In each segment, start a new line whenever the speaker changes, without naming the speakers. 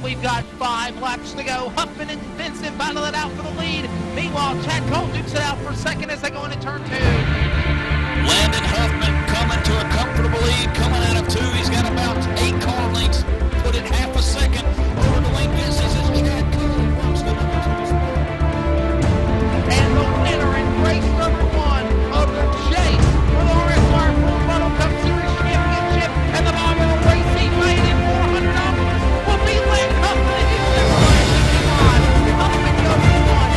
we've got 5 laps to go. Huffman and Vincent battle it out for the lead. Meanwhile, Chad Cole dukes it out for second as they go into turn 2.
Landon Huffman coming to a comfortable lead, coming out of 2. He's got about 8 car lengths, put it half a second over the lane distance as Chad Cole runs the number 2 spot.
And the winner in race number 1 of the chase for the RSR Full Throttle Cup Series Championship and the Marvel Racing made in $400 will be Landon Huffman in his Chevrolet 55. Huffman goes 1.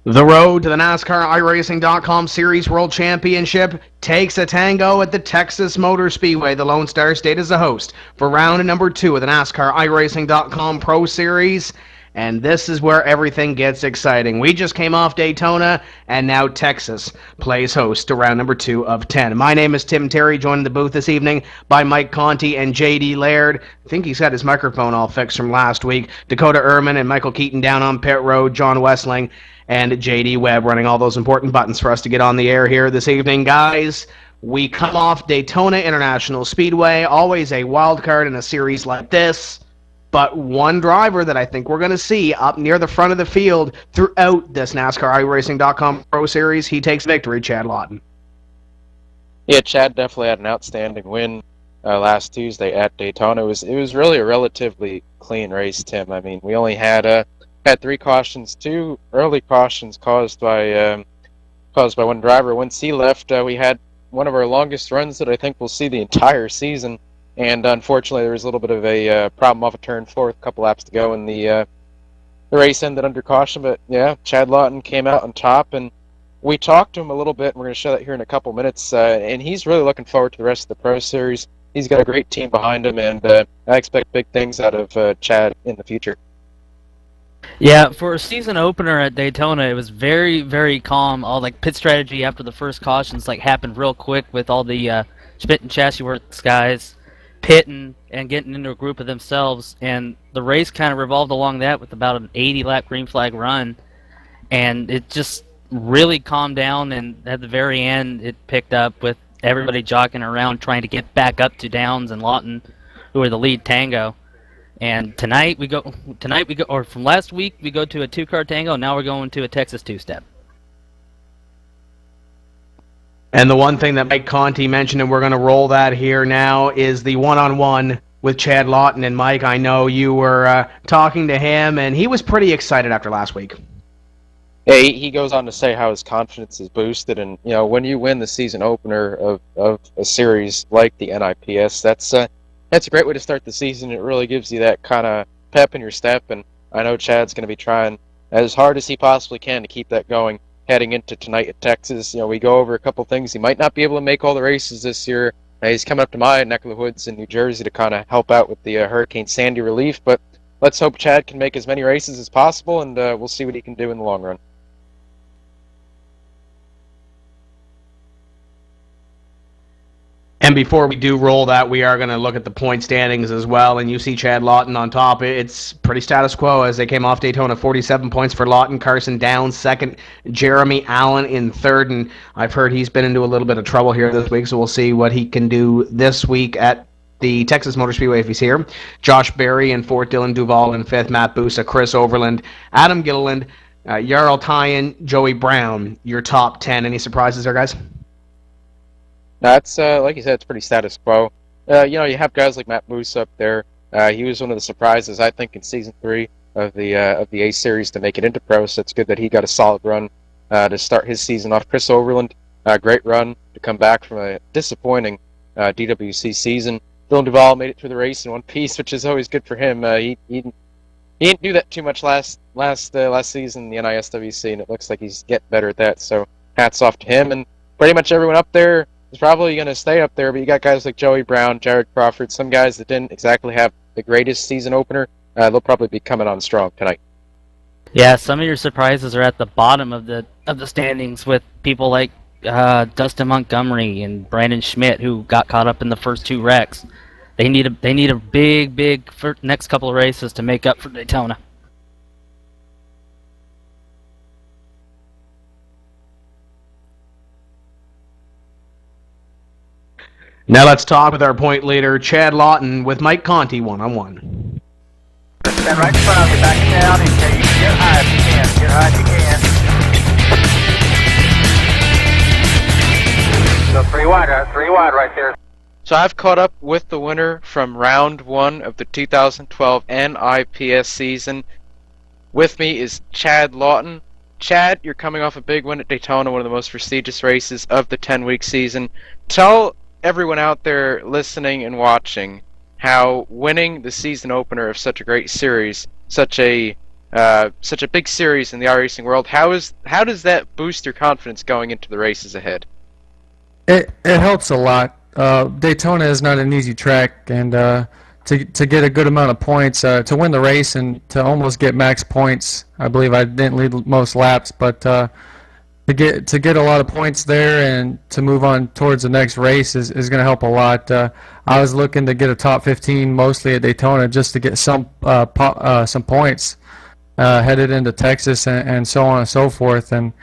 The road to the NASCAR iRacing.com Series World Championship takes a tango at the Texas Motor Speedway. The Lone Star State is the host for round number 2 of the NASCAR iRacing.com Pro Series. And this is where everything gets exciting. We just came off Daytona, and now Texas plays host to round number 2 of 10. My name is Tim Terry, joined in the booth this evening by Mike Conti and J.D. Laird. I think he's got his microphone all fixed from last week. Dakota Ehrman and Michael Keaton down on pit road. John Westling and J.D. Webb running all those important buttons for us to get on the air here this evening. Guys, we come off Daytona International Speedway, always a wild card in a series like this, but one driver that I think we're going to see up near the front of the field throughout this NASCAR iRacing.com Pro Series. He takes victory, Chad Lawton.
Yeah, Chad definitely had an outstanding win last Tuesday at Daytona. It was really a relatively clean race, Tim. I mean, we only had 3 cautions, 2 early cautions caused by one driver. Once he left, we had one of our longest runs that I think we'll see the entire season. And unfortunately, there was a little bit of a problem off of turn 4 with a couple laps to go, and the race ended under caution. But yeah, Chad Lawton came out on top, and we talked to him a little bit, and we're going to show that here in a couple minutes. And he's really looking forward to the rest of the Pro Series. He's got a great team behind him, and I expect big things out of Chad in the future.
Yeah, for a season opener at Daytona, it was very, very calm. All pit strategy after the first cautions happened real quick with all the Schmidt and Chassis Works guys pitting and getting into a group of themselves, and the race kind of revolved along that with about an 80-lap green flag run, and it just really calmed down, and at the very end it picked up with everybody jockeying around trying to get back up to Downs and Lawton, who are the lead tango. And tonight we go, or from last week we go to a 2-car tango, and now we're going to a Texas 2-step.
And the one thing that Mike Conti mentioned, and we're going to roll that here now, is the one-on-one with Chad Lawton. And Mike, I know you were talking to him, and he was pretty excited after last week.
Yeah, he goes on to say how his confidence is boosted, and when you win the season opener of a series like the NIPS, that's a great way to start the season. It really gives you that kind of pep in your step, and I know Chad's going to be trying as hard as he possibly can to keep that going heading into tonight at Texas. We go over a couple things. He might not be able to make all the races this year. He's coming up to my neck of the woods in New Jersey to kind of help out with the Hurricane Sandy relief, but let's hope Chad can make as many races as possible, and we'll see what he can do in the long run.
And before we do roll that, we are going to look at the point standings as well. And you see Chad Lawton on top. It's pretty status quo as they came off Daytona. 47 points for Lawton. Carson Downs second. Jeremy Allen in third. And I've heard he's been into a little bit of trouble here this week, so we'll see what he can do this week at the Texas Motor Speedway if he's here. Josh Berry in fourth, Dylan Duval in fifth, Matt Busa, Chris Overland, Adam Gilliland, Jarl Tyen, Joey Brown. Your top 10. Any surprises there, guys?
That's like you said, it's pretty status quo. You have guys like Matt Moose up there. He was one of the surprises, I think, in season 3 of the A Series to make it into pro. So it's good that he got a solid run to start his season off. Chris Overland, great run to come back from a disappointing DWC season. Dylan Duval made it through the race in one piece, which is always good for him. He didn't do that too much last season in the NISWC, and it looks like he's getting better at that. So hats off to him, and pretty much everyone up there is probably going to stay up there. But you got guys like Joey Brown, Jared Crawford, some guys that didn't exactly have the greatest season opener. They'll probably be coming on strong tonight.
Yeah, some of your surprises are at the bottom of the standings with people like Dustin Montgomery and Brandon Schmidt, who got caught up in the first 2 wrecks. They need a big next couple of races to make up for Daytona.
Now let's talk with our point leader, Chad Lawton, with Mike Conti one-on-one.
Stand right in front of you, back down, and get high if you can. Get high if you can. So 3 wide right there.
So I've caught up with the winner from round 1 of the 2012 NIPS season. With me is Chad Lawton. Chad, you're coming off a big win at Daytona, one of the most prestigious races of the 10-week season. Tell everyone out there listening and watching how winning the season opener of such a great series, such a big series in the iRacing world, how does that boost your confidence going into the races ahead?
It helps a lot. Daytona is not an easy track, and to get a good amount of points, to win the race and to almost get max points. I believe I didn't lead most laps, but to get a lot of points there and to move on towards the next race is going to help a lot. I was looking to get a top 15 mostly at Daytona just to get some points headed into Texas and so on and so forth. And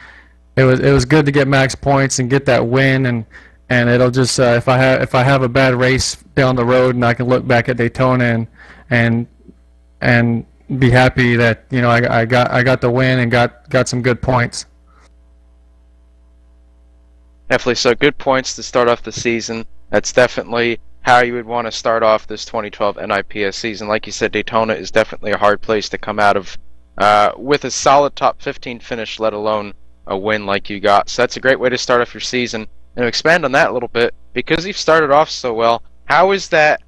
it was good to get max points and get that win, and it'll just if I have a bad race down the road and I can look back at Daytona and be happy that I got the win and got some good points.
Definitely, so good points to start off the season. That's definitely how you would want to start off this 2012 NIPS season. Like you said, Daytona is definitely a hard place to come out of with a solid top 15 finish, let alone a win like you got. So that's a great way to start off your season. And to expand on that a little bit, because you've started off so well, how has that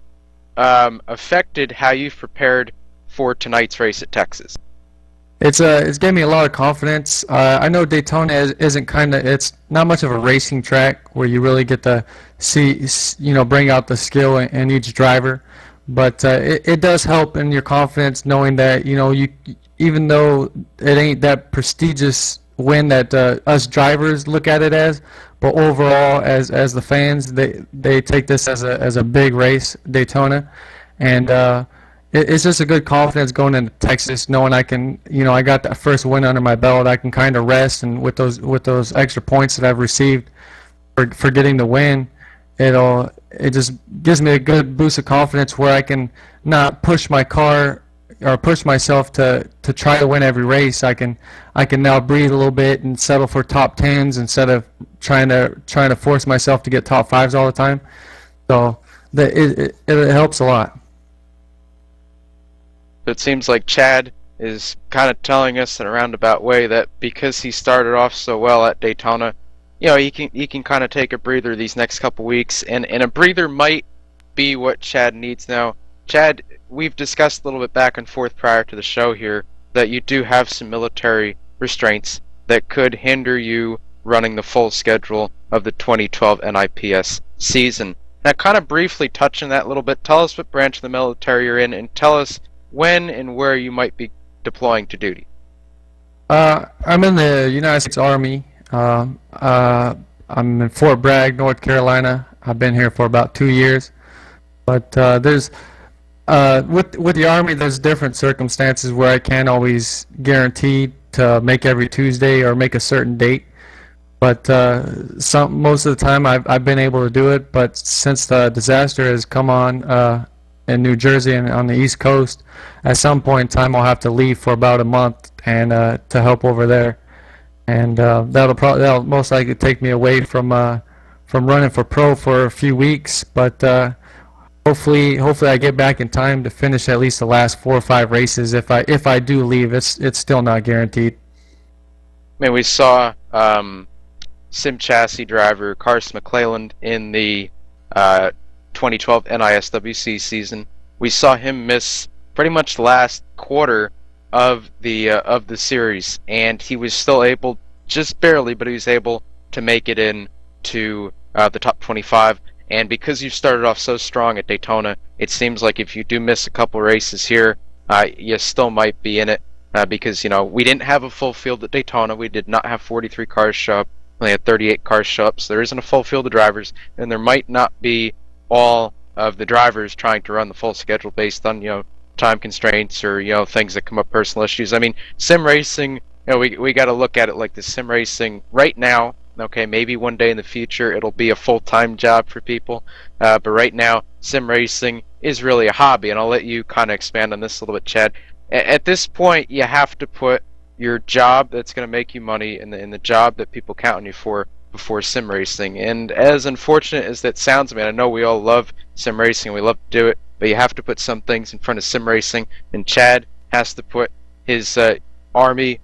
affected how you've prepared for tonight's race at Texas?
It's given me a lot of confidence. I know Daytona it's not much of a racing track where you really get to see, bring out the skill in each driver, but it does help in your confidence knowing that you even though it ain't that prestigious win that us drivers look at it as, but overall as the fans they take this as a big race, Daytona, and it's just a good confidence going into Texas, knowing I can, I got that first win under my belt. I can kind of rest, and with those extra points that I've received for getting the win, it just gives me a good boost of confidence where I can not push my car or push myself to try to win every race. I can now breathe a little bit and settle for top 10s instead of trying to force myself to get top 5s all the time. So it helps a lot.
It seems like Chad is kind of telling us in a roundabout way that because he started off so well at Daytona, he can kind of take a breather these next couple weeks, and a breather might be what Chad needs now. Chad, we've discussed a little bit back and forth prior to the show here that you do have some military restraints that could hinder you running the full schedule of the 2012 NIPS season. Now, kind of briefly touch on that a little bit. Tell us what branch of the military you're in, and tell us when and where you might be deploying to duty.
I'm in the United States Army. I'm in Fort Bragg, North Carolina. I've been here for about 2 years. But there's with the Army, there's different circumstances where I can't always guarantee to make every Tuesday or make a certain date. But most of the time I've been able to do it. But since the disaster has come on in New Jersey and on the East Coast, at some point in time I'll have to leave for about a month and to help over there, and that'll most likely take me away from running for pro for a few weeks. But hopefully I get back in time to finish at least the last 4 or 5 races. If I do leave, it's still not guaranteed.
I mean, we saw sim chassis driver Carson McClelland in the 2012 NISWC season. We saw him miss pretty much the last quarter of the series, and he was still able, just barely, but he was able to make it in to the top 25. And because you started off so strong at Daytona, it seems like if you do miss a couple races here, you still might be in it. Because, we didn't have a full field at Daytona. We did not have 43 cars show up. We only had 38 cars show up, so there isn't a full field of drivers, and there might not be all of the drivers trying to run the full schedule based on, time constraints or, things that come up, personal issues. I mean, sim racing, we got to look at it like the sim racing right now. Okay, maybe one day in the future it'll be a full-time job for people, but right now, sim racing is really a hobby, and I'll let you kind of expand on this a little bit, Chad. At this point, you have to put your job that's going to make you money and the job that people count on you for before sim racing. And as unfortunate as that sounds, I know we all love sim racing, we love to do it, but you have to put some things in front of sim racing, and Chad has to put his Army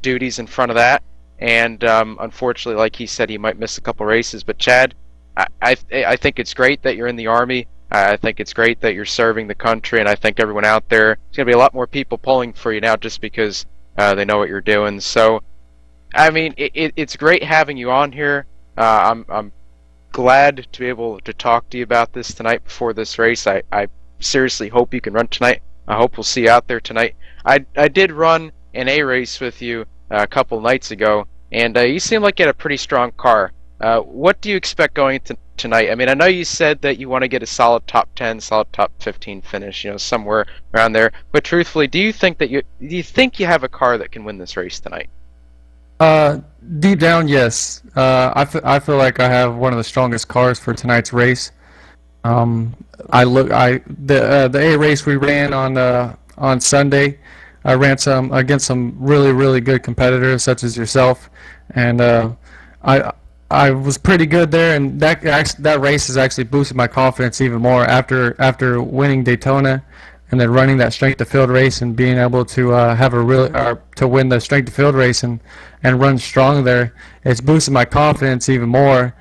duties in front of that. And unfortunately, like he said, he might miss a couple races. But Chad, I think it's great that you're in the Army. I think it's great that you're serving the country, and I think everyone out there, there's going to be a lot more people pulling for you now just because they know what you're doing. So, it's great having you on here. I'm glad to be able to talk to you about this tonight before this race. I seriously hope you can run tonight. I hope we'll see you out there tonight. I did run an A race with you a couple nights ago, and you seem like you had a pretty strong car. What do you expect going into tonight? I know you said that you want to get a solid top 10, solid top 15 finish, somewhere around there. But truthfully, do you think you have a car that can win this race tonight?
Deep down, yes. I feel like I have one of the strongest cars for tonight's race. The A race we ran on Sunday, I ran against some really, really good competitors such as yourself, and I was pretty good there, and that race has actually boosted my confidence even more after winning Daytona, and then running that strength of field race and being able to to win the strength of field race and run strong there. It's boosted my confidence even more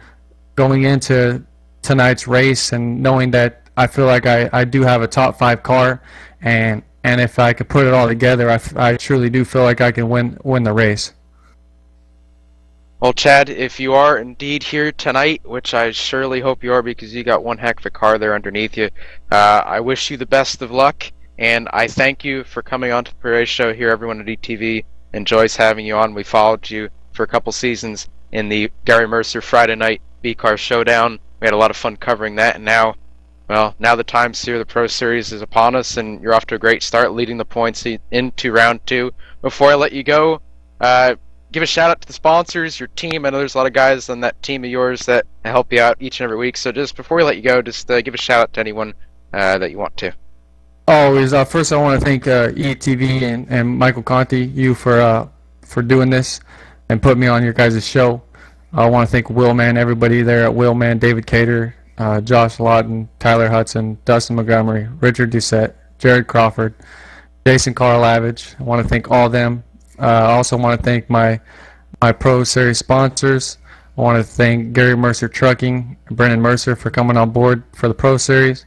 going into tonight's race, and knowing that I feel like I do have a top 5 car, and if I could put it all together, I truly do feel like I can win the race.
Well, Chad, if you are indeed here tonight, which I surely hope you are because you got one heck of a car there underneath you, I wish you the best of luck, and I thank you for coming on to the Pre-Race Show here. Everyone at ETV enjoys having you on. We followed you for a couple seasons in the Gary Mercer Friday Night B-Car Showdown. We had a lot of fun covering that, and now the time's here. The Pro Series is upon us, and you're off to a great start, leading the points into round 2. Before I let you go, give a shout out to the sponsors, your team. I know there's a lot of guys on that team of yours that help you out each and every week. So just before we let you go, just give a shout out to anyone that you want to.
Always. First, I want to thank ETV and Michael Conti, you for doing this and putting me on your guys' show. I want to thank Willman, everybody there at Willman, David Cater, Josh Lawton, Tyler Hudson, Dustin Montgomery, Richard Doucette, Jared Crawford, Jason Karlavich. I want to thank all of them. I also want to thank my Pro Series sponsors. I want to thank Gary Mercer Trucking and Brennan Mercer for coming on board for the Pro Series.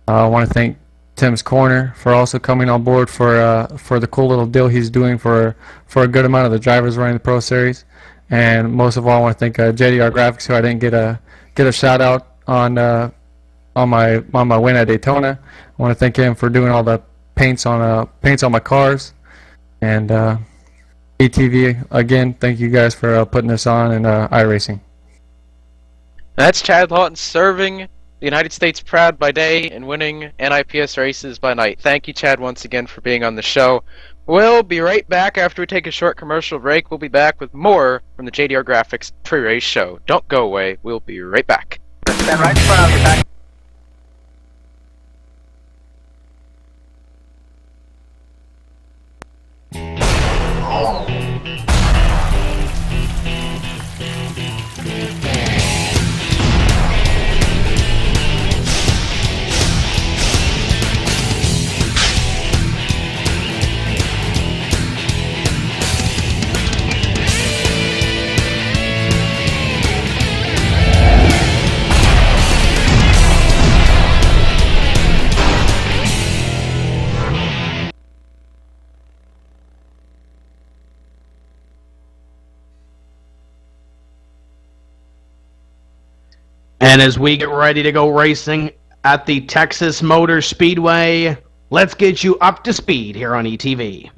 I want to thank Tim's Corner for also coming on board for the cool little deal he's doing for a good amount of the drivers running the Pro Series. And most of all, I want to thank JDR Graphics, who I didn't get a shout out on my win at Daytona. I want to thank him for doing all the paints on my cars. And ATV, again, thank you guys for putting this on, and Iracing.
That's Chad Lawton serving the United States proud by day and winning NIPS races by night. Thank you, Chad, once again for being on the show. We'll be right back after we take a short commercial break. We'll be back with more from the JDR Graphics pre-race show. Don't go away. We'll be right back.
Stand right in front of you, back.
And as we get ready to go racing at the Texas Motor Speedway, let's get you up to speed here on ETV.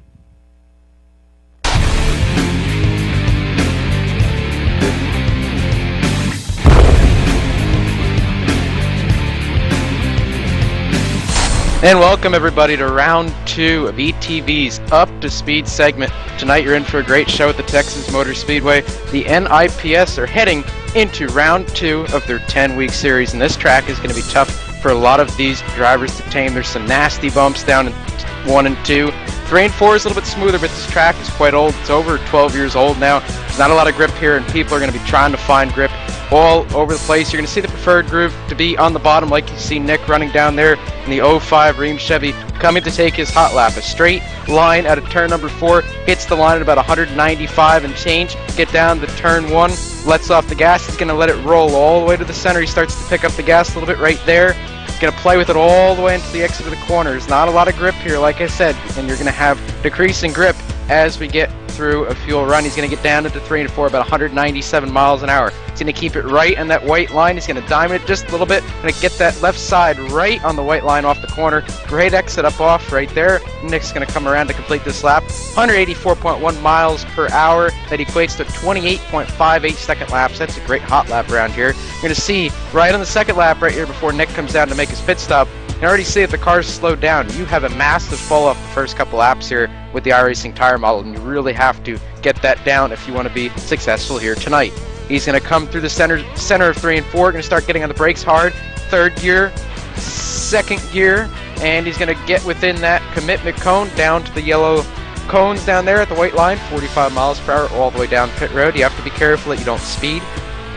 And welcome everybody to round 2 of ETV's Up to Speed segment. Tonight you're in for a great show at the Texas Motor Speedway. The NIPS are heading into round 2 of their 10-week series, and this track is going to be tough for a lot of these drivers to tame. There's some nasty bumps down in 1 and 2. 3 and 4 is a little bit smoother, but this track is quite old. It's over 12 years old now. There's not a lot of grip here, and people are going to be trying to find grip all over the place. You're going to see the preferred groove to be on the bottom, like you see Nick running down there in the 05 Ream Chevy, coming to take his hot lap. A straight line out of turn number 4, hits the line at about 195 and change. Get down to turn 1, lets off the gas. He's going to let it roll all the way to the center. He starts to pick up the gas a little bit right there. He's going to play with it all the way into the exit of the corner. There's not a lot of grip here, like I said, and you're going to have decreasing grip as we get through a fuel run. He's going to get down into 3 and 4, about 197 miles an hour. He's going to keep it right on that white line. He's going to diamond it just a little bit. Going to get that left side right on the white line off the corner. Great exit up off right there. Nick's going to come around to complete this lap. 184.1 miles per hour. That equates to 28.58 second laps. That's a great hot lap around here. You're going to see right on the second lap right here before Nick comes down to make his pit stop. You can already see that the car's slowed down. You have a massive fall off the first couple laps here with the Iracing tire model, and you really have to get that down if you want to be successful here tonight. He's going to come through the center of 3 and 4, going to start getting on the brakes hard. Third gear, second gear, and he's going to get within that commitment cone down to the yellow cones down there at the white line, 45 miles per hour all the way down pit road. You have to be careful that you don't speed.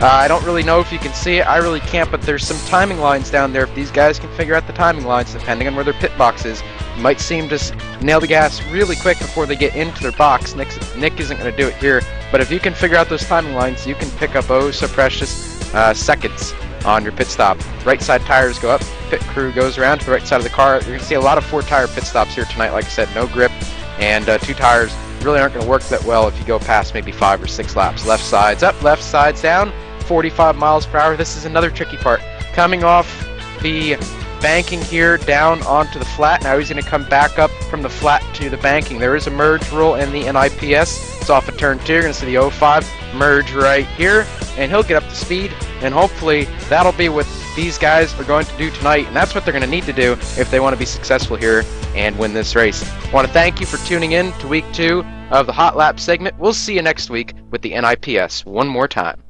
I don't really know if you can see it. I really can't, but there's some timing lines down there. If these guys can figure out the timing lines, depending on where their pit box is, you might see them just nail the gas really quick before they get into their box. Nick isn't going to do it here, but if you can figure out those timing lines, you can pick up oh so precious seconds on your pit stop. Right side tires go up, pit crew goes around to the right side of the car. You're going to see a lot of 4-tire pit stops here tonight. Like I said, no grip, and 2 tires really aren't going to work that well if you go past maybe 5 or 6 laps. Left side's up, left side's down. 45 miles per hour. This is another tricky part. Coming off the banking here down onto the flat. Now he's going to come back up from the flat to the banking. There is a merge rule in the NIPS. It's off of turn 2. You're going to see the 05 merge right here, and he'll get up to speed, and hopefully that'll be what these guys are going to do tonight, and that's what they're going to need to do if they want to be successful here and win this race. I want to thank you for tuning in to week 2 of the Hot Lap segment. We'll see you next week with the NIPS one more time.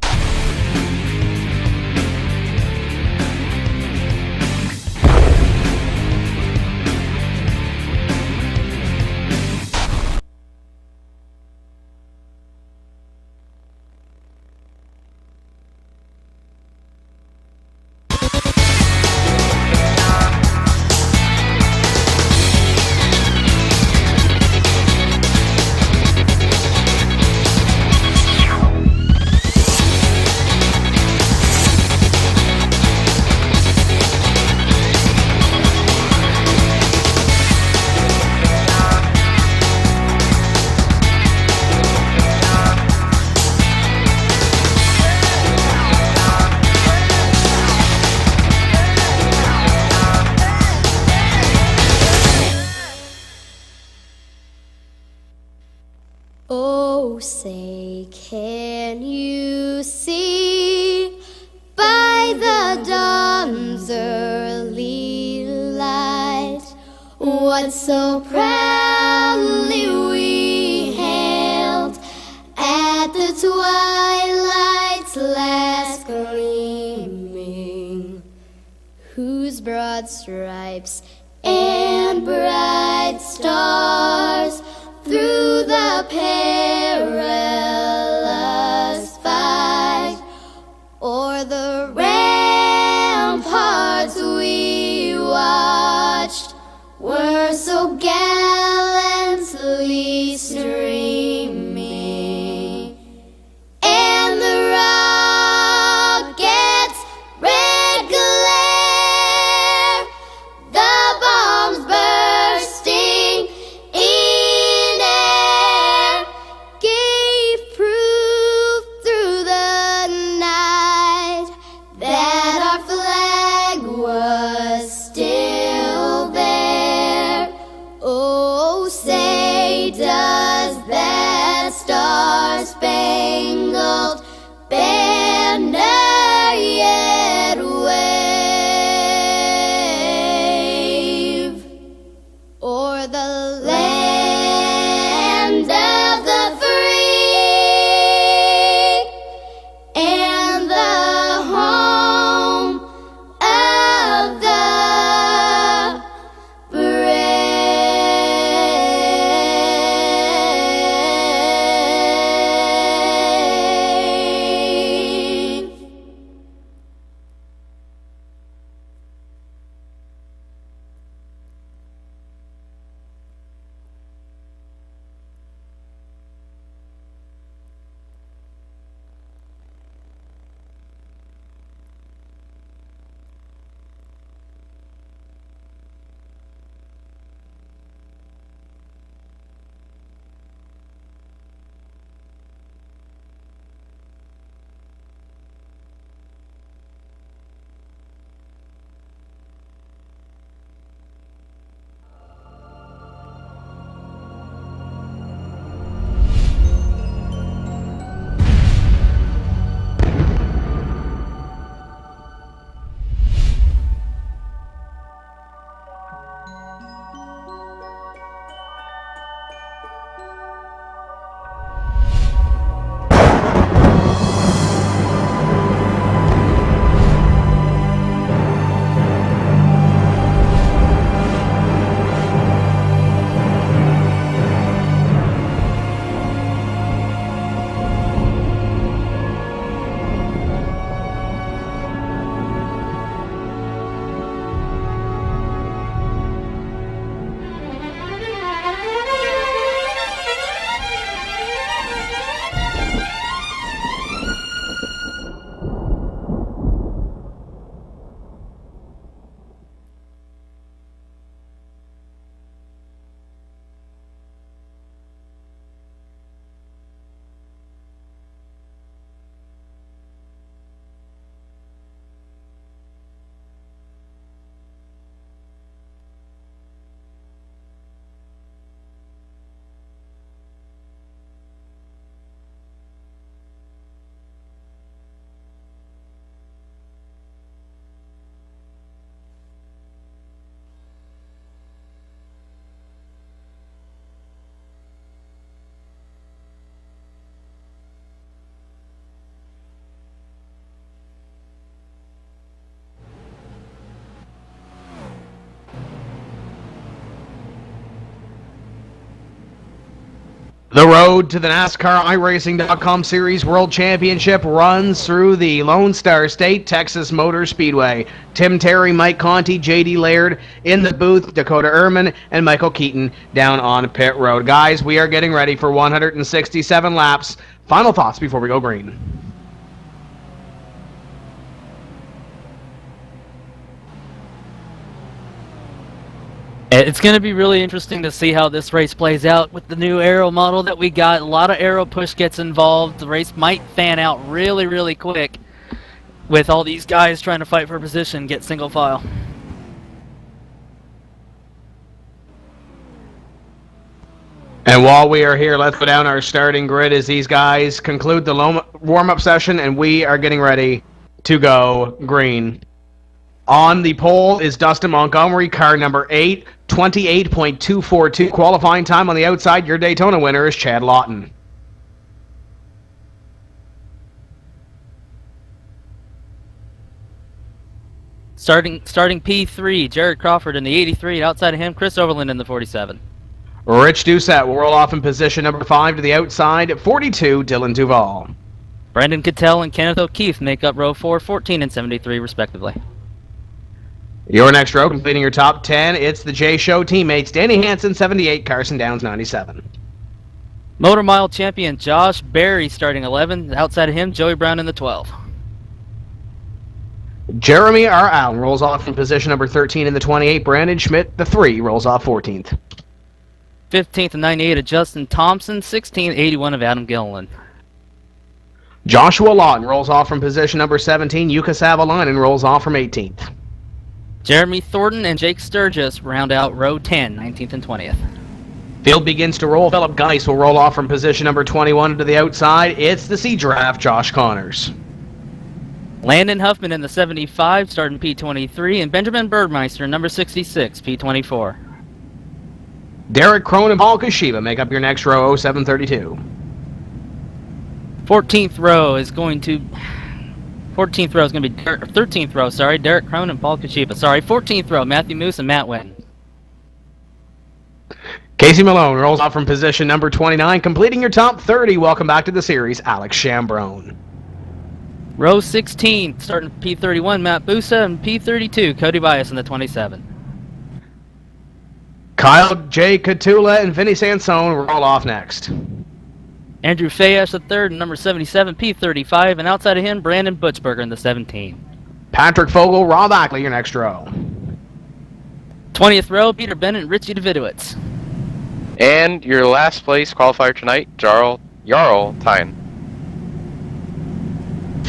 Oh, say, can you see by the dawn's early light what so proudly twilight's last gleaming, whose broad stripes and bright stars through the perilous fight o'er the ramparts we watched were so gallantly streaming, and the rockets' red glare, the bombs bursting in air, gave proof through the night that our flag was still there. Oh, say does that star-spangled banner yet wave o'er the land of the free and the home of the brave.
The road to the NASCAR iRacing.com Series World Championship runs through the Lone Star State Texas Motor Speedway. Tim Terry, Mike Conti, JD Laird in the booth, Dakota Ehrman, and Michael Keaton down on pit road. Guys, we are getting ready for 167 laps. Final thoughts before we go green.
It's going to be really interesting to see how this race plays out with the new aero model that we got. A lot of aero push gets involved. The race might fan out really, really quick with all these guys trying to fight for position, get single file.
And while we are here, let's go down our starting grid as these guys conclude the warm-up session, and we are getting ready to go green. On the pole is Dustin Montgomery, car number 8, 28.242 qualifying time on the outside. Your Daytona winner is Chad Lawton.
Starting P3, Jared Crawford in the 83, and outside of him, Chris Overland in the 47.
Rich Doucette will roll off in position number 5 to the outside at 42, Dylan Duval.
Brandon Cattell and Kenneth O'Keefe make up row 4, 14 and 73 respectively.
Your next row, completing your top 10, it's the J Show teammates, Danny Hansen, 78, Carson Downs, 97.
Motor Mile champion Josh Berry starting 11, outside of him, Joey Brown in the 12.
Jeremy R. Allen rolls off in position number 13 in the 28, Brandon Schmidt, the 3, rolls off 14th.
15th and 98 of Justin Thompson, 16th, 81 of Adam Gilliland.
Joshua Lawton rolls off from position number 17, Yuka Savalainen rolls off from 18th.
Jeremy Thornton and Jake Sturgis round out row 10, 19th and 20th.
Field begins to roll. Philip Geis will roll off from position number 21 to the outside. It's the Sea Giraffe, Josh Connors.
Landon Huffman in the 75, starting P23, and Benjamin Birdmeister, number 66, P24.
Derek Crone and Paul Kashiba make up your next row, 0732.
14th row is going to be 13th row, sorry, Derek Crone and Paul Kashiba. Sorry, 14th row, Matthew Moose and Matt Wynn.
Casey Malone rolls off from position number 29, completing your top 30. Welcome back to the series, Alex Chambrone.
Row 16, starting P31, Matt Busa, and P32, Cody Bias in the 27.
Kyle J. Catula and Vinny Sansone roll off next.
Andrew Fayesh the third, number 77, P35, and outside of him, Brandon Butchberger in the 17.
Patrick Fogel, Rob Ackley, your next row.
20th row, Peter Bennett and Richie Davidowitz.
And your last place qualifier tonight, Jarl Tyne.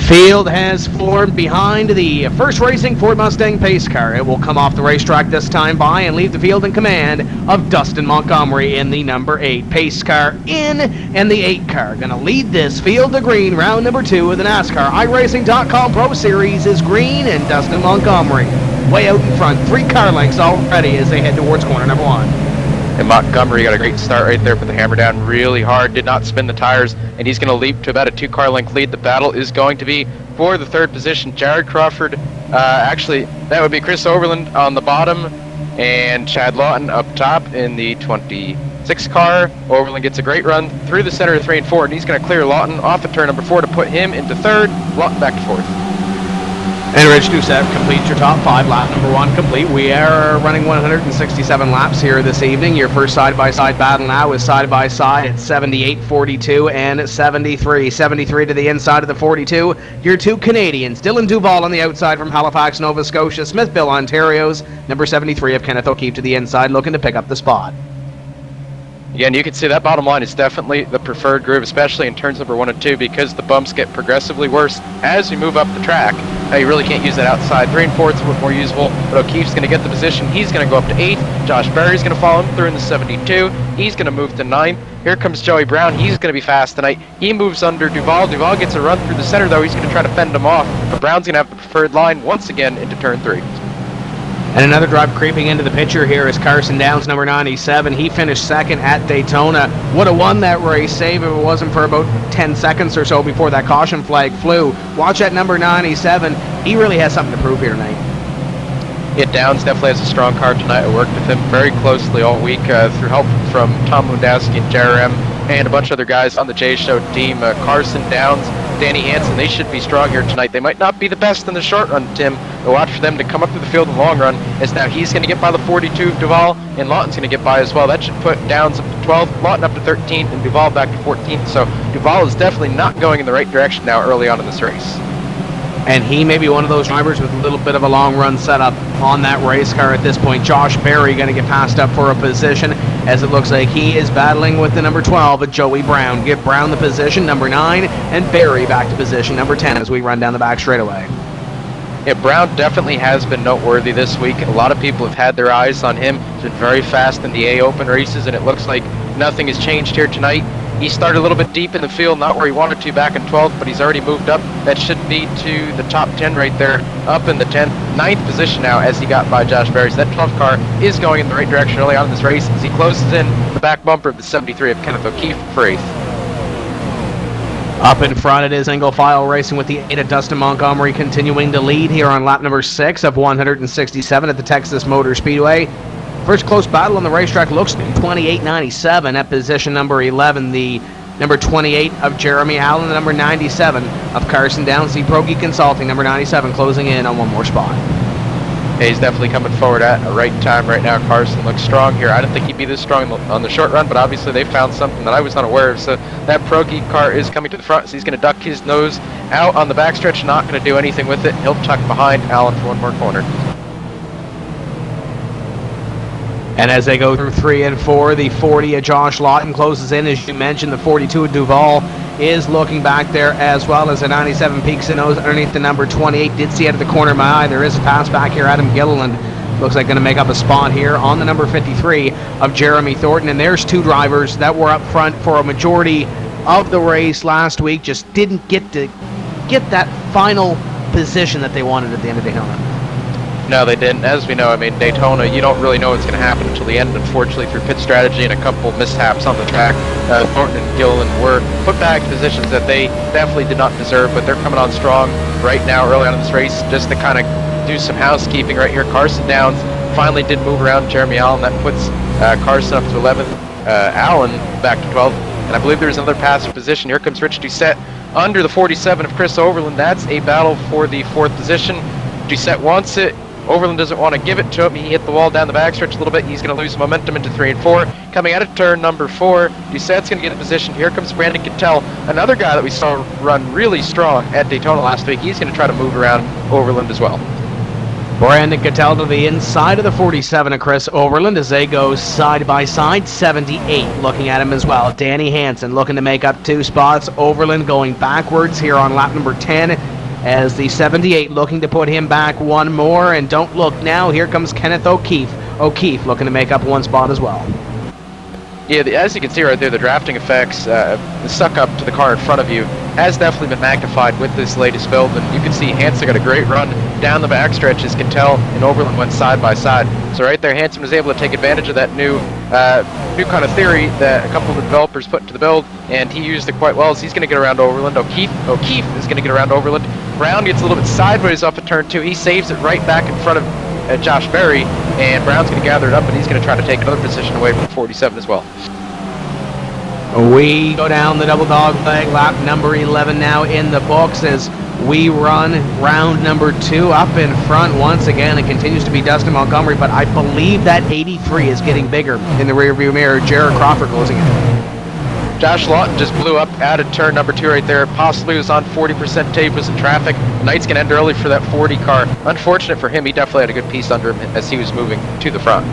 Field has formed behind the First Racing Ford Mustang pace car. It will come off the racetrack this time by and leave the field in command of Dustin Montgomery in the number 8 pace car in, and the 8 car going to lead this field to green. Round number 2 of the NASCAR iRacing.com Pro Series is green, and Dustin Montgomery way out in front. 3 car lengths already as they head towards corner number 1.
And Montgomery got a great start right there, put the hammer down really hard, did not spin the tires, and he's going to leap to about a 2-car length lead. The battle is going to be for the 3rd position. Jared Crawford, actually, that would be Chris Overland on the bottom, and Chad Lawton up top in the 26 car. Overland gets a great run through the center of 3 and 4, and he's going to clear Lawton off at turn number 4 to put him into 3rd, Lawton back to 4th.
And Rich Doucette completes your top 5. Lap number 1 complete. We are running 167 laps here this evening. Your first side-by-side battle now is side-by-side at 78, 42, and 73. 73 to the inside of the 42. Your 2 Canadians, Dylan Duval on the outside from Halifax, Nova Scotia. Smithville, Ontario's number 73 of Kenneth O'Keefe to the inside, looking to pick up the spot.
Again, you can see that bottom line is definitely the preferred groove, especially in turns number 1 and 2, because the bumps get progressively worse as you move up the track. Now you really can't use that outside. 3 and 4 is a little more usable, but O'Keefe's going to get the position. He's going to go up to 8th. Josh Berry's going to follow him through in the 72. He's going to move to 9th. Here comes Joey Brown. He's going to be fast tonight. He moves under Duval. Duval gets a run through the center, though. He's going to try to fend him off, but Brown's going to have the preferred line once again into turn 3.
And another drive creeping into the picture here is Carson Downs, number 97. He finished 2nd at Daytona. Would have won that race, save if it wasn't for about 10 seconds or so before that caution flag flew. Watch that number 97. He really has something to prove here tonight.
Yeah, Downs definitely has a strong car tonight. I worked with him very closely all week through help from Tom Lewandowski and JRM and a bunch of other guys on the J Show team. Carson Downs, Danny Hansen, they should be strong here tonight. They might not be the best in the short run, Tim, but watch for them to come up to the field in the long run, as now he's going to get by the 42 of Duval, and Lawton's going to get by as well. That should put Downs up to 12th, Lawton up to 13th, and Duval back to 14th. So Duval is definitely not going in the right direction now early on in this race.
And he may be one of those drivers with a little bit of a long run setup on that race car at this point. Josh Berry going to get passed up for a position, as it looks like he is battling with the number 12 at Joey Brown. Give Brown the position, number 9, and Berry back to position number 10 as we run down the back straightaway.
Yeah, Brown definitely has been noteworthy this week. A lot of people have had their eyes on him. He's been very fast in the A Open races, and it looks like nothing has changed here tonight. He started a little bit deep in the field, not where he wanted to back in 12th, but he's already moved up. That should be to the top 10 right there, up in the 10th, 9th position now as he got by Josh Berry. So that 12th car is going in the right direction early on in this race as he closes in the back bumper of the 73 of Kenneth O'Keefe for 8th.
Up in front, it is single file racing with the 8 of Dustin Montgomery continuing to lead here on lap number 6 of 167 at the Texas Motor Speedway. First close battle on the racetrack looks 28.97 at position number 11. The number 28 of Jeremy Allen, the number 97 of Carson Downs, the Progi Consulting, number 97, closing in on one more spot.
Yeah, he's definitely coming forward at a right time right now. Carson looks strong here. I didn't think he'd be this strong on the short run, but obviously they found something that I was unaware of. So that Progi car is coming to the front, so he's going to duck his nose out on the backstretch, not going to do anything with it. He'll tuck behind Allen for one more corner.
And as they go through 3 and 4, the 40 of Josh Lawton closes in. As you mentioned, the 42 of Duval is looking back there, as well as the 97 peaks and nose underneath the number 28. Did see out of the corner of my eye. There is a pass back here. Adam Gilliland looks like going to make up a spot here on the number 53 of Jeremy Thornton. And there's 2 drivers that were up front for a majority of the race last week. Just didn't get that final position that they wanted at the end of Daytona.
No, they didn't. As we know, I mean, Daytona, you don't really know what's going to happen until the end, unfortunately, through pit strategy and a couple mishaps on the track. Thornton and Gilliland were put back in positions that they definitely did not deserve, but they're coming on strong right now, early on in this race, just to kind of do some housekeeping right here. Carson Downs finally did move around Jeremy Allen. That puts Carson up to 11th, Allen back to 12th, and I believe there's another passenger position. Here comes Rich Doucette under the 47 of Chris Overland. That's a battle for the 4th position. Doucette wants it. Overland doesn't want to give it to him. He hit the wall down the backstretch a little bit. He's going to lose momentum into 3 and 4. Coming out of turn number 4, Doucette's going to get in position. Here comes Brandon Cattell, another guy that we saw run really strong at Daytona last week. He's going to try to move around Overland as well.
Brandon Cattell to the inside of the 47 of Chris Overland as they go side by side. 78 looking at him as well. Danny Hansen looking to make up 2 spots. Overland going backwards here on lap number 10. As the 78 looking to put him back 1 more, and don't look now, here comes Kenneth O'Keefe. O'Keefe looking to make up 1 spot as well.
Yeah, as you can see right there, the drafting effects, the suck up to the car in front of you has definitely been magnified with this latest build, and you can see Hansen got a great run down the backstretch as Cattell and Overland went side by side. So right there, Hansen was able to take advantage of that new kind of theory that a couple of the developers put into the build, and he used it quite well as he's going to get around Overland. O'Keefe is going to get around Overland. Brown gets a little bit sideways off of turn 2. He saves it right back in front of Josh Berry, and Brown's going to gather it up, and he's going to try to take another position away from 47 as well.
We go down the double dog leg, lap number 11 now in the books as we run round number 2. Up in front once again, it continues to be Dustin Montgomery, but I believe that 83 is getting bigger in the rearview mirror. Jared Crawford closing in.
Josh Lawton just blew up out of turn number 2 right there. Possibly was on 40% tape, was in traffic. Night's going to end early for that 40 car. Unfortunate for him, he definitely had a good piece under him as he was moving to the front.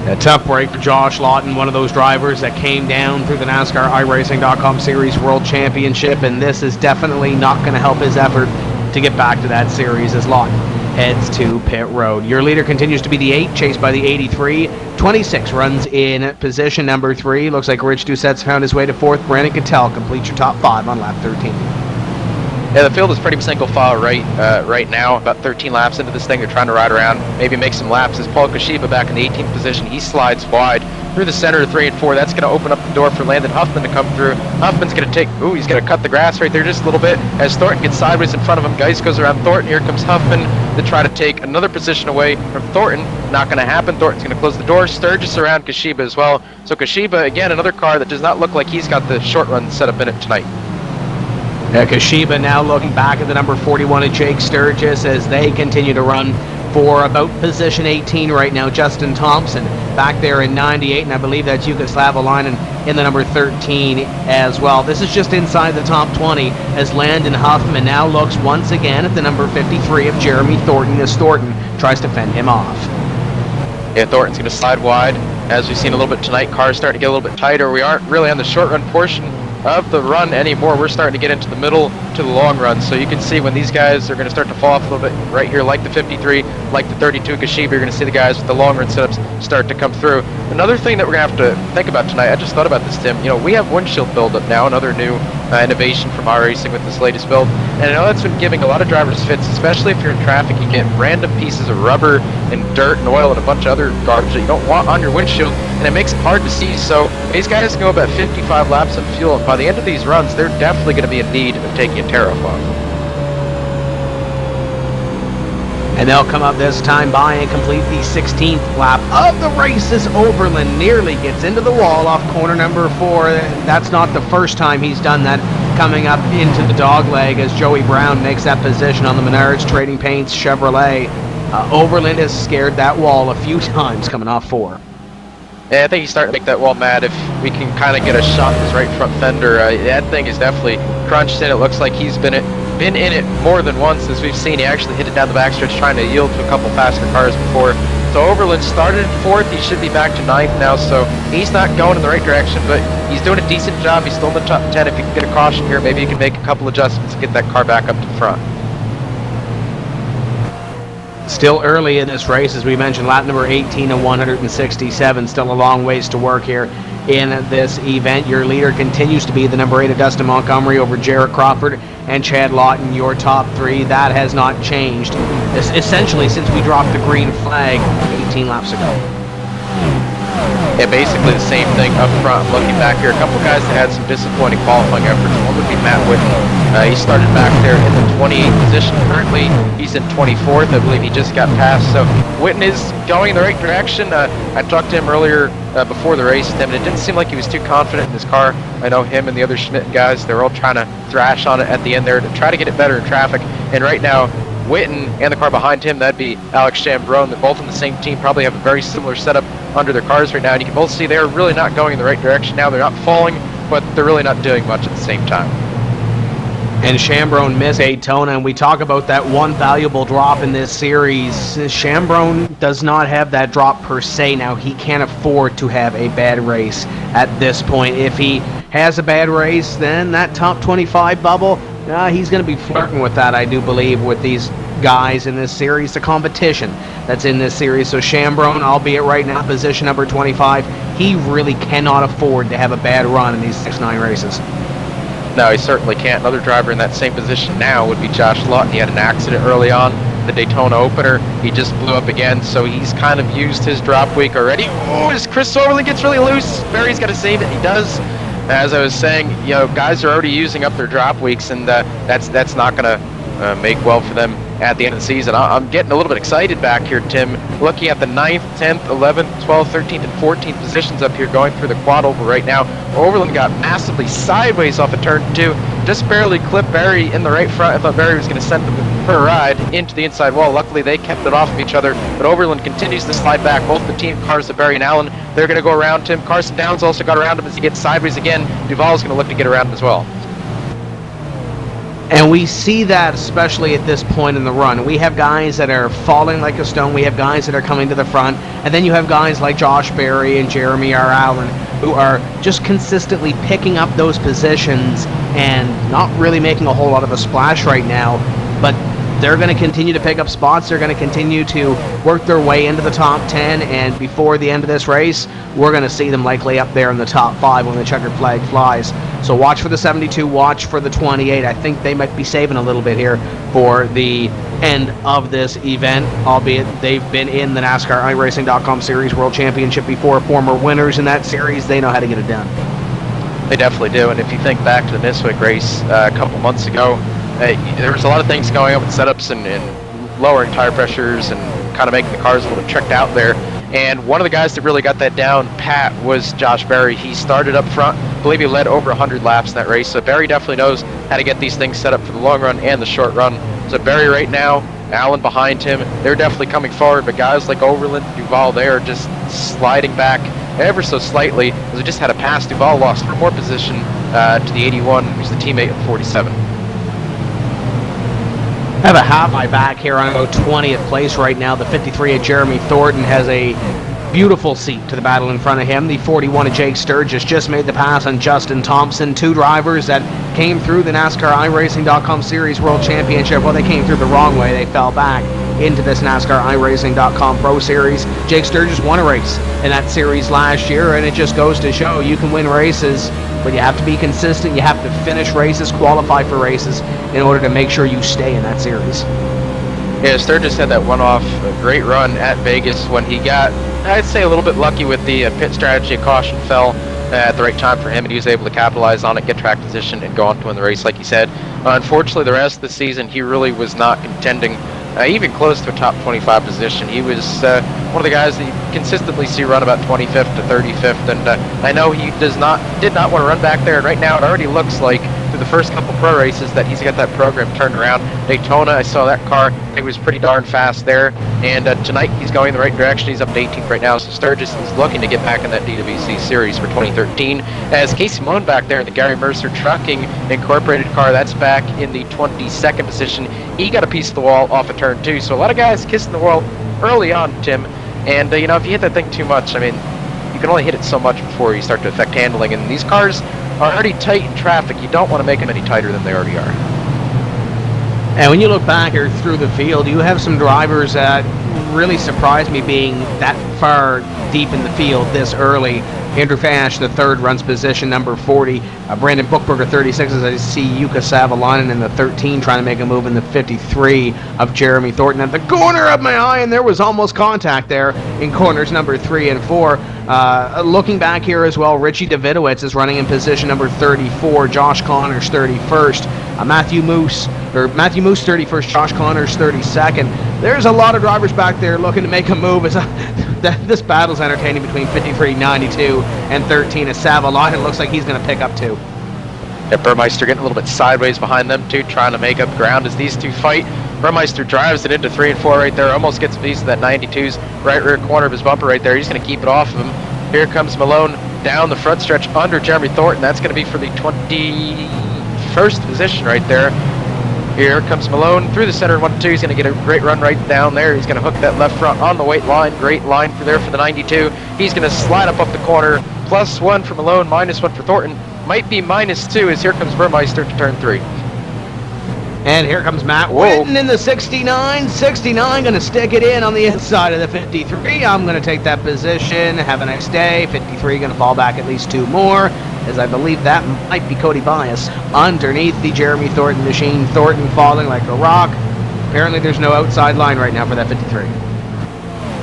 A tough break for Josh Lawton, one of those drivers that came down through the NASCAR iRacing.com Series World Championship, and this is definitely not going to help his effort to get back to that series as Lawton heads to pit road. Your leader continues to be the 8, chased by the 83. 26 runs in position number 3. Looks like Rich Doucette's found his way to 4th. Brandon Cattell completes your top 5 on lap 13.
Yeah, the field is pretty single file right now. About 13 laps into this thing, they're trying to ride around, maybe make some laps. As Paul Kashiba back in the 18th position, he slides wide through the center of 3 and 4. That's going to open up the door for Landon Huffman to come through. Huffman's going to he's going to cut the grass right there just a little bit as Thornton gets sideways in front of him. Geis goes around Thornton. Here comes Huffman to try to take another position away from Thornton. Not going to happen. Thornton's going to close the door. Sturgis around Kashiba as well. So Kashiba, again, another car that does not look like he's got the short run set up in it tonight.
Kashiba now looking back at the number 41 of Jake Sturgis as they continue to run for about position 18 right now. Justin Thompson back there in 98, and I believe that's Yugoslavainen in the number 13 as well. This is just inside the top 20 as Landon Huffman now looks once again at the number 53 of Jeremy Thornton as Thornton tries to fend him off.
Yeah, Thornton's going to slide wide. As we've seen a little bit tonight, cars starting to get a little bit tighter. We aren't really on the short run portion of the run anymore. We're starting to get into the middle to the long run. So you can see when these guys are going to start to fall off a little bit right here, like the 53, like the 32 Kashiba, you're going to see the guys with the long run setups start to come through. Another thing that we're going to have to think about tonight, I just thought about this, Tim. You know, we have windshield buildup now, another new innovation from Iracing with this latest build. And I know that's been giving a lot of drivers fits, especially if you're in traffic. You get random pieces of rubber and dirt and oil and a bunch of other garbage that you don't want on your windshield, and it makes it hard to see. So these guys can go about 55 laps of fuel, and by the end of these runs, they're definitely going to be in need of taking a tear-off off.
And they'll come up this time by and complete the 16th lap of the race as Overland nearly gets into the wall off corner number 4. That's not the first time he's done that, coming up into the dogleg as Joey Brown makes that position on the Menards Trading Paints Chevrolet. Overland has scared that wall a few times coming off 4.
Yeah, I think he's starting to make that wall mad. If we can kind of get a shot at his right front fender, that thing is definitely crunched in. It looks like he's been in it more than once, as we've seen. He actually hit it down the backstretch trying to yield to a couple faster cars before. So Overland started in 4th. He should be back to 9th now, so he's not going in the right direction, but he's doing a decent job. He's still in the top 10. If you can get a caution here, maybe you can make a couple adjustments and get that car back up to the front.
Still early in this race, as we mentioned, lap number 18 and 167. Still a long ways to work here in this event. Your leader continues to be the number 8 of Dustin Montgomery over Jarrett Crawford and Chad Lawton. Your top 3, that has not changed essentially since we dropped the green flag 18 laps ago.
Yeah, basically the same thing up front. Looking back here, a couple guys that had some disappointing qualifying efforts. One would be Matt Whitten. He started back there in the 28th position. Currently, he's in 24th. I believe he just got passed. So Whitten is going in the right direction. I talked to him earlier before the race, and it didn't seem like he was too confident in his car. I know him and the other Schmidt guys, they were all trying to thrash on it at the end there to try to get it better in traffic. And right now, Whitten and the car behind him, that'd be Alex Chambrone. They're both in the same team, probably have a very similar setup under their cars right now. And you can both see they're really not going in the right direction now. They're not falling, but they're really not doing much at the same time.
And Chambrone missed Daytona, and we talk about that one valuable drop in this series. Chambrone does not have that drop per se. Now, he can't afford to have a bad race at this point. If he has a bad race, then that top 25 bubble, he's going to be flirting with that, I do believe, with these guys in this series, the competition that's in this series. So Chambrone, albeit right now position number 25, he really cannot afford to have a bad run in these 6-9 races.
No, he certainly can't. Another driver in that same position now would be Josh Lawton. He had an accident early on the Daytona opener. He just blew up again, so he's kind of used his drop week already. Oh, as Chris Overland gets really loose, Barry's got to save it. He does. As I was saying, guys are already using up their drop weeks, and that's not going to make well for them at the end of the season. I'm getting a little bit excited back here, Tim. Looking at the 9th, 10th, 11th, 12th, 13th, and 14th positions up here going through the quad oval right now. Overland got massively sideways off of turn 2. Just barely clipped Barry in the right front. I thought Barry was going to send them for a ride into the inside wall. Luckily, they kept it off of each other, but Overland continues to slide back. Both the team cars of Barry and Allen, they're going to go around him. Carson Downs also got around him as he gets sideways again. Duvall's going to look to get around him as well.
And we see that especially at this point in the run. We have guys that are falling like a stone. We have guys that are coming to the front. And then you have guys like Josh Berry and Jeremy R. Allen who are just consistently picking up those positions and not really making a whole lot of a splash right now. But they're going to continue to pick up spots. They're going to continue to work their way into the top 10. And before the end of this race, we're going to see them likely up there in the top 5 when the checkered flag flies. So watch for the 72, watch for the 28. I think they might be saving a little bit here for the end of this event, albeit they've been in the NASCAR iRacing.com Series World Championship before. Former winners in that series, they know how to get it done.
They definitely do. And if you think back to the Niswick race a couple months ago, there was a lot of things going on with setups and lowering tire pressures and kind of making the cars a little bit tricked out there. And one of the guys that really got that down pat was Josh Berry. He started up front. I believe he led over 100 laps in that race. So Berry definitely knows how to get these things set up for the long run and the short run. So Berry right now, Allen behind him, they're definitely coming forward. But guys like Overland, Duvall, they are just sliding back ever so slightly. As we just had a pass, Duvall lost for more position to the 81, who's the teammate of 47.
I have a half my back here on about 20th place right now. The 53 of Jeremy Thornton has a beautiful seat to the battle in front of him. The 41 of Jake Sturgis just made the pass on Justin Thompson. Two drivers that came through the NASCAR iRacing.com Series World Championship. Well, they came through the wrong way. They fell back into this NASCAR iRacing.com Pro Series. Jake Sturgis won a race in that series last year, and it just goes to show you can win races but you have to be consistent. You have to finish races, qualify for races in order to make sure you stay in that series.
Yeah, Sturgis had that one-off great run at Vegas when he got, I'd say, a little bit lucky with the pit strategy. Caution fell at the right time for him, and he was able to capitalize on it, get track position, and go on to win the race, like he said. Unfortunately, the rest of the season, he really was not contending even close to a top 25 position. He was one of the guys that you consistently see run about 25th to 35th, and I know he did not want to run back there, and right now it already looks like through the first couple pro races that he's got that program turned around. Daytona, I saw that car, it was pretty darn fast there, and tonight he's going in the right direction. He's up to 18th right now, so Sturgis is looking to get back in that DWC series for 2013. As Casey Malone back there in the Gary Mercer Trucking Incorporated car, that's back in the 22nd position. He got a piece of the wall off of turn 2, so a lot of guys kissing the wall early on, Tim, and you know, if you hit that thing too much, I mean, you can only hit it so much before you start to affect handling, and these cars are already tight in traffic. You don't want to make them any tighter than they already are.
And when you look back here through the field, you have some drivers that really surprised me being that far deep in the field this early. Andrew Fash, the third, runs position number 40. Brandon Bookberger, 36, as I see Yuka Savalainen in the 13 trying to make a move in the 53 of Jeremy Thornton at the corner of my eye, and there was almost contact there in corners number 3 and 4. Looking back here as well, Richie Davidowitz is running in position number 34, Josh Connors 31st, Matthew Moose 31st, Josh Connors 32nd. There's a lot of drivers back there looking to make a move. This battle's entertaining between 53.92 and 13 as Savalainen looks like he's going to pick up 2.
Yeah, Burmeister getting a little bit sideways behind them too, trying to make up ground as these two fight. Burmeister drives it into 3 and 4 right there, almost gets a piece of that 92's right rear corner of his bumper right there. He's going to keep it off of him. Here comes Malone down the front stretch under Jeremy Thornton. That's going to be for the 21st position right there. Here comes Malone through the center 1-2. He's going to get a great run right down there. He's going to hook that left front on the weight line. Great line for the 92. He's going to slide up the corner. +1 for Malone, -1 for Thornton. Might be -2 as here comes Burmeister to turn 3.
And here comes Matt Whitten in the 69. 69 going to stick it in on the inside of the 53. I'm going to take that position. Have a nice day. 53 going to fall back at least 2 more, as I believe that might be Cody Bias underneath the Jeremy Thornton machine. Thornton falling like a rock. Apparently there's no outside line right now for that 53.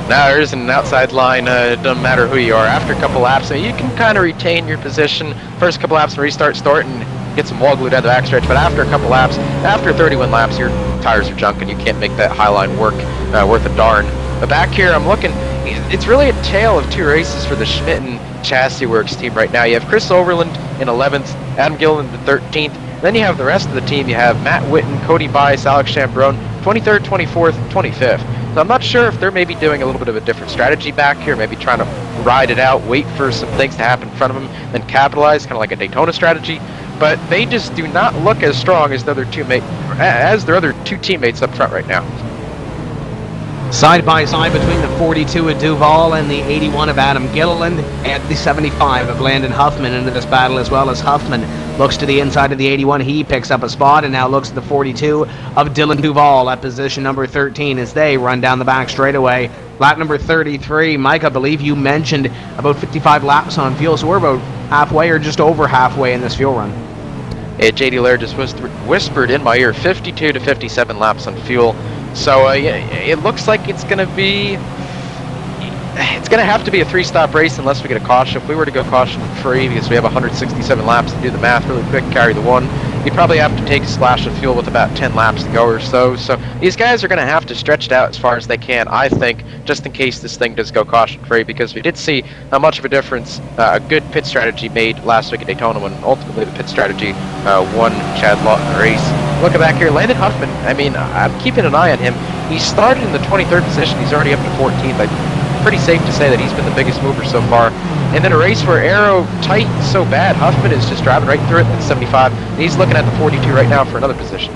Now there isn't an outside line. It doesn't matter who you are. After a couple laps, you can kind of retain your position. First couple laps and restart Thornton. Get some wall glue down the backstretch, but after a couple laps, after 31 laps, your tires are junk and you can't make that high line work worth a darn. But back here, I'm looking, it's really a tale of 2 races for the Schmitten Chassis Works team right now. You have Chris Overland in 11th, Adam Gillen in 13th, then you have the rest of the team. You have Matt Whitten, Cody Bias, Alex Chambrone, 23rd, 24th, 25th. So I'm not sure if they're maybe doing a little bit of a different strategy back here, maybe trying to ride it out, wait for some things to happen in front of them, then capitalize, kind of like a Daytona strategy. But they just do not look as strong as their other 2 teammates up front right now.
Side by side between the 42 of Duval and the 81 of Adam Gilliland, and the 75 of Landon Huffman into this battle, as well as Huffman looks to the inside of the 81. He picks up a spot and now looks at the 42 of Dylan Duval at position number 13 as they run down the back straightaway. Lap number 33. Mike, I believe you mentioned about 55 laps on fuel, so we're about halfway or just over halfway in this fuel run.
Yeah, JD Laird just whispered in my ear 52 to 57 laps on fuel. So yeah, it looks like it's going to have to be a 3-stop race unless we get a caution. If we were to go caution free, because we have 167 laps to do the math really quick, carry the 1, you'd probably have to take a splash of fuel with about 10 laps to go or so. So these guys are going to have to stretch it out as far as they can, I think, just in case this thing does go caution free, because we did see how much of a difference a good pit strategy made last week at Daytona when ultimately the pit strategy won Chad Lawton the race. Looking back here, Landon Huffman, I mean, I'm keeping an eye on him. He started in the 23rd position. He's already up to 14th. I'm pretty safe to say that he's been the biggest mover so far. And then a race where aero tight so bad, Huffman is just driving right through it at 75. And he's looking at the 42 right now for another position.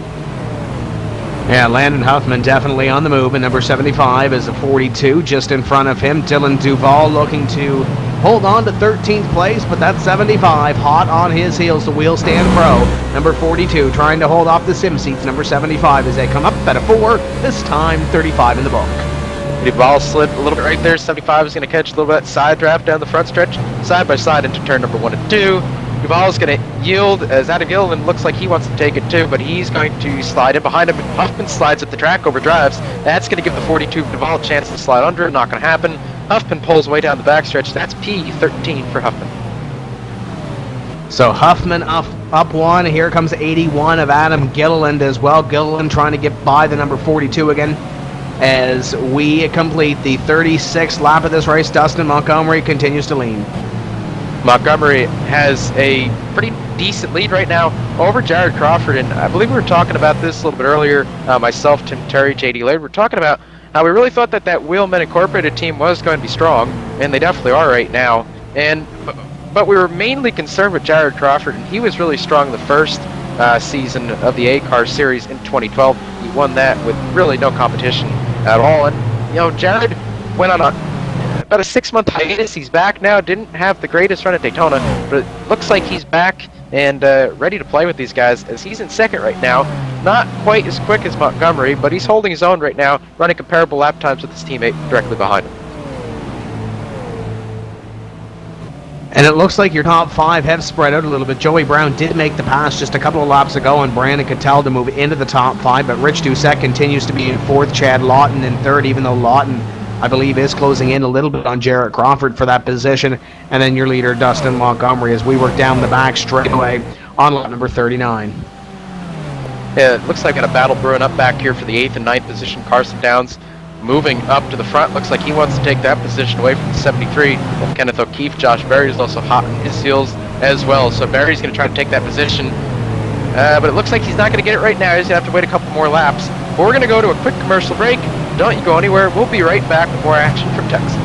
Yeah, Landon Huffman definitely on the move, and number 75 is a 42 just in front of him. Dylan Duval looking to hold on to 13th place, but that's 75 hot on his heels, the wheel stand pro. Number 42 trying to hold off the sim seats. Number 75 as they come up at a 4, this time 35 in the book.
Duval slid a little bit right there. 75 is going to catch a little bit of that side draft down the front stretch, side by side into turn number 1 and 2. Duval's going to yield as Adam Gilliland looks like he wants to take it too, but he's going to slide in behind him. Huffman slides at the track, overdrives. That's going to give the 42 Duval a chance to slide under. Not going to happen. Huffman pulls way down the backstretch. That's P13 for Huffman.
So Huffman up one. Here comes 81 of Adam Gilliland as well. Gilliland trying to get by the number 42 again as we complete the 36th lap of this race. Dustin Montgomery continues to lean.
Montgomery has a pretty decent lead right now over Jared Crawford, and I believe we were talking about this a little bit earlier. Myself, Tim Terry, JD Laird, we're talking about how we really thought that Wheelman Incorporated team was going to be strong, and they definitely are right now. But we were mainly concerned with Jared Crawford, and he was really strong the first season of the A-Car Series in 2012. He won that with really no competition at all, and Jared went on about a 6-month hiatus. He's back now. Didn't have the greatest run at Daytona, but it looks like he's back and ready to play with these guys as he's in second right now. Not quite as quick as Montgomery, but he's holding his own right now, running comparable lap times with his teammate directly behind him.
And it looks like your top five have spread out a little bit. Joey Brown did make the pass just a couple of laps ago, and Brandon Cattell to move into the top five, but Rich Doucette continues to be in fourth, Chad Lawton in third, even though Lawton, I believe, is closing in a little bit on Jarrett Crawford for that position. And then your leader, Dustin Montgomery, as we work down the back straightaway on lap number 39.
Yeah, it looks like got a battle brewing up back here for the 8th and 9th position. Carson Downs moving up to the front. Looks like he wants to take that position away from the 73. Kenneth O'Keefe. Josh Berry is also hot on his heels as well. So Berry's going to try to take that position. But it looks like he's not going to get it right now. He's going to have to wait a couple more laps. But we're going to go to a quick commercial break. Don't you go anywhere. We'll be right back with more action from Texas.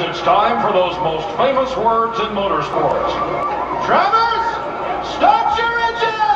It's time for those most famous words in motorsports. Travis, start your engines!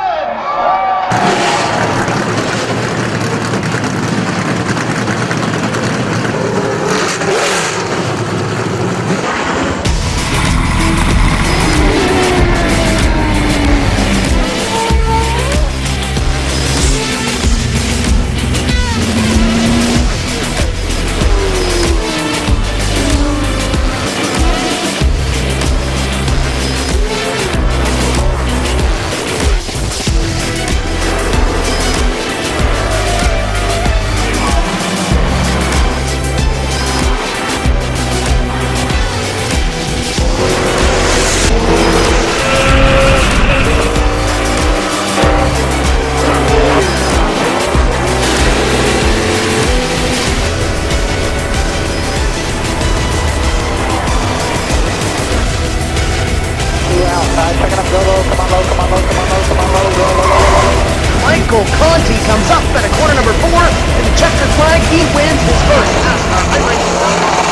Michael Conti comes up at a corner number 4, and the checkered flag, he wins his first NASCAR iRacing.com.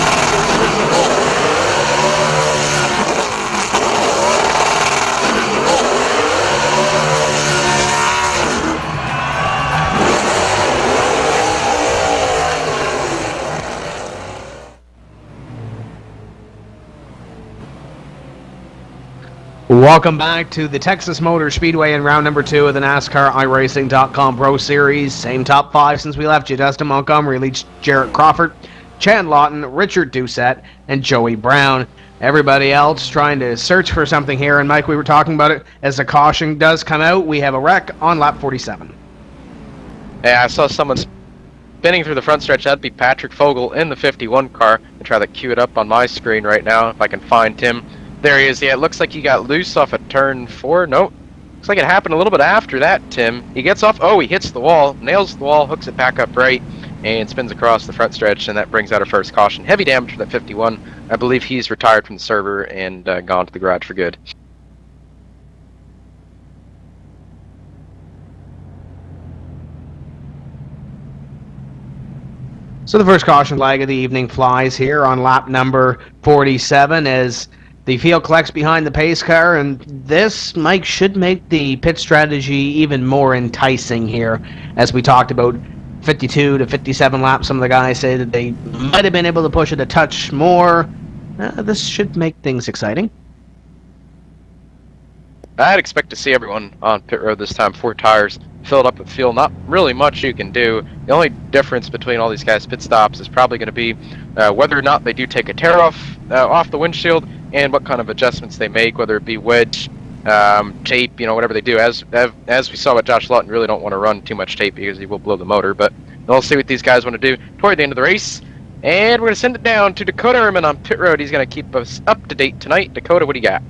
Welcome back to the Texas Motor Speedway in round number 2 of the NASCAR iRacing.com Pro Series. Same top 5 since we left you. Dustin Montgomery leads Jarrett Crawford, Chad Lawton, Richard Doucette, and Joey Brown. Everybody else trying to search for something here. And Mike, we were talking about it. As the caution does come out, we have a wreck on lap 47.
Yeah, I saw someone spinning through the front stretch. That'd be Patrick Fogel in the 51 car. I try to cue it up on my screen right now if I can find him. There he is. Yeah, it looks like he got loose off of turn 4. Nope. Looks like it happened a little bit after that, Tim. He gets off. Oh, he hits the wall, nails the wall, hooks it back up right, and spins across the front stretch, and that brings out our first caution. Heavy damage for that 51. I believe he's retired from the server and gone to the garage for good.
So the first caution flag of the evening flies here on lap number 47 as the field collects behind the pace car, and this, Mike, should make the pit strategy even more enticing here. As we talked about 52 to 57 laps, some of the guys say that they might have been able to push it a touch more. This should make things exciting.
I'd expect to see everyone on pit road this time. 4 tires filled up with fuel. Not really much you can do. The only difference between all these guys' pit stops is probably going to be whether or not they do take a tear off the windshield and what kind of adjustments they make, whether it be wedge, tape, whatever they do. As we saw with Josh Lawton, really don't want to run too much tape because he will blow the motor. But we'll see what these guys want to do toward the end of the race. And we're going to send it down to Dakota Ehrman on pit road. He's going to keep us up to date tonight. Dakota, what do you got?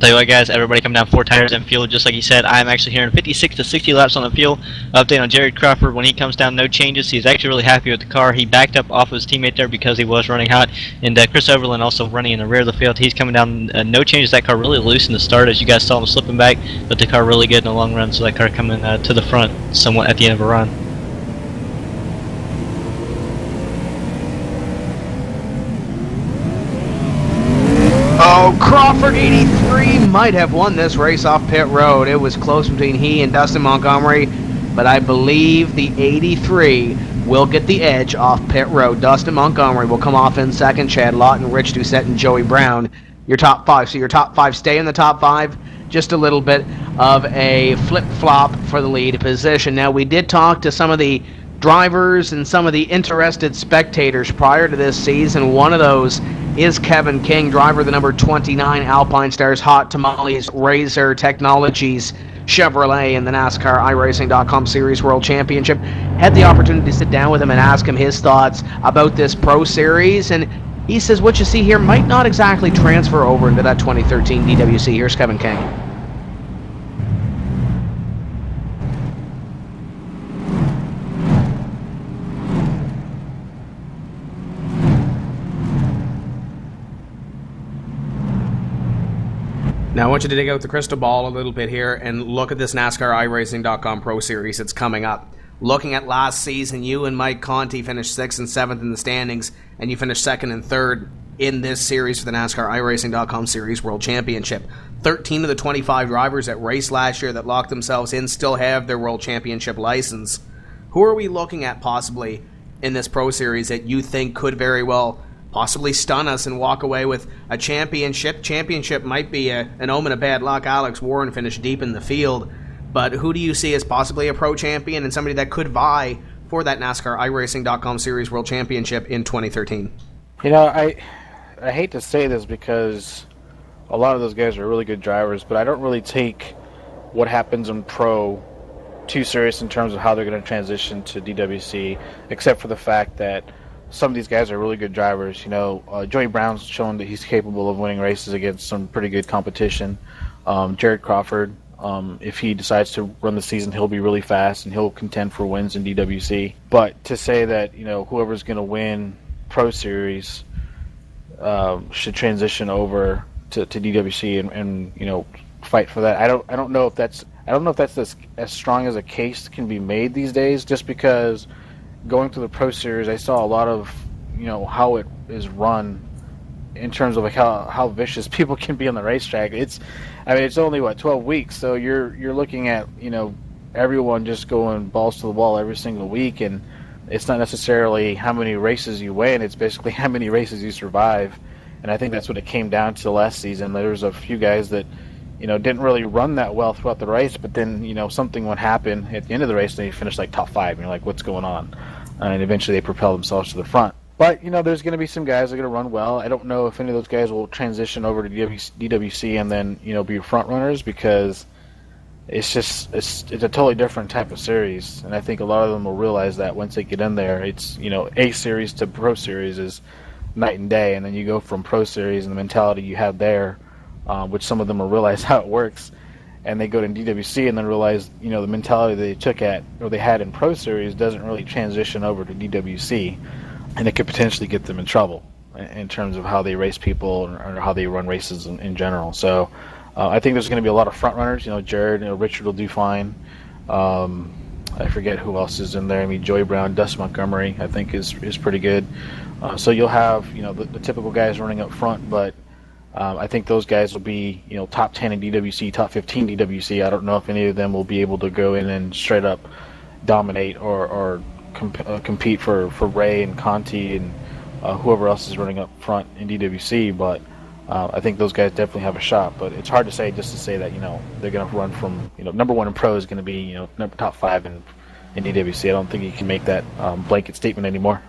Tell you what, guys, everybody come down 4 tires and fuel, just like you said. I'm actually hearing 56 to 60 laps on the fuel. Update on Jared Crawford, when he comes down, no changes. He's actually really happy with the car. He backed up off his teammate there because he was running hot. And Chris Overland also running in the rear of the field. He's coming down, no changes. That car really loose in the start, as you guys saw him slipping back, but the car really good in the long run, so that car coming to the front somewhat at the end of a run.
Oh, Crawford 83 might have won this race off pit road. It was close between he and Dustin Montgomery, but I believe the 83 will get the edge off pit road. Dustin Montgomery will come off in second. Chad Lawton, Rich Doucette, and Joey Brown, your top 5. So your top 5 stay in the top 5. Just a little bit of a flip-flop for the lead position. Now, we did talk to some of the drivers and some of the interested spectators prior to this season. One of those is Kevin King, driver of the number 29 Alpine Stars Hot Tamales Razor Technologies Chevrolet in the NASCAR iRacing.com Series World Championship. Had the opportunity to sit down with him and ask him his thoughts about this Pro Series, and he says what you see here might not exactly transfer over into that 2013 DWC. Here's Kevin King. Now I want you to dig out the crystal ball a little bit here and look at this NASCAR iRacing.com Pro Series that's coming up. Looking at last season, you and Mike Conti finished 6th and 7th in the standings, and you finished 2nd and 3rd in this series for the NASCAR iRacing.com Series World Championship. 13 of the 25 drivers that raced last year that locked themselves in still have their World Championship license. Who are we looking at possibly in this Pro Series that you think could very well possibly stun us and walk away with a championship? Championship might be an omen of bad luck. Alex Warren finished deep in the field. But who do you see as possibly a pro champion and somebody that could vie for that NASCAR iRacing.com Series World Championship in 2013?
I hate to say this because a lot of those guys are really good drivers, but I don't really take what happens in pro too serious in terms of how they're going to transition to DWC, except for the fact that some of these guys are really good drivers. Joey Brown's shown that he's capable of winning races against some pretty good competition. Jared Crawford, if he decides to run the season, he'll be really fast and he'll contend for wins in DWC. But to say that whoever's going to win Pro Series should transition over to DWC and fight for that, I don't know if that's as strong as a case can be made these days. Just because going through the Pro Series, I saw a lot of how it is run in terms of how vicious people can be on the racetrack. It's only 12 weeks, so you're looking at everyone just going balls to the wall every single week, and it's not necessarily how many races you win, it's basically how many races you survive. And I think that's what it came down to last season. There was a few guys that didn't really run that well throughout the race, but then, something would happen at the end of the race and they finished like top 5, and you're like, what's going on? And eventually they propel themselves to the front. But, there's going to be some guys that are going to run well. I don't know if any of those guys will transition over to DWC and then, be front runners, because it's a totally different type of series. And I think a lot of them will realize that once they get in there. It's, A series to Pro Series is night and day. And then you go from Pro Series and the mentality you have there, which some of them will realize how it works, and they go to DWC and then realize, the mentality they had in Pro Series doesn't really transition over to DWC, and it could potentially get them in trouble in terms of how they race people or how they run races in general. So I think there's going to be a lot of front runners. Jared, Richard will do fine. I forget who else is in there. I mean, Joey Brown, Dustin Montgomery, I think is pretty good. So you'll have the typical guys running up front, but I think those guys will be top 10 in DWC, top 15 DWC. I don't know if any of them will be able to go in and straight up dominate or compete for Ray and Conti and whoever else is running up front in DWC, but I think those guys definitely have a shot. But it's hard to say just to say that they're going to run from number 1 in Pro is going to be top 5 in DWC. I don't think you can make that blanket statement anymore.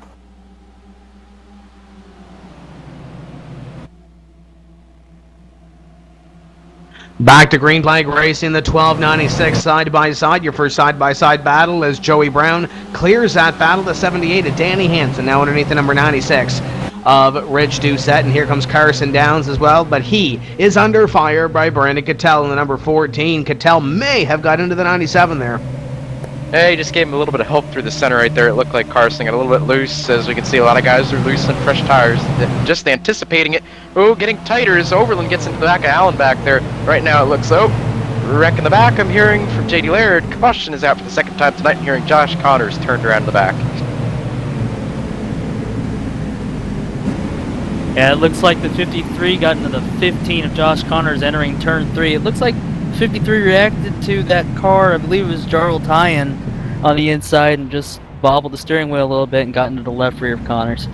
Back to Green Flag Racing, the 1296 side-by-side. Your first side-by-side battle as Joey Brown clears that battle. The 78 of Danny Hansen, now underneath the number 96 of Rich Doucette. And here comes Carson Downs as well, but he is under fire by Brandon Cattell in the number 14. Cattell may have got into the 97 there.
Hey, he just gave him a little bit of help through the center right there. It looked like Carson got a little bit loose. As we can see, a lot of guys are loose on fresh tires, just anticipating it. Oh, getting tighter as Overland gets into the back of Allen back there. Right now it looks, wreck in the back. I'm hearing from J.D. Laird. Combustion is out for the second time tonight. I'm hearing Josh Connors turned around in the back.
Yeah, it looks like the 53 got into the 15 of Josh Connors entering turn 3. It looks like 53 reacted to that car, I believe it was Jarl Tyan, on the inside and just bobbled the steering wheel a little bit and got into the left rear of Connors.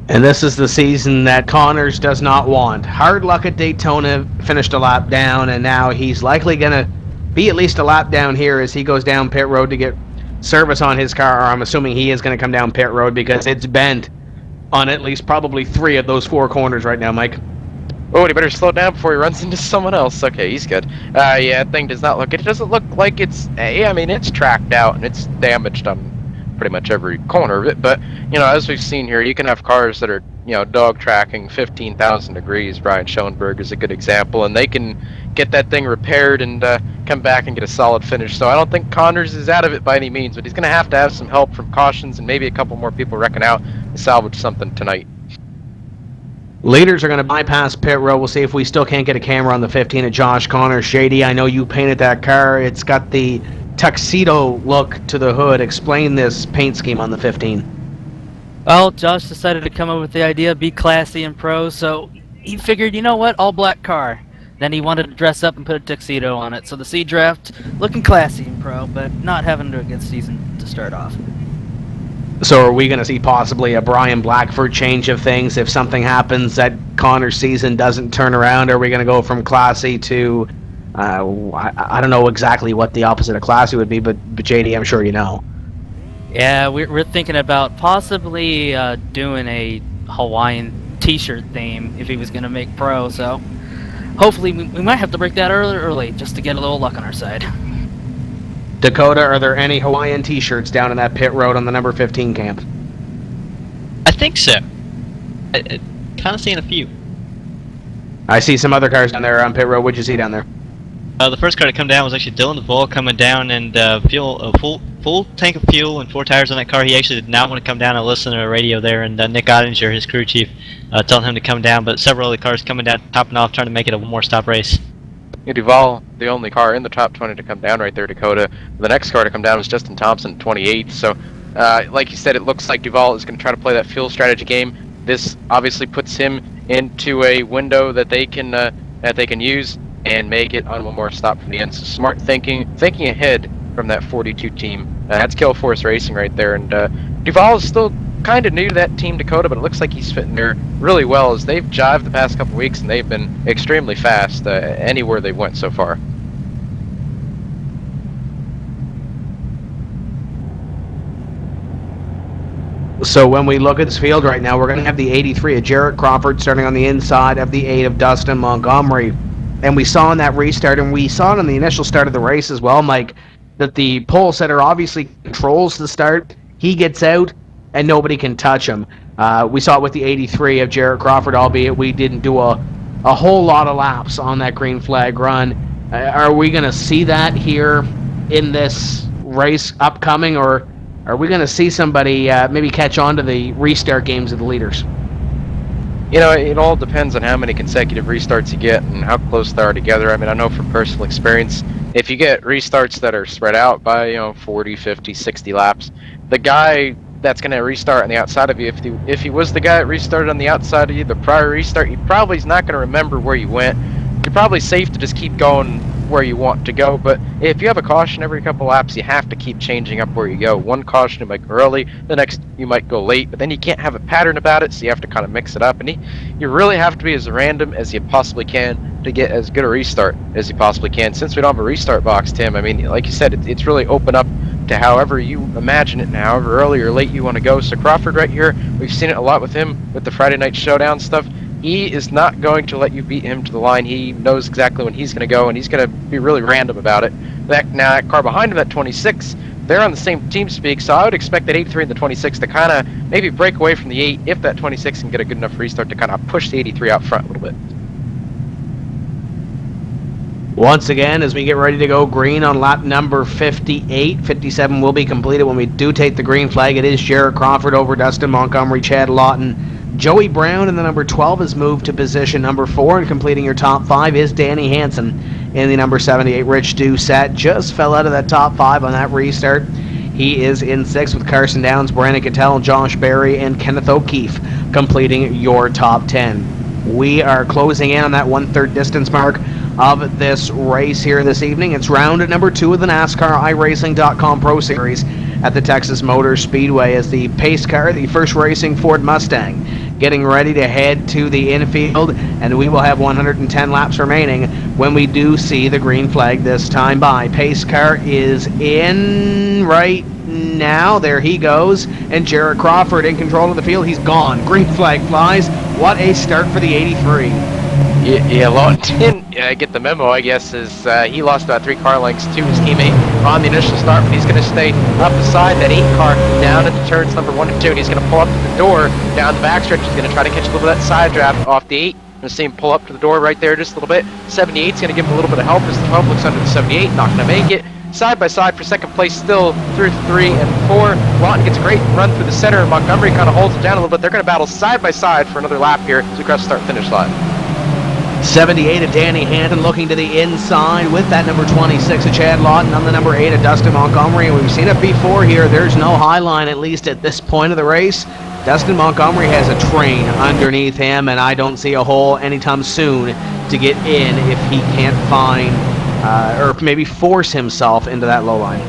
And this is the season that Connors does not want. Hard luck at Daytona, finished a lap down, and now he's likely going to be at least a lap down here as he goes down pit road to get service on his car. Or I'm assuming he is going to come down pit road because it's bent on at least probably 3 of those 4 corners right now, Mike.
Oh, he better slow down before he runs into someone else. Okay, he's good. Yeah, that thing does not look... It doesn't look like it's... I mean, it's tracked out and it's damaged on pretty much every corner of it. But, as we've seen here, you can have cars that are, dog tracking 15,000 degrees. Brian Schoenberg is a good example. And they can get that thing repaired and come back and get a solid finish. So I don't think Connors is out of it by any means. But he's going to have some help from cautions and maybe a couple more people wrecking out and salvage something tonight.
Leaders are going to bypass pit road. We'll see if we still can't get a camera on the 15 of Josh Connors. Shady, I know you painted that car. It's got the tuxedo look to the hood. Explain this paint scheme on the 15.
Well, Josh decided to come up with the idea of be classy in Pro, so he figured, you know what, all black car. Then he wanted to dress up and put a tuxedo on it. So the C-Draft looking classy in Pro, but not having a good season to start off.
So are we going to see possibly a Brian Blackford change of things if something happens that Connor's season doesn't turn around? Are we going to go from classy to, I don't know exactly what the opposite of classy would be, but JD, I'm sure you know.
Yeah, we're thinking about possibly doing a Hawaiian t-shirt theme if he was going to make Pro, so hopefully we might have to break that early just to get a little luck on our side.
Dakota, are there any Hawaiian t-shirts down in that pit road on the number 15 camp?
I think so. I kind of seen a few.
I see some other cars down there on pit road. What'd you see down there?
The first car to come down was actually Dylan DeVol coming down and full tank of fuel and 4 tires on that car. He actually did not want to come down and listen to the radio there, and Nick Ottinger, his crew chief, telling him to come down, but several other cars coming down, topping off, trying to make it a one-more stop race.
Yeah, Duval, the only car in the top 20 to come down right there, Dakota. The next car to come down was Justin Thompson, 28. So, like you said, it looks like Duval is going to try to play that fuel strategy game. This obviously puts him into a window that they can use and make it on one more stop from the end. So smart thinking ahead from that 42 team. That's Kill Force Racing right there. And Duval is still kind of new to that Team Dakota, but it looks like he's fitting there really well as they've jived the past couple weeks and they've been extremely fast anywhere they went so far.
So when we look at this field right now, we're going to have the 83 of Jarrett Crawford starting on the inside of the 8 of Dustin Montgomery. And we saw in that restart, and we saw it in the initial start of the race as well, Mike, that the pole setter obviously controls the start. He gets out, and nobody can touch him. We saw it with the 83 of Jarrett Crawford, albeit we didn't do a whole lot of laps on that green flag run. Are we going to see that here in this race upcoming, or are we going to see somebody maybe catch on to the restart games of the leaders?
You know, it all depends on how many consecutive restarts you get and how close they are together. I mean, I know from personal experience, if you get restarts that are spread out by, 40, 50, 60 laps, the guy that's going to restart on the outside of you, if he was the guy that restarted on the outside of you, the prior restart, he probably is not going to remember where you went. You're probably safe to just keep going where you want to go, but if you have a caution every couple laps, you have to keep changing up where you go. One caution you might go early, the next you might go late, but then you can't have a pattern about it, so you have to kind of mix it up, and you really have to be as random as you possibly can to get as good a restart as you possibly can. Since we don't have a restart box, Tim, I mean, like you said, it's really open up to however you imagine it and however early or late you want to go. So Crawford right here, we've seen it a lot with him with the Friday Night Showdown stuff. He is not going to let you beat him to the line. He knows exactly when he's going to go, and he's going to be really random about it. That car behind him, that 26, they're on the same team speak, so I would expect that 83 and the 26 to kind of maybe break away from the 8 if that 26 can get a good enough restart to kind of push the 83 out front a little bit.
Once again, as we get ready to go green on lap number 58, 57 will be completed when we do take the green flag. It is Jarrett Crawford over Dustin Montgomery, Chad Lawton, Joey Brown, and the number 12 is moved to position number 4, and completing your top 5 is Danny Hansen in the number 78. Rich Doucette just fell out of that top 5 on that restart. He is in 6th with Carson Downs, Brandon Cattell, Josh Berry, and Kenneth O'Keefe completing your top 10. We are closing in on that 1/3 distance mark of this race here this evening. It's round number 2 of the NASCAR iRacing.com Pro Series at the Texas Motor Speedway as the pace car, the First Racing Ford Mustang, getting ready to head to the infield, and we will have 110 laps remaining when we do see the green flag this time by. Pace car is in right now. There he goes, and Jarrett Crawford in control of the field. He's gone. Green flag flies. What a start for the 83.
Yeah, Lawton didn't get the memo, I guess, is he lost about 3 car lengths to his teammate on the initial start, but he's going to stay up beside that 8 car down into turns number 1 and 2, and he's going to pull up to the door down the backstretch. He's going to try to catch a little bit of that side draft off the 8. I'm going to see him pull up to the door right there just a little bit. 78's going to give him a little bit of help as the 12 looks under the 78, not going to make it. Side by side for second place still through 3 and 4. Lawton gets a great run through the center, and Montgomery kind of holds it down a little bit. They're going to battle side by side for another lap here as we cross the start-finish line.
78 of Danny Hansen looking to the inside with that number 26 of Chad Lawton on the number 8 of Dustin Montgomery. And we've seen it before here. There's no high line, at least at this point of the race. Dustin Montgomery has a train underneath him, and I don't see a hole anytime soon to get in if he can't find or maybe force himself into that low line.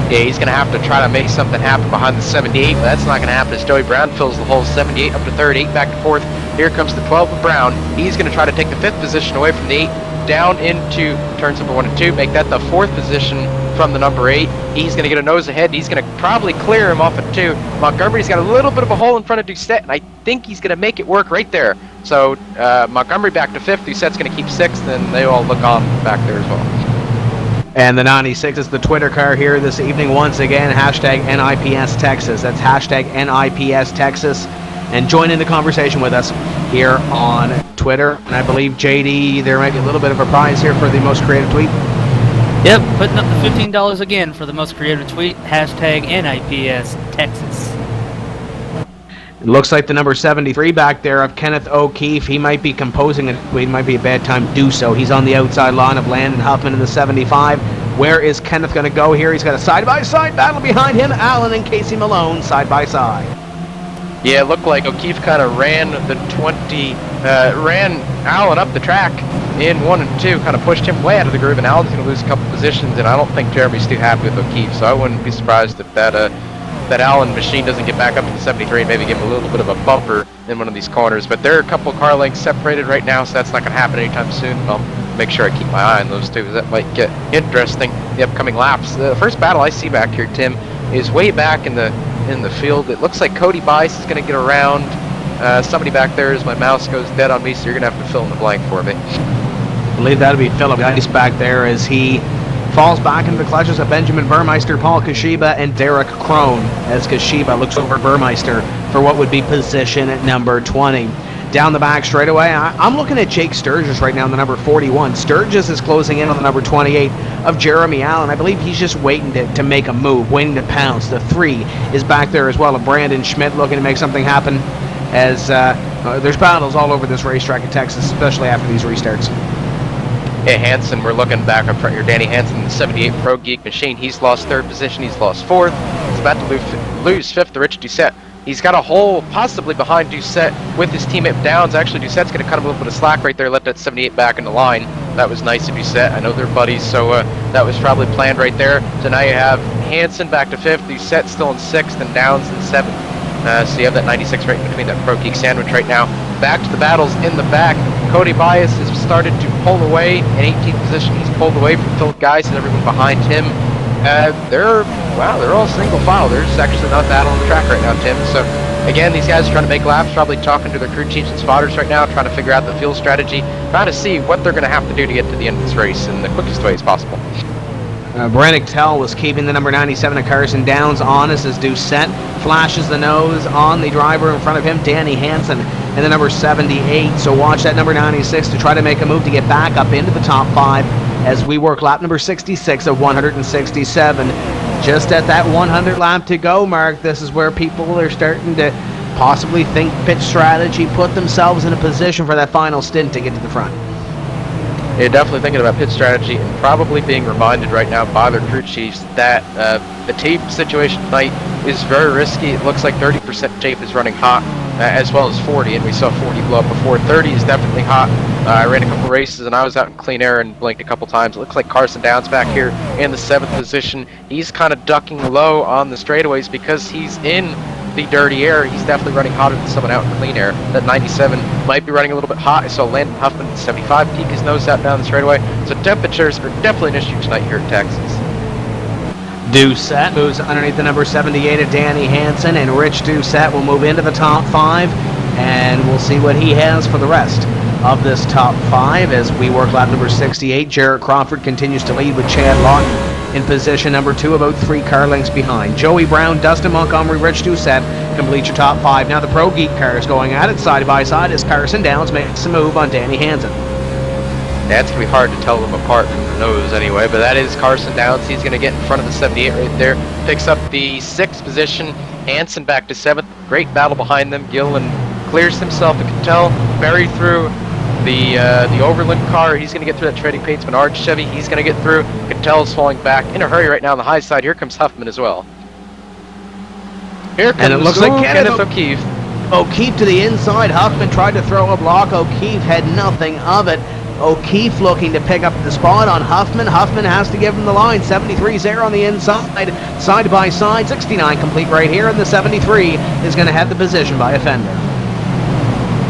Yeah, he's going to have to try to make something happen behind the 78, but that's not going to happen as Joey Brown fills the hole. 78 up to third, 8 back to fourth. Here comes the 12 of Brown. He's going to try to take the 5th position away from the 8, down into turns number 1 and 2, make that the 4th position from the number 8. He's going to get a nose ahead. He's going to probably clear him off at 2. Montgomery's got a little bit of a hole in front of Doucette, and I think he's going to make it work right there. So Montgomery back to 5th. Doucette's going to keep 6th, and they all look on back there as well.
And the 96 is the Twitter car here this evening once again. Hashtag NIPS Texas. That's hashtag NIPS Texas. And join in the conversation with us here on Twitter. And I believe, JD, there might be a little bit of a prize here for the most creative tweet.
Yep, putting up the $15 again for the most creative tweet. Hashtag NIPS Texas.
It looks like the number 73 back there of Kenneth O'Keefe. He might be composing a tweet. It might be a bad time to do so. He's on the outside line of Landon Huffman in the 75. Where is Kenneth going to go here? He's got a side-by-side battle behind him. Allen and Casey Malone side-by-side.
Yeah, it looked like O'Keefe kind of ran the 20, ran Allen up the track in 1 and 2, kind of pushed him way out of the groove, and Allen's going to lose a couple positions, and I don't think Jeremy's too happy with O'Keefe, so I wouldn't be surprised if that that Allen machine doesn't get back up to the 73 and maybe give him a little bit of a bumper in one of these corners. But they're a couple car lengths separated right now, so that's not going to happen anytime soon. I'll make sure I keep my eye on those two, because that might get interesting the upcoming laps. The first battle I see back here, Tim, is way back in the field. It looks like Cody Bice is going to get around somebody back there as my mouse goes dead on me, so you're going to have to fill in the blank for me.
I believe that'll be Philip Geis back there as he falls back into the clutches of Benjamin Burmeister, Paul Kashiba, and Derek Crone, as Kashiba looks over Burmeister for what would be position at number 20. Down the back straightaway, I'm looking at Jake Sturgis right now in the number 41. Sturgis is closing in on the number 28 of Jeremy Allen. I believe he's just waiting to make a move, waiting to pounce. The 3 is back there as well, and Brandon Schmidt looking to make something happen, as there's battles all over this racetrack in Texas, especially after these restarts.
Hey, Hansen, we're looking back up front here. Danny Hansen, the 78 Pro Geek machine. He's lost 3rd position. He's lost 4th. He's about to lose 5th to Rich Doucette. He's got a hole possibly behind Doucette with his teammate Downs. Actually, Doucette's going to cut him a little bit of slack right there, let that 78 back in the line. That was nice of Doucette. I know they're buddies, so that was probably planned right there. So now you have Hansen back to 5th, Doucette still in 6th, and Downs in 7th. So you have that 96 right in between that Pro Geek sandwich right now. Back to the battles in the back. Cody Bias has started to pull away. In 18th position, he's pulled away from Philip Geis and everyone behind him. They're all single file. There's actually not a battle on the track right now, Tim. So again, these guys are trying to make laps, probably talking to their crew chiefs and spotters right now, trying to figure out the fuel strategy, trying to see what they're going to have to do to get to the end of this race in the quickest way as possible.
Brannick Tell was keeping the number 97 of Carson Downs honest as Doucette flashes the nose on the driver in front of him, Danny Hansen, and the number 78. So watch that number 96 to try to make a move to get back up into the top 5 as we work lap number 66 of 167. Just at that 100 lap to go mark, this is where people are starting to possibly think pit strategy, put themselves in a position for that final stint to get to the front.
Yeah, definitely thinking about pit strategy and probably being reminded right now by their crew chiefs that the tape situation tonight is very risky. It looks like 30% tape is running hot, as well as 40, and we saw 40 blow up before. 30 is definitely hot. I ran a couple races and I was out in clean air and blinked a couple times. It looks like Carson Downs back here in the 7th position. He's kind of ducking low on the straightaways because he's in the dirty air. He's definitely running hotter than someone out in clean air. That 97 might be running a little bit hot. I saw Landon Huffman at 75 peek his nose out down the straightaway. So temperatures are definitely an issue tonight here in Texas.
Doucette moves underneath the number 78 of Danny Hansen, and Rich Doucette will move into the top 5, and we'll see what he has for the rest of this top 5 as we work lap number 68. Jarrett Crawford continues to lead with Chad Lawton in position number 2, about 3 car lengths behind. Joey Brown, Dustin Montgomery, Rich Doucette complete your top 5. Now the Pro Geek cars going at it side by side as Carson Downs makes a move on Danny Hansen.
That's going to be hard to tell them apart from the nose anyway, but that is Carson Downs. He's going to get in front of the 78 right there. Picks up the 6th position. Hansen back to 7th. Great battle behind them. Gillen clears himself. You can tell. Buried through the Overland car. He's going to get through that Trading Pates Menard Chevy. He's going to get through. Catell's falling back in a hurry right now on the high side. Here comes Huffman as well. Here comes
and it looks like
Kenneth O'Keefe.
O'Keefe to the inside. Huffman tried to throw a block. O'Keefe had nothing of it. O'Keefe looking to pick up the spot on Huffman. Huffman has to give him the line. 73's there on the inside, side by side. 69 complete right here, and the 73 is going to have the position by a fender.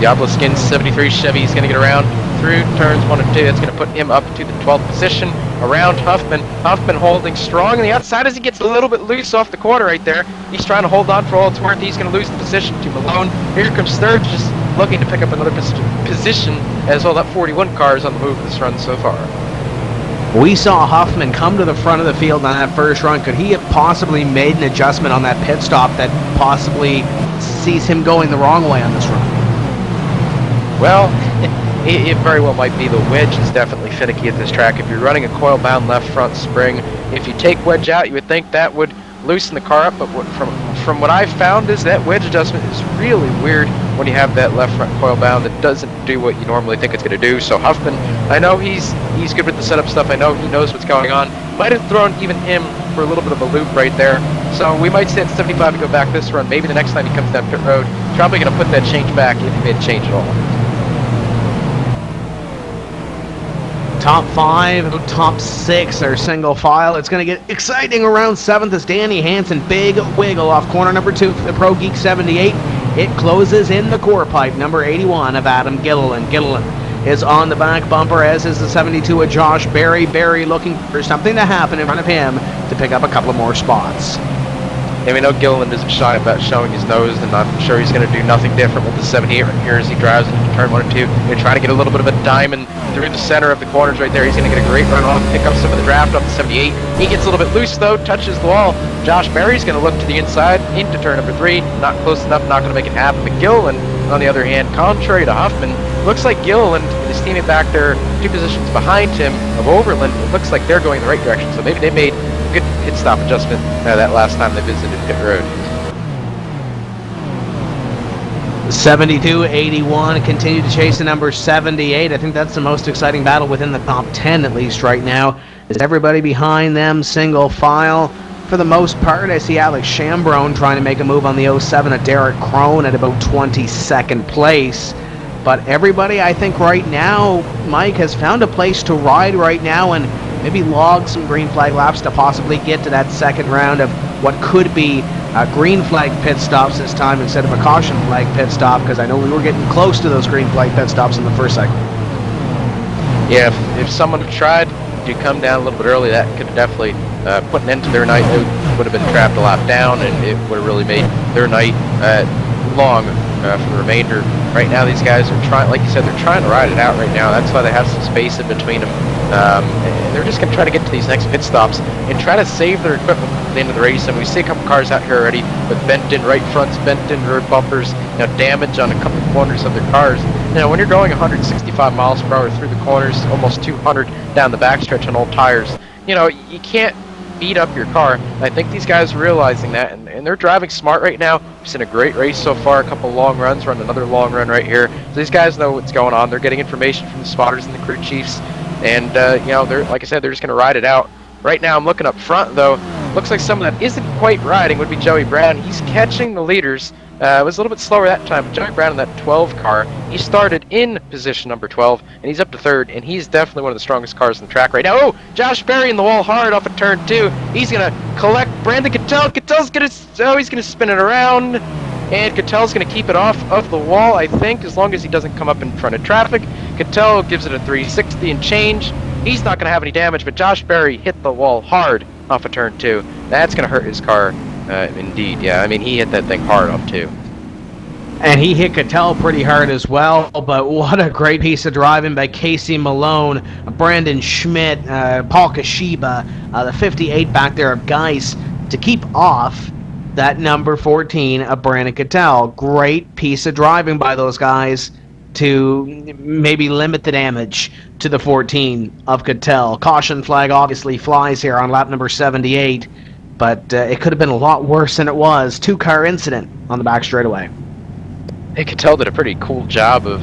Diablo Skins 73 Chevy is going to get around through turns 1 and 2. That's going to put him up to the 12th position around Huffman. Huffman holding strong on the outside as he gets a little bit loose off the quarter right there. He's trying to hold on for all it's worth. He's going to lose the position to Malone. Here comes Sturgis looking to pick up another position as well. That 41 car is on the move this run so far.
We saw Huffman come to the front of the field on that first run. Could he have possibly made an adjustment on that pit stop that possibly sees him going the wrong way on this run?
Well, it very well might be. The wedge is definitely finicky at this track. If you're running a coil-bound left front spring, if you take wedge out, you would think that would loosen the car up, but from what I've found is that wedge adjustment is really weird when you have that left front coil-bound. It doesn't do what you normally think it's going to do. So Huffman, I know he's good with the setup stuff. I know he knows what's going on. Might have thrown even him for a little bit of a loop right there. So we might see at 75 to go back this run. Maybe the next time he comes down pit road, probably going to put that change back if he made a change at all.
Top 5, top 6 are single file. It's going to get exciting around 7th as Danny Hansen, big wiggle off corner number 2 for the Pro Geek 78. It closes in the core pipe, number 81 of Adam Gilliland. Gilliland is on the back bumper, as is the 72 of Josh Berry. Berry looking for something to happen in front of him to pick up a couple of more spots.
And we know Gilliland isn't shy about showing his nose, and I'm sure he's going to do nothing different with the 78 right here as he drives into turn 1 and 2. Going to try to get a little bit of a diamond through the center of the corners right there. He's going to get a great run off, pick up some of the draft off the 78. He gets a little bit loose though, touches the wall. Josh Berry's going to look to the inside into turn number 3. Not close enough, not going to make it happen. But Gilliland, on the other hand, contrary to Huffman, looks like Gilliland and his teammate back there, 2 positions behind him of Overland, it looks like they're going the right direction. So maybe they made a good pit stop adjustment that last time they visited pit road.
72-81 continue to chase the number 78. I think that's the most exciting battle within the top 10, at least right now. Is everybody behind them single file? For the most part, I see Alex Chambrone trying to make a move on the 07 of Derek Crone at about 22nd place. But everybody, I think right now, Mike, has found a place to ride right now and maybe log some green flag laps to possibly get to that second round of what could be green flag pit stops this time instead of a caution flag pit stop, because I know we were getting close to those green flag pit stops in the first cycle.
Yeah, if someone had tried to come down a little bit early, that could have definitely put an end to their night. They would have been trapped a lap down, and it would have really made their night long for the remainder. Right now, these guys are trying, like you said, they're trying to ride it out right now. That's why they have some space in between them. And they're just going to try to get to these next pit stops and try to save their equipment at the end of the race. And we see a couple cars out here already with bent-in right fronts, bent-in rear bumpers, damage on a couple corners of their cars. When you're going 165 miles per hour through the corners, almost 200 down the backstretch on old tires, you can't beat up your car. And I think these guys are realizing that, and they're driving smart right now. We've seen a great race so far, a couple long runs, run another long run right here. So these guys know what's going on. They're getting information from the spotters and the crew chiefs, and they're, like I said, they're just going to ride it out. Right now, I'm looking up front though. Looks like someone that isn't quite riding would be Joey Brown. He's catching the leaders. It was a little bit slower that time, but Joey Brown in that 12 car, he started in position number 12, and he's up to 3rd, and he's definitely one of the strongest cars on the track right now. Oh, Josh Berry in the wall hard off of turn 2. He's going to collect Brandon Cattell. Cattell's going to, he's going to spin it around, and Cattell's going to keep it off of the wall, I think, as long as he doesn't come up in front of traffic. Cattell gives it a 360 and change. He's not going to have any damage, but Josh Berry hit the wall hard off of turn 2. That's going to hurt his car. Indeed, yeah. I mean, he hit that thing hard up too.
And he hit Cattell pretty hard as well, but what a great piece of driving by Casey Malone, Brandon Schmidt, Paul Kashiba, the 58 back there of Geis to keep off that number 14 of Brandon Cattell. Great piece of driving by those guys to maybe limit the damage to the 14 of Cattell. Caution flag obviously flies here on lap number 78. But it could have been a lot worse than it was. 2-car incident on the back straightaway.
Hey, Cattell did a pretty cool job of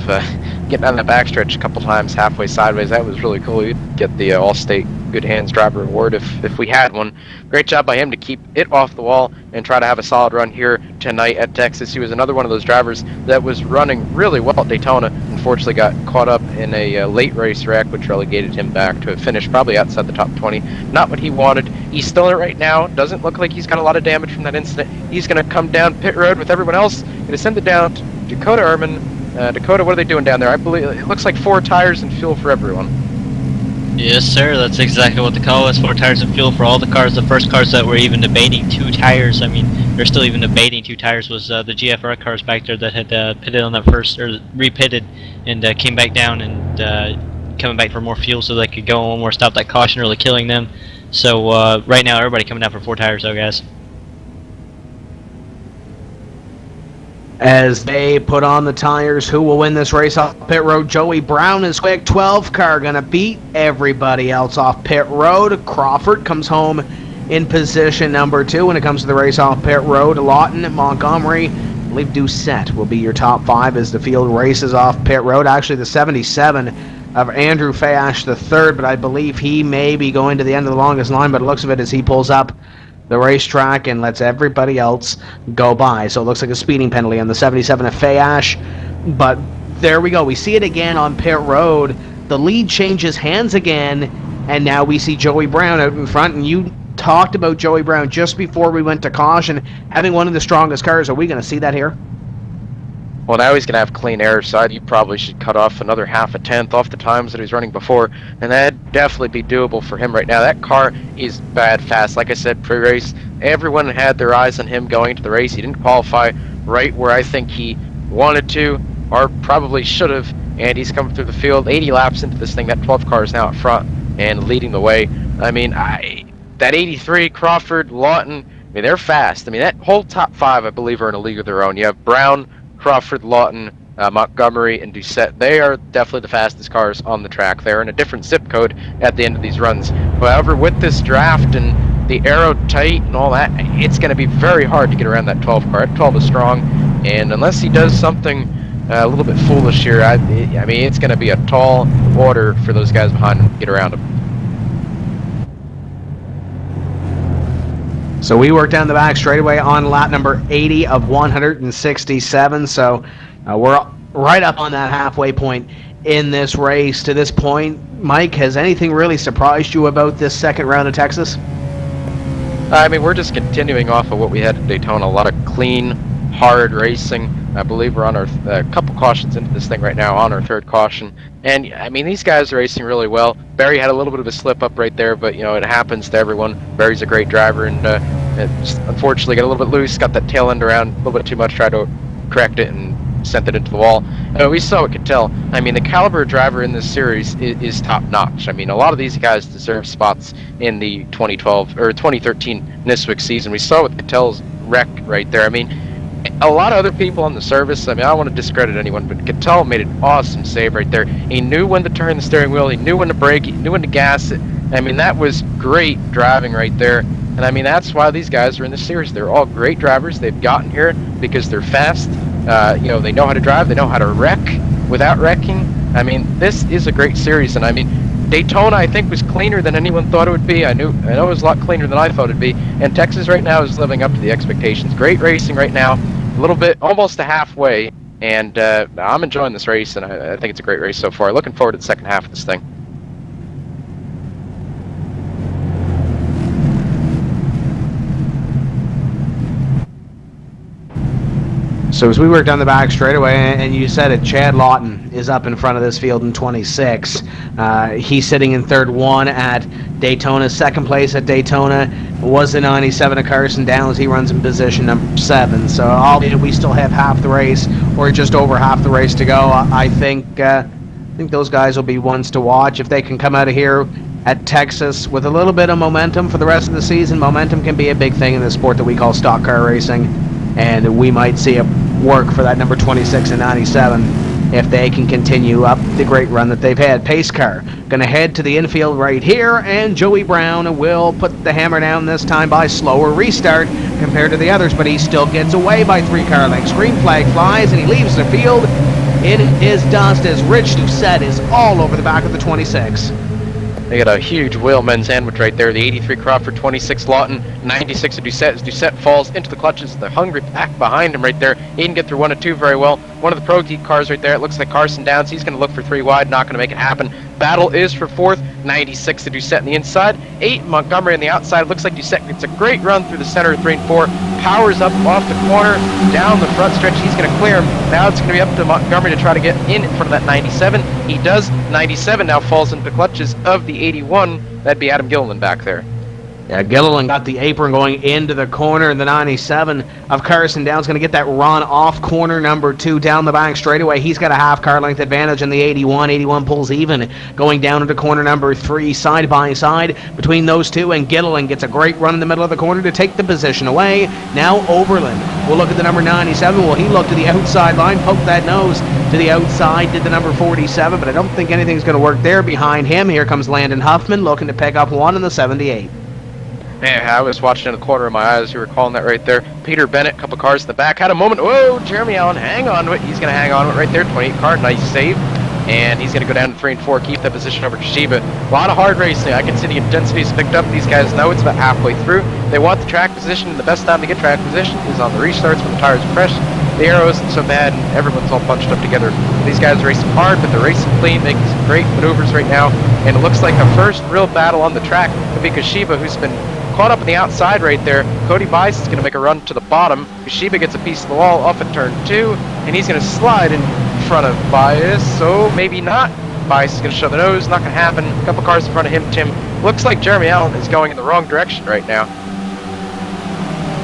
getting on that backstretch a couple times halfway sideways. That was really cool. You'd get the All-State Good Hands Driver Award if we had one. Great job by him to keep it off the wall and try to have a solid run here tonight at Texas. He was another one of those drivers that was running really well at Daytona. Unfortunately got caught up in a late race wreck, which relegated him back to a finish probably outside the top 20. Not what he wanted. He's still in it right now. Doesn't look like he's got a lot of damage from that incident. He's going to come down pit road with everyone else. Going to send it down to Dakota Ehrman. Dakota, what are they doing down there? I believe it looks like 4 tires and fuel for everyone.
Yes, sir. That's exactly what the call was. 4 tires and fuel for all the cars. The first cars that were even debating 2 tires. I mean, they're still even debating 2 tires. Was the GFR cars back there that had pitted on that first, or repitted, and came back down and coming back for more fuel so they could go one more stop. That caution really killing them. So right now, everybody coming down for 4 tires, though, guys.
As they put on the tires, who will win this race off pit road? Joey Brown is quick. 12 car gonna beat everybody else off pit road. Crawford comes home in position number 2 when it comes to the race off pit road. Lawton, Montgomery, I believe Doucette will be your top 5 as the field races off pit road. Actually, the 77 of Andrew Fayash the 3rd, but I believe he may be going to the end of the longest line, but it looks of it as he pulls up the racetrack and lets everybody else go by. So it looks like a speeding penalty on the 77 of Fayash. But there we go. We see it again on pit road. the lead changes hands again, and now we see Joey Brown out in front, and you talked about Joey Brown just before we went to caution, having one of the strongest cars. Are we going to see that here?
Well, now he's going to have clean air, so you probably should cut off another half a tenth off the times that he was running before, and that'd definitely be doable for him right now. That car is bad fast. Like I said, pre-race, everyone had their eyes on him going into the race. He didn't qualify right where I think he wanted to, or probably should have, and he's coming through the field 80 laps into this thing. That 12 car is now up front and leading the way. I mean, that 83, Crawford, Lawton, I mean, they're fast. I mean, that whole top 5, I believe, are in a league of their own. You have Brown, Crawford, Lawton, Montgomery, and Doucette. They are definitely the fastest cars on the track. They're in a different zip code at the end of these runs. However, with this draft and the aero tight and all that, it's going to be very hard to get around that 12 car. That 12 is strong, and unless he does something a little bit foolish here, I mean, it's going to be a tall order for those guys behind him to get around him.
So we work down the back straightaway on lap number 80 of 167. So we're right up on that halfway point in this race. To this point, Mike, has anything really surprised you about this second round of Texas?
I mean, we're just continuing off of what we had at Daytona. A lot of clean, hard racing. I believe we're on our couple cautions into this thing right now, on our third caution. And, I mean, these guys are racing really well. Barry had a little bit of a slip-up right there, but, you know, it happens to everyone. Barry's a great driver, and just unfortunately got a little bit loose, got that tail end around a little bit too much, tried to correct it, and sent it into the wall. We saw what could tell. I mean, the caliber of driver in this series is top-notch. I mean, a lot of these guys deserve spots in the 2012 or 2013 Niswick season. We saw what Cattell's wreck right there. I mean, a lot of other people on the service, I mean, I don't want to discredit anyone, but Cattell made an awesome save right there. He knew when to turn the steering wheel, he knew when to brake, he knew when to gas it. I mean, that was great driving right there. And I mean, that's why these guys are in this series. They're all great drivers. They've gotten here because they're fast. You know, they know how to drive. They know how to wreck without wrecking. I mean, this is a great series. And I mean, Daytona, I think, was cleaner than anyone thought it would be. I know it was a lot cleaner than I thought it'd be. And Texas right now is living up to the expectations. Great racing right now. A little bit, almost to halfway. And I'm enjoying this race, and I think it's a great race so far. Looking forward to the second half of this thing.
So as we work down the back straightaway, and you said it, Chad Lawton is up in front of this field in 26. He's sitting in third one at Daytona. Second place at Daytona was the 97 of Carson Downs. He runs in position number 7. So albeit we still have half the race, or just over half the race to go, I think those guys will be ones to watch. If they can come out of here at Texas with a little bit of momentum for the rest of the season, momentum can be a big thing in the sport that we call stock car racing. And we might see it work for that number 26 and 97 if they can continue up the great run that they've had. Pace car going to head to the infield right here, and Joey Brown will put the hammer down this time by slower restart compared to the others, but he still gets away by 3 car lengths. Green flag flies, and he leaves the field in his dust as Rich Doucette is all over the back of the 26.
They got a huge wheelman sandwich right there. The 83 Crawford, 26 Lawton, 96 of Doucette. As Doucette falls into the clutches, the hungry pack behind him right there. He didn't get through 1 and 2 very well. One of the Pro Geek cars right there. It looks like Carson Downs. He's going to look for 3 wide. Not going to make it happen. Battle is for 4th. 96 of Doucette on the inside. 8 Montgomery on the outside. Looks like Doucette gets a great run through the center of 3 and 4. Powers up off the corner, down the front stretch. He's going to clear him. Now it's going to be up to Montgomery to try to get in front of that 97. He does. 97 now falls into the clutches of the 81. That'd be Adam Gilliland back there.
Yeah, Gilliland got the apron going into the corner, and the 97 of Carson Downs going to get that run off corner number 2 down the back straightaway. He's got a half car length advantage in the 81. 81 pulls even going down into corner number 3, side by side between those two, and Gilliland gets a great run in the middle of the corner to take the position away. Now Oberlin will look at the number 97. Will he look to the outside line, poke that nose to the outside, did the number 47, but I don't think anything's going to work there. Behind him, here comes Landon Huffman looking to pick up 1 in the 78.
Man, I was watching in the corner of my eye as you were calling that right there. Peter Bennett, couple cars in the back, had a moment. Whoa, Jeremy Allen, hang on to it. He's going to hang on to it right there. 28 car, nice save. And he's going to go down to 3 and 4, keep that position over Toshiba. A lot of hard racing. I can see the intensity is picked up. These guys know it's about halfway through. They want the track position, and the best time to get track position is on the restarts when the tires are fresh. the aero isn't so bad, and everyone's all bunched up together. These guys are racing hard, but they're racing clean, making some great maneuvers right now, and it looks like the first real battle on the track could be Kashiba, who's been caught up on the outside right there. Cody Bice is going to make a run to the bottom. Kashiba gets a piece of the wall off at turn 2, and he's going to slide in front of Bice, so maybe not. Bice is going to show the nose, not going to happen. A couple cars in front of him, Tim. Looks like Jeremy Allen is going in the wrong direction right now.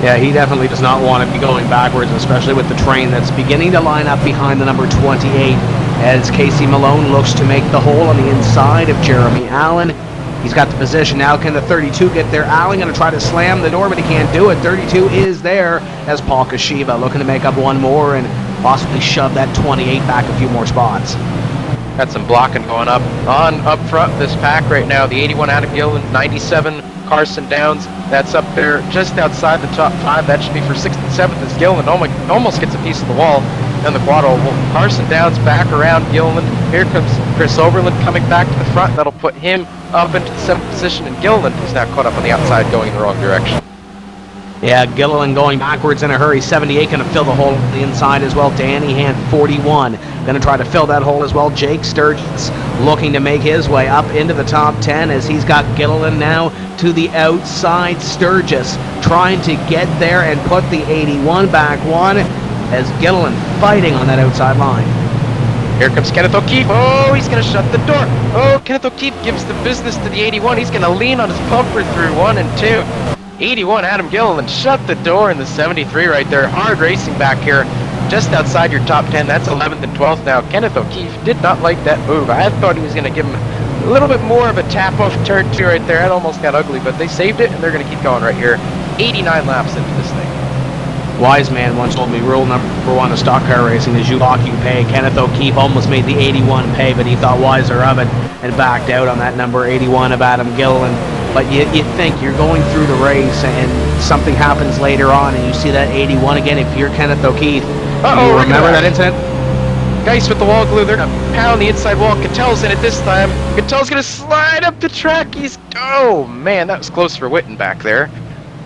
Yeah, he definitely does not want to be going backwards, especially with the train that's beginning to line up behind the number 28 as Casey Malone looks to make the hole on the inside of Jeremy Allen. He's got the position now. Can the 32 get there? Allen going to try to slam the door, but he can't do it. 32 is there as Paul Kashiba looking to make up one more and possibly shove that 28 back a few more spots.
Got some blocking going up front this pack right now. The 81 Adam Gillen, 97 Carson Downs. That's up there just outside the top 5. That should be for 6th and 7th as Gillen almost gets a piece of the wall. And the Quattro. Well, Carson Downs back around Gillen. Here comes Chris Overland coming back to the front. That'll put him up into the 7th position. And Gillen is now caught up on the outside going in the wrong direction.
Yeah, Gilliland going backwards in a hurry. 78 going to fill the hole on the inside as well. Danny Hand, 41, going to try to fill that hole as well. Jake Sturgis looking to make his way up into the top 10 as he's got Gilliland now to the outside. Sturgis trying to get there and put the 81 back one as Gilliland fighting on that outside line.
Here comes Kenneth O'Keefe. Oh, he's going to shut the door. Oh, Kenneth O'Keefe gives the business to the 81. He's going to lean on his bumper through 1 and 2. 81 Adam Gilliland shut the door in the 73 right there. Hard racing back here just outside your top 10. That's 11th and 12th now. Kenneth O'Keefe did not like that move. I thought he was going to give him a little bit more of a tap off turn 2 right there. That almost got ugly, but they saved it, and they're going to keep going right here. 89 laps into this thing.
Wise man once told me rule number 1 of stock car racing is you lock, you pay. Kenneth O'Keefe almost made the 81 pay, but he thought wiser of it and backed out on that number 81 of Adam Gilliland. But you think you're going through the race and something happens later on and you see that 81 again. If you're Kenneth O'Keefe, you remember that incident?
Geist with the wall glue. They're going to pound the inside wall. Cattell's in it this time. Cattell's going to slide up the track. Oh, man, that was close for Witten back there.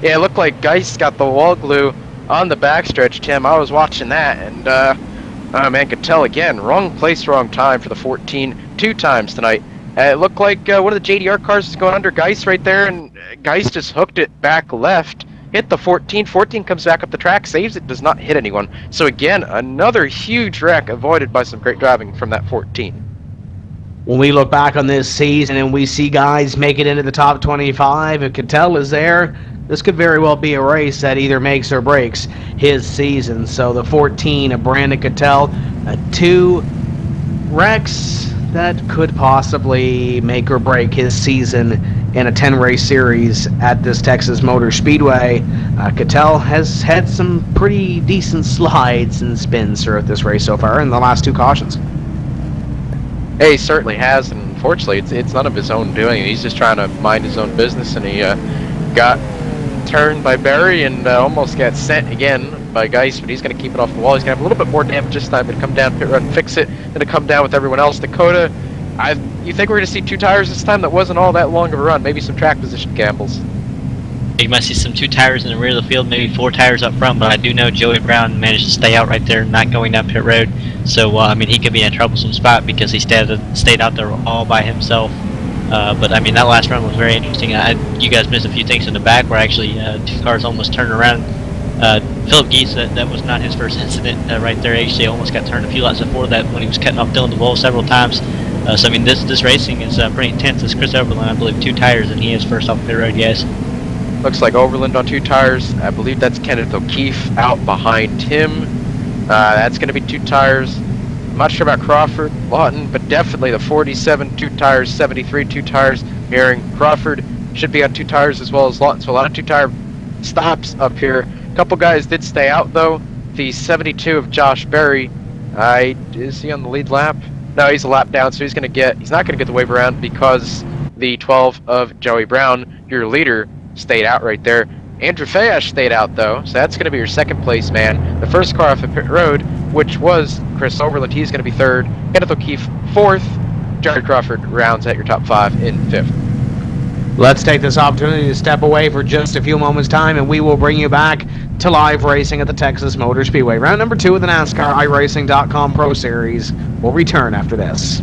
Yeah, it looked like Geist got the wall glue on the backstretch, Tim. I was watching that, and, oh, man, Cattell again. Wrong place, wrong time for the 14 2 times tonight. It looked like one of the JDR cars was going under Geist right there, and Geist just hooked it back left, hit the 14. 14 comes back up the track, saves it, does not hit anyone. So again, another huge wreck avoided by some great driving from that 14.
When we look back on this season and we see guys make it into the top 25, if Cattell is there, this could very well be a race that either makes or breaks his season. So the 14 of Brandon Cattell, 2 wrecks that could possibly make or break his season in a 10-race series at this Texas Motor Speedway. Cattell has had some pretty decent slides and spins throughout this race so far in the last 2 cautions.
Hey, he certainly has, and unfortunately it's none of his own doing. He's just trying to mind his own business, and he got turned by Barry and almost got sent again by Geist, but he's going to keep it off the wall. He's going to have a little bit more damage this time to come down pit road and fix it, and to come down with everyone else. Dakota, you think we're going to see 2 tires this time? That wasn't all that long of a run. Maybe some track position gambles.
You might see some 2 tires in the rear of the field, maybe 4 tires up front, but I do know Joey Brown managed to stay out right there, not going down pit road. So, I mean, he could be in a troublesome spot because he stayed out there all by himself. But, I mean, that last run was very interesting. You guys missed a few things in the back where actually 2 cars almost turned around. Philip Geese, that was not his first incident right there. Actually, almost got turned a few laps before that when he was cutting off Dylan DeVoe several times. So, I mean, this racing is pretty intense. It's Chris Overland, I believe, 2 tires, and he is first off pit road, yes.
Looks like Overland on 2 tires. I believe that's Kenneth O'Keefe out behind him. That's going to be 2 tires. I'm not sure about Crawford, Lawton, but definitely the 47, 2 tires, 73, 2 tires. Herring, Crawford should be on 2 tires as well as Lawton. So a lot of 2-tire stops up here. A couple guys did stay out though. The 72 of Josh Berry, is he on the lead lap? No, he's a lap down, so he's not gonna get the wave around because the 12 of Joey Brown, your leader, stayed out right there. Andrew Fayash stayed out though, so that's going to be your 2nd place man. The first car off the pit road, which was Chris Overland, he's going to be 3rd. Kenneth O'Keefe 4th. Jared Crawford rounds at your top 5 in 5th.
Let's take this opportunity to step away for just a few moments' time, and we will bring you back to live racing at the Texas Motor Speedway. Round number 2 of the NASCAR iRacing.com Pro Series will return after this.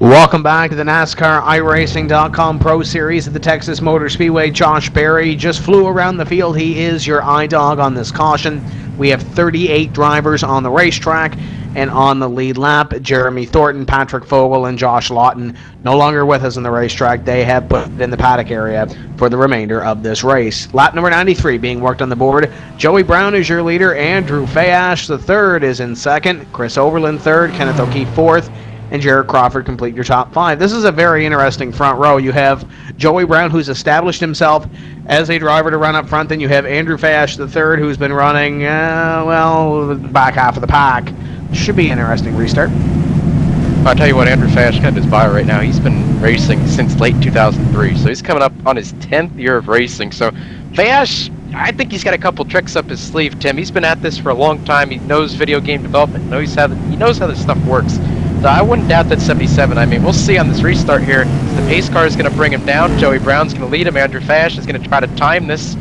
Welcome back to the NASCAR iRacing.com Pro Series at the Texas Motor Speedway. Josh Berry just flew around the field. He is your eye-dog on this caution. We have 38 drivers on the racetrack, and on the lead lap, Jeremy Thornton, Patrick Fogel, and Josh Lawton no longer with us on the racetrack. They have put it in the paddock area for the remainder of this race. Lap number 93 being worked on the board. Joey Brown is your leader. Andrew Fayash, the third, is in second. Chris Overland third. Kenneth O'Keefe fourth. And Jared Crawford complete your top 5. This is a very interesting front row. You have Joey Brown, who's established himself as a driver to run up front. Then you have Andrew Fayash the third, who's been running, the back half of the pack. Should be an interesting restart.
I'll tell you what, Andrew Fayash got his bio right now. He's been racing since late 2003, so he's coming up on his 10th year of racing. So Fayash, I think he's got a couple tricks up his sleeve, Tim. He's been at this for a long time. He knows video game development. He knows how this stuff works. So I wouldn't doubt that 77. I mean, we'll see on this restart here. The pace car is going to bring him down. Joey Brown's going to lead him. Andrew Fayash is going to try to time this.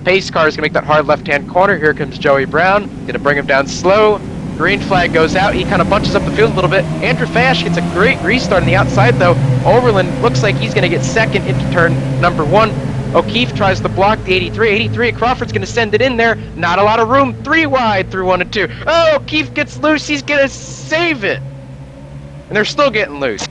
Pace car is going to make that hard left-hand corner. Here comes Joey Brown. Going to bring him down slow. Green flag goes out. He kind of bunches up the field a little bit. Andrew Fayash gets a great restart on the outside, though. Overland looks like he's going to get second into turn number 1. O'Keefe tries to block the 83. 83, Crawford's going to send it in there. Not a lot of room. 3 wide through 1 and 2. Oh, O'Keefe gets loose. He's going to save it. And they're still getting loose.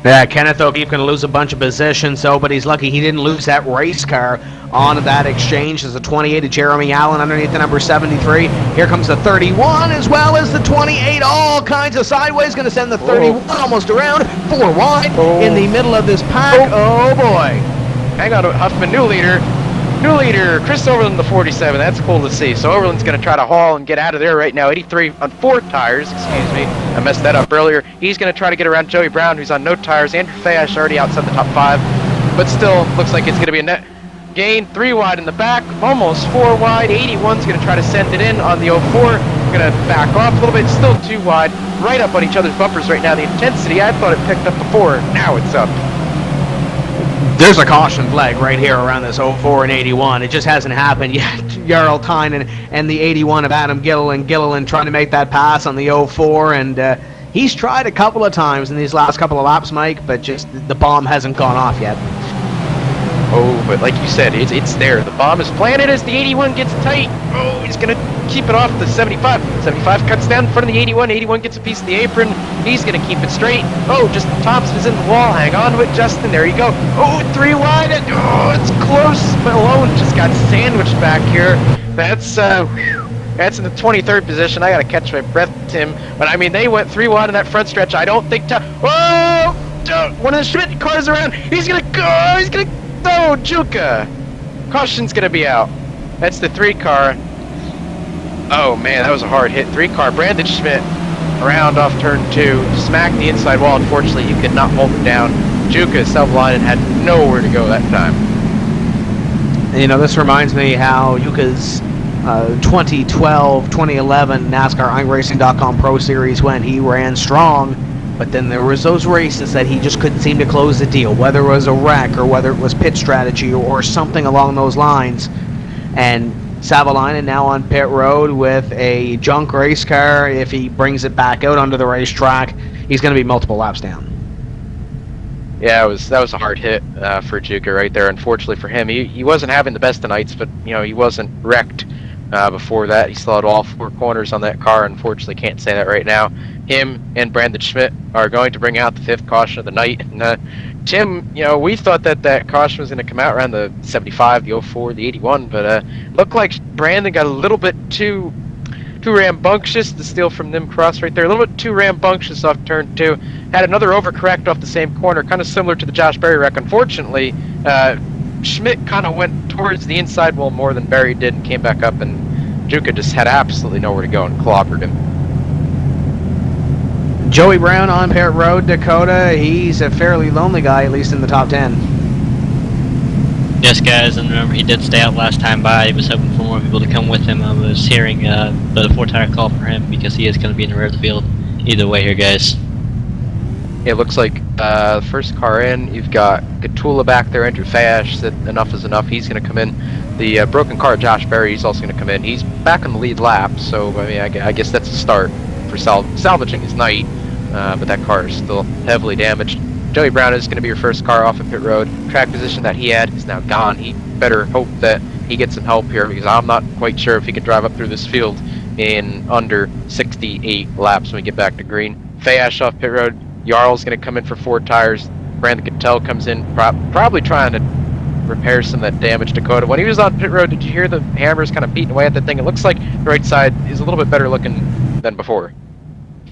Yeah, Kenneth O'Keefe going to lose a bunch of position, but he's lucky he didn't lose that race car on that exchange. There's a 28 of Jeremy Allen underneath the number 73. Here comes the 31 as well as the 28. All kinds of sideways. Going to send the 31 almost around. 4 wide in the middle of this pack. Oh boy.
Hang on, Huffman, new leader. New leader, Chris Overland, the 47. That's cool to see. So Overland's going to try to haul and get out of there right now. 83 on 4 tires. Excuse me. I messed that up earlier. He's going to try to get around Joey Brown, who's on no tires. Andrew Fayash already outside the top 5. But still, looks like it's going to be a net gain. 3 wide in the back. Almost 4 wide. 81's going to try to send it in on the 04. Going to back off a little bit. Still 2 wide. Right up on each other's bumpers right now. The intensity, I thought it picked up before. Now it's up.
There's a caution flag right here around this 04 and 81. It just hasn't happened yet. Jarl Tynan and the 81 of Adam Gilliland trying to make that pass on the 04, and he's tried a couple of times in these last couple of laps, Mike, but just the bomb hasn't gone off yet.
Oh, but like you said, it's there. The bomb is planted as the 81 gets tight. Oh, he's going to keep it off the 75. 75 cuts down in front of the 81. 81 gets a piece of the apron. He's going to keep it straight. Oh, just Thompson is in the wall. Hang on to it, Justin. There you go. Oh, 3 wide. Oh, it's close. Malone just got sandwiched back here. That's in the 23rd position. I got to catch my breath, Tim. But, I mean, they went 3 wide in that front stretch. I don't think... Whoa! One of the Schmidt cars around. He's going to go. He's going to... Oh, Juka. Caution's gonna be out. That's the 3 car. Oh man, that was a hard hit. 3 car. Brandon Schmidt around off turn 2. Smacked the inside wall. Unfortunately, he could not hold it down. Juka self-line and had nowhere to go that time.
And, you know, this reminds me how Yuka's 2012, 2011 NASCAR iRacing.com Pro Series when he ran strong, but then there was those races that he just couldn't seem to close the deal, whether it was a wreck or whether it was pit strategy or something along those lines. And Savalainen now on pit road with a junk race car. If he brings it back out onto the racetrack, he's going to be multiple laps down.
Yeah, that was a hard hit for Juka right there. Unfortunately for him, he wasn't having the best of nights, but you know he wasn't wrecked before that. He still had all 4 corners on that car. Unfortunately, can't say that right now. Him and Brandon Schmidt are going to bring out the 5th caution of the night. And Tim, you know, we thought that caution was going to come out around the 75, the 04, the 81, but looked like Brandon got a little bit too rambunctious to steal from Nim Cross right there. A little bit too rambunctious off turn 2. Had another overcorrect off the same corner, kind of similar to the Josh Berry wreck. Unfortunately, Schmidt kind of went towards the inside wall more than Berry did and came back up, and Juka just had absolutely nowhere to go and clobbered him.
Joey Brown on pit road, Dakota. He's a fairly lonely guy, at least in the top 10.
Yes, guys, and remember he did stay out last time by. He was hoping for more people to come with him. I was hearing the 4-tire call for him because he is going to be in the rear of the field. Either way here, guys.
It looks like the first car in, you've got Gatula back there, Andrew Fash, said enough is enough. He's going to come in. The broken car, Josh Berry, he's also going to come in. He's back on the lead lap, so I mean, I guess that's a start for salvaging his night, but that car is still heavily damaged. Joey Brown is going to be your first car off of pit road. Track position that he had is now gone. He better hope that he gets some help here because I'm not quite sure if he can drive up through this field in under 68 laps when we get back to green. Fayash off pit road. Jarl's going to come in for 4 tires. Brandon Cattell comes in, probably trying to repair some of that damage. Dakota, when he was on pit road, did you hear the hammers kind of beating away at that thing? It looks like the right side is a little bit better looking than before.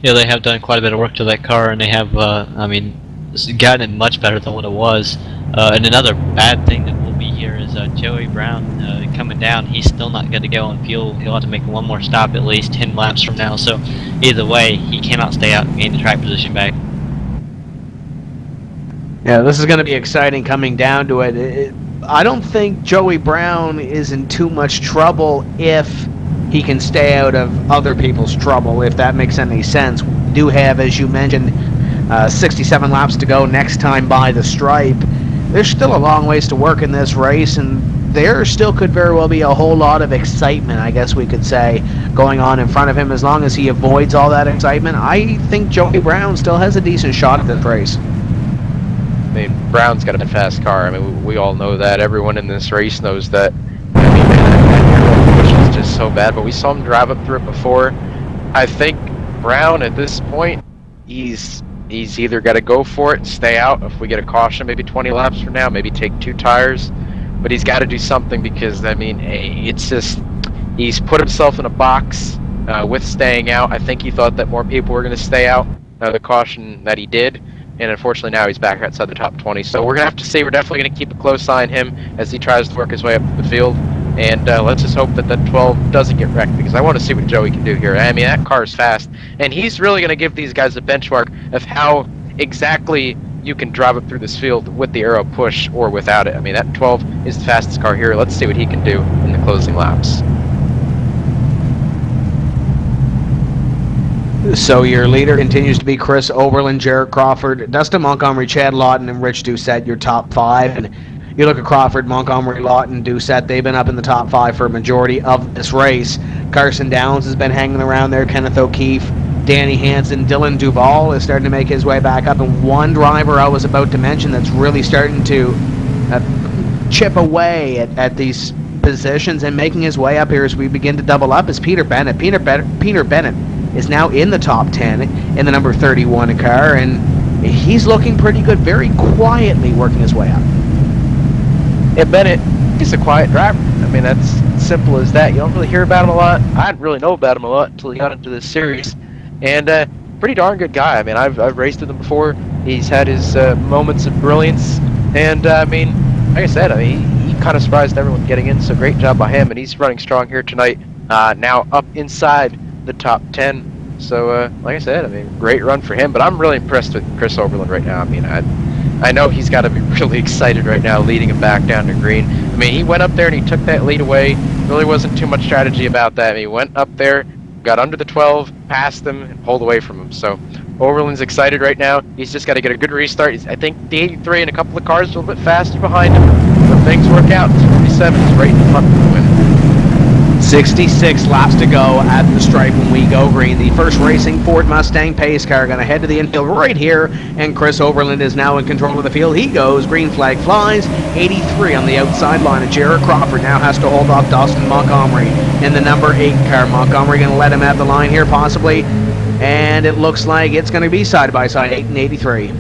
Yeah, they have done quite a bit of work to that car, and they have, gotten it much better than what it was. And another bad thing that will be here is Joey Brown coming down. He's still not going to go on fuel. He'll have to make one more stop at least 10 laps from now. So either way, he cannot stay out and gain the track position back.
Yeah, this is going to be exciting coming down to it. I don't think Joey Brown is in too much trouble if he can stay out of other people's trouble, if that makes any sense. We do have, as you mentioned, 67 laps to go next time by the stripe. There's still a long ways to work in this race, and there still could very well be a whole lot of excitement, I guess we could say, going on in front of him. As long as he avoids all that excitement, I think Joey Brown still has a decent shot at this race.
I mean, Brown's got a fast car. I mean, we all know that. Everyone in this race knows that. I mean, that push is just so bad, but we saw him drive up through it before. I think Brown, at this point, he's either got to go for it and stay out. If we get a caution, maybe 20 laps from now, maybe take 2 tires. But he's got to do something because, I mean, it's just, he's put himself in a box with staying out. I think he thought that more people were going to stay out, the caution that he did. And unfortunately now he's back outside the top 20. So we're going to have to see. We're definitely going to keep a close eye on him as he tries to work his way up the field. And let's just hope that 12 doesn't get wrecked because I want to see what Joey can do here. I mean, that car is fast. And he's really going to give these guys a benchmark of how exactly you can drive up through this field with the aero push or without it. I mean, that 12 is the fastest car here. Let's see what he can do in the closing laps.
So your leader continues to be Chris Oberlin, Jarrett Crawford, Dustin Montgomery, Chad Lawton, and Rich Doucette, your top 5. And you look at Crawford, Montgomery, Lawton, Doucette, they've been up in the top 5 for a majority of this race. Carson Downs has been hanging around there, Kenneth O'Keefe, Danny Hansen, Dylan Duvall is starting to make his way back up. And one driver I was about to mention that's really starting to chip away at these positions and making his way up here as we begin to double up is Peter Bennett. Peter Bennett is now in the top 10 in the number 31 car, and he's looking pretty good, very quietly working his way up.
Yeah, Bennett, he's a quiet driver. I mean, that's simple as that. You don't really hear about him a lot. I didn't really know about him a lot until he got into this series. And pretty darn good guy. I mean, I've raced with him before. He's had his moments of brilliance. And, I mean, like I said, I mean, he kind of surprised everyone getting in, so great job by him, and he's running strong here tonight. Now up inside the top 10. So, like I said, I mean, great run for him, but I'm really impressed with Chris Overland right now. I mean, I know he's got to be really excited right now leading him back down to green. I mean, he went up there and he took that lead away. Really wasn't too much strategy about that. I mean, he went up there, got under the 12, passed them, and pulled away from him. So, Overland's excited right now. He's just got to get a good restart. I think the 83 and a couple of cars a little bit faster behind him. But things work out. 47 is right in front of the win.
66 laps to go at the stripe when we go green. The first racing Ford Mustang pace car going to head to the infield right here, and Chris Overland is now in control of the field. He goes, green flag flies, 83 on the outside line, and Jared Crawford now has to hold off Dustin Montgomery in the number 8 car. Montgomery going to let him have the line here possibly, and it looks like it's going to be side by side, 8 and 83.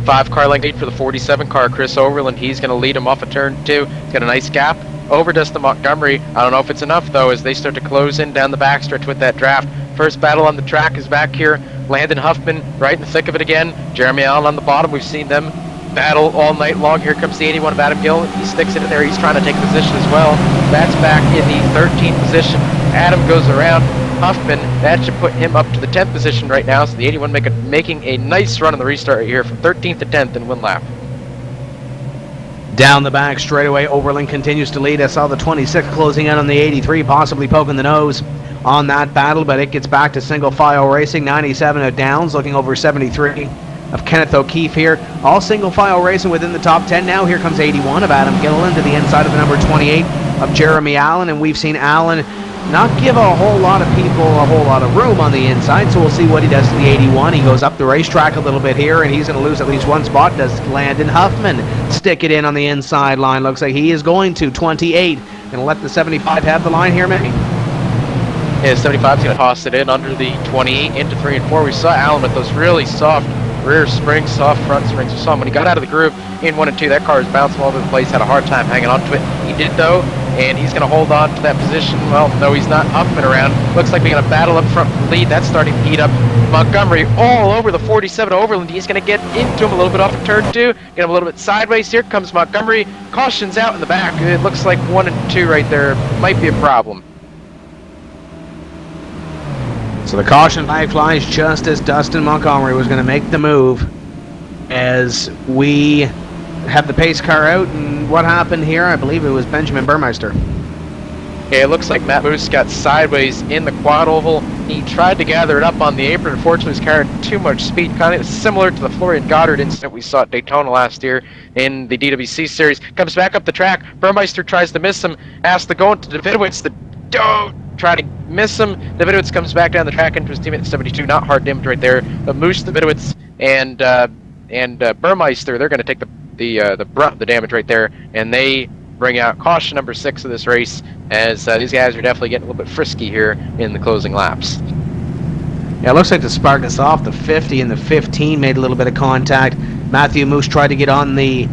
5 car length lead for the 47 car. Chris Overland, he's going to lead him off a turn 2. He's got a nice gap over Dustin Montgomery. I don't know if it's enough though, as they start to close in down the backstretch with that draft. First battle on the track is back here. Landon Huffman right in the thick of it again. Jeremy Allen on the bottom. We've seen them battle all night long. Here comes the 81 of Adam Gill. He sticks it in there. He's trying to take position as well. That's back in the 13th position. Adam goes around Huffman. That should put him up to the 10th position right now. So the 81 making a nice run on the restart right here from 13th to 10th in one lap.
Down the back straightaway, Overland continues to lead. I saw the 26 closing in on the 83, possibly poking the nose on that battle, but it gets back to single file racing. 97 of Downs, looking over 73 of Kenneth O'Keefe here. All single file racing within the top 10 now. Here comes 81 of Adam Gilliland to the inside of the number 28 of Jeremy Allen, and we've seen Allen not give a whole lot of people a whole lot of room on the inside, so we'll see what he does to the 81. He goes up the racetrack a little bit here, and he's going to lose at least one spot. Does Landon Huffman stick it in on the inside line? Looks like he is going to 28. Going to let the 75 have the line here, maybe?
Yeah, 75's going to toss it in under the 28 into 3 and 4. We saw Allen with those really soft rear springs, soft front springs. We saw him when he got out of the groove in 1 and 2. That car was bouncing all over the place, had a hard time hanging on to it. He did though, and he's going to hold on to that position. Well, no, he's not. Huffman around. Looks like we're going to battle up front for the lead. That's starting to heat up. Montgomery all over the 47 Overland. He's going to get into him a little bit off of turn 2. Get him a little bit sideways. Here comes Montgomery. Caution's out in the back. It looks like 1 and 2 right there. Might be a problem.
So the caution flag flies just as Dustin Montgomery was going to make the move, as we have the pace car out. And what happened here? I believe it was Benjamin Burmeister.
Yeah, it looks like Matt Moose got sideways in the quad oval. He tried to gather it up on the apron. Unfortunately, he was carrying too much speed. Kind of similar to the Florian Goddard incident we saw at Daytona last year in the DWC series. Comes back up the track. Burmeister tries to miss him. Asks to go into Davidowitz. Try to miss him. Davidowitz comes back down the track into his teammate at 72. Not hard damage right there. But Moose, Davidowitz, and Burmeister, they're going to take the brunt of the damage right there, and they bring out caution number 6 of this race, as these guys are definitely getting a little bit frisky here in the closing laps.
Yeah, it looks like the spark is off. The 50 and the 15 made a little bit of contact. Matthew Moose tried to get on the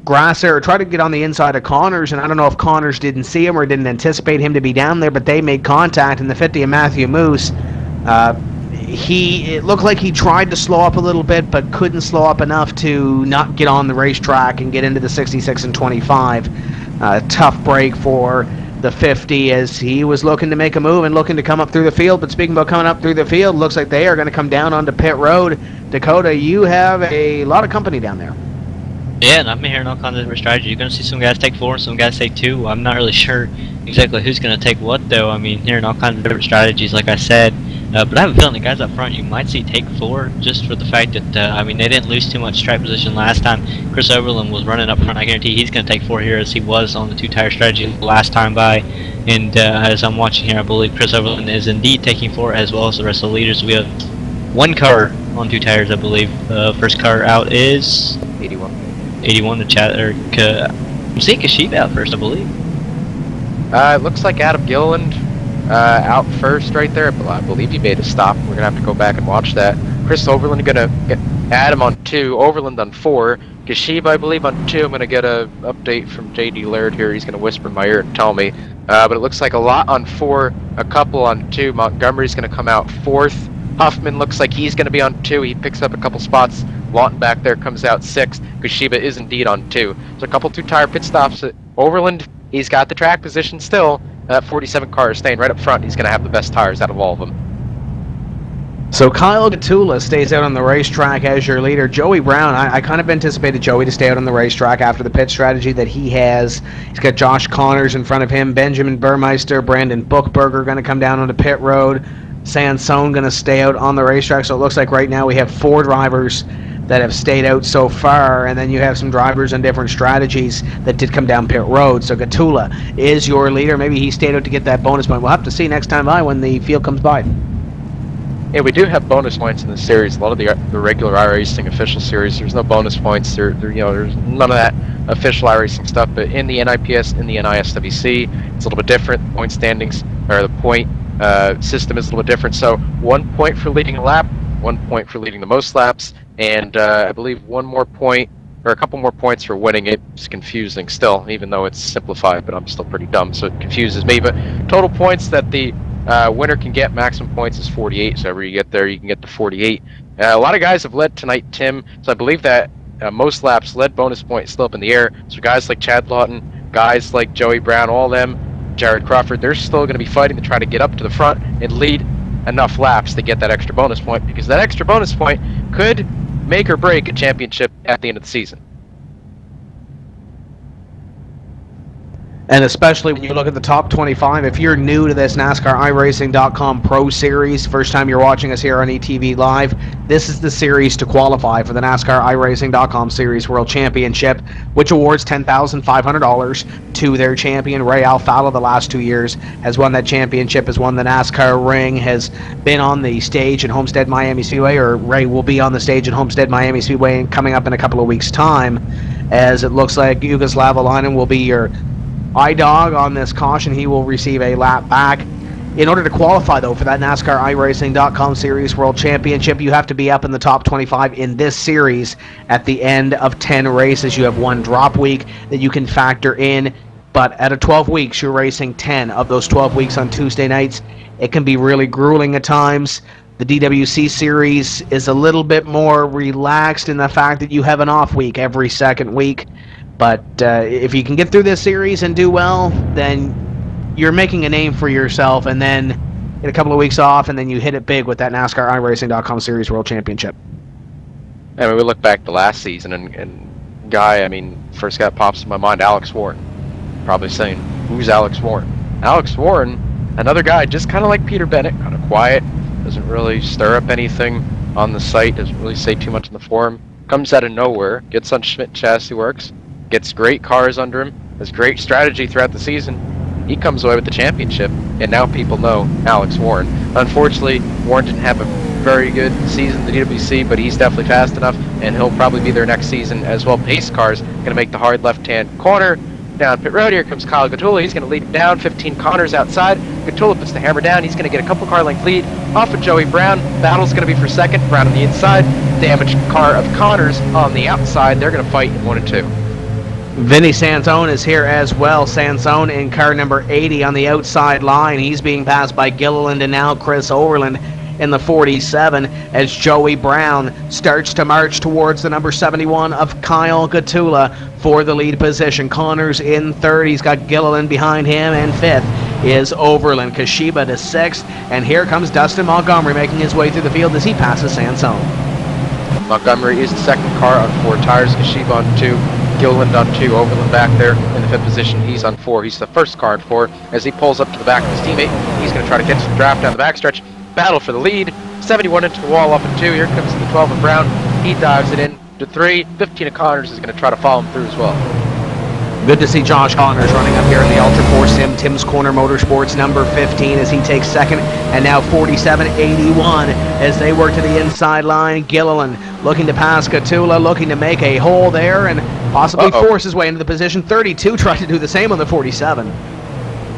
grass there, or tried to get on the inside of Connors, and I don't know if Connors didn't see him or didn't anticipate him to be down there, but they made contact. And the 50 of Matthew Moose, it looked like he tried to slow up a little bit, but couldn't slow up enough to not get on the racetrack and get into the 66 and 25. Tough break for the 50, as he was looking to make a move and looking to come up through the field. But speaking about coming up through the field, looks like they are going to come down onto pit road. Dakota, you have a lot of company down there.
Yeah, and I've been hearing all kinds of different strategies. You're going to see some guys take 4 and some guys take 2. I'm not really sure exactly who's going to take what, though. I mean, hearing all kinds of different strategies, like I said. But I have a feeling the guys up front you might see take 4, just for the fact that, I mean, they didn't lose too much stripe position last time. Chris Overland was running up front. I guarantee he's going to take 4 here, as he was on the 2-tire strategy last time by. And as I'm watching here, I believe Chris Overland is indeed taking 4, as well as the rest of the leaders. We have 1 car on 2 tires, I believe. First car out is 81 to chat. I'm seeing Kashiba out first, I believe.
It looks like Adam Gilliland out first right there. I believe he made a stop. We're going to have to go back and watch that. Chris Overland going to get Adam on 2, Overland on 4, Kashiba, I believe, on 2. I'm going to get an update from JD Laird here. He's going to whisper in my ear and tell me. But it looks like a lot on 4, a couple on 2. Montgomery's going to come out 4th. Huffman looks like he's going to be on 2. He picks up a couple spots Lawton back there comes out 6th. Kashiba is indeed on 2. So a couple 2-tire pit stops. Overland, he's got the track position still. That 47 car is staying right up front. He's going to have the best tires out of all of them.
So Kyle Gatula stays out on the racetrack as your leader. Joey Brown, I kind of anticipated Joey to stay out on the racetrack after the pit strategy that he has. He's got Josh Connors in front of him, Benjamin Burmeister, Brandon Bookberger going to come down on the pit road, Sansone going to stay out on the racetrack. So it looks like right now we have 4 drivers that have stayed out so far, and then you have some drivers on different strategies that did come down pit road. So Gatula is your leader. Maybe he stayed out to get that bonus point. We'll have to see next time by when the field comes by.
Yeah, we do have bonus points in the series. A lot of the regular iRacing official series, there's no bonus points. There's none of that official iRacing stuff. But in the NIPS, in the NISWC, it's a little bit different. The point standings, or the point system is a little bit different. So 1 point for leading a lap, 1 point for leading the most laps, and I believe 1 more point, or a couple more points for winning it. It's confusing still, even though it's simplified, but I'm still pretty dumb, so it confuses me. But total points that the winner can get, maximum points, is 48. So wherever you get there, you can get to 48. A lot of guys have led tonight, Tim. So I believe that most laps led bonus points still up in the air. So guys like Chad Lawton, guys like Joey Brown, all of them, Jared Crawford, they're still going to be fighting to try to get up to the front and lead enough laps to get that extra bonus point, because that extra bonus point could make or break a championship at the end of the season.
And especially when you look at the top 25, if you're new to this NASCAR iRacing.com Pro Series, first time you're watching us here on ETV Live, this is the series to qualify for the NASCAR iRacing.com Series World Championship, which awards $10,500 to their champion. Ray Alfalo, the last 2 years, has won that championship, has won the NASCAR ring, has been on the stage at Homestead Miami Speedway, or Ray will be on the stage at Homestead Miami Speedway coming up in a couple of weeks' time, as it looks like Yugoslav Alainen will be your iDog on this caution. He will receive a lap back. In order to qualify, though, for that NASCAR iRacing.com Series World Championship, you have to be up in the top 25 in this series at the end of 10 races. You have 1 drop week that you can factor in, but at a 12 weeks, you're racing 10 of those 12 weeks on Tuesday nights. It can be really grueling at times. The DWC Series is a little bit more relaxed in the fact that you have an off week every second week. But if you can get through this series and do well, then you're making a name for yourself, and then get a couple of weeks off, and then you hit it big with that NASCAR iRacing.com Series World Championship.
I mean, we look back to last season, and first guy that pops in my mind, Alex Warren. Probably saying, who's Alex Warren? Alex Warren, another guy just kind of like Peter Bennett, kind of quiet, doesn't really stir up anything on the site, doesn't really say too much in the forum, comes out of nowhere, gets on Schmidt Chassis Works, gets great cars under him, has great strategy throughout the season. He comes away with the championship, and now people know Alex Warren. Unfortunately, Warren didn't have a very good season in the DWC, but he's definitely fast enough, and he'll probably be there next season as well. Pace cars going to make the hard left-hand corner. Down pit road, here comes Kyle Gatula. He's going to lead him down. 15 Connors outside. Gatula puts the hammer down. He's going to get a couple car length lead off of Joey Brown. Battle's going to be for second. Brown on the inside. Damaged car of Connors on the outside. They're going to fight in 1 and 2.
Vinny Sansone is here as well. Sansone in car number 80 on the outside line. He's being passed by Gilliland and now Chris Overland in the 47 as Joey Brown starts to march towards the number 71 of Kyle Gatula for the lead position. Connors in third. He's got Gilliland behind him, and fifth is Overland. Kashiba to 6th, and here comes Dustin Montgomery making his way through the field as he passes Sansone.
Montgomery is the second car on 4 tires. Kashiba on 2. Gilliland on 2, Overland back there in the 5th position. He's on 4. He's the first car on 4. As he pulls up to the back of his teammate, he's going to try to catch the draft down the backstretch. Battle for the lead. 71 into the wall up in 2. Here comes the 12 of Brown. He dives it in to 3. 15 of Connors is going to try to follow him through as well.
Good to see Josh Connors running up here in the Ultra 4 Sim Tim's Corner Motorsports number 15 as he takes second, and now 47.81 as they work to the inside line. Gilliland looking to pass Gatula, looking to make a hole there and possibly force his way into the position. 32 tried to do the same on the 47.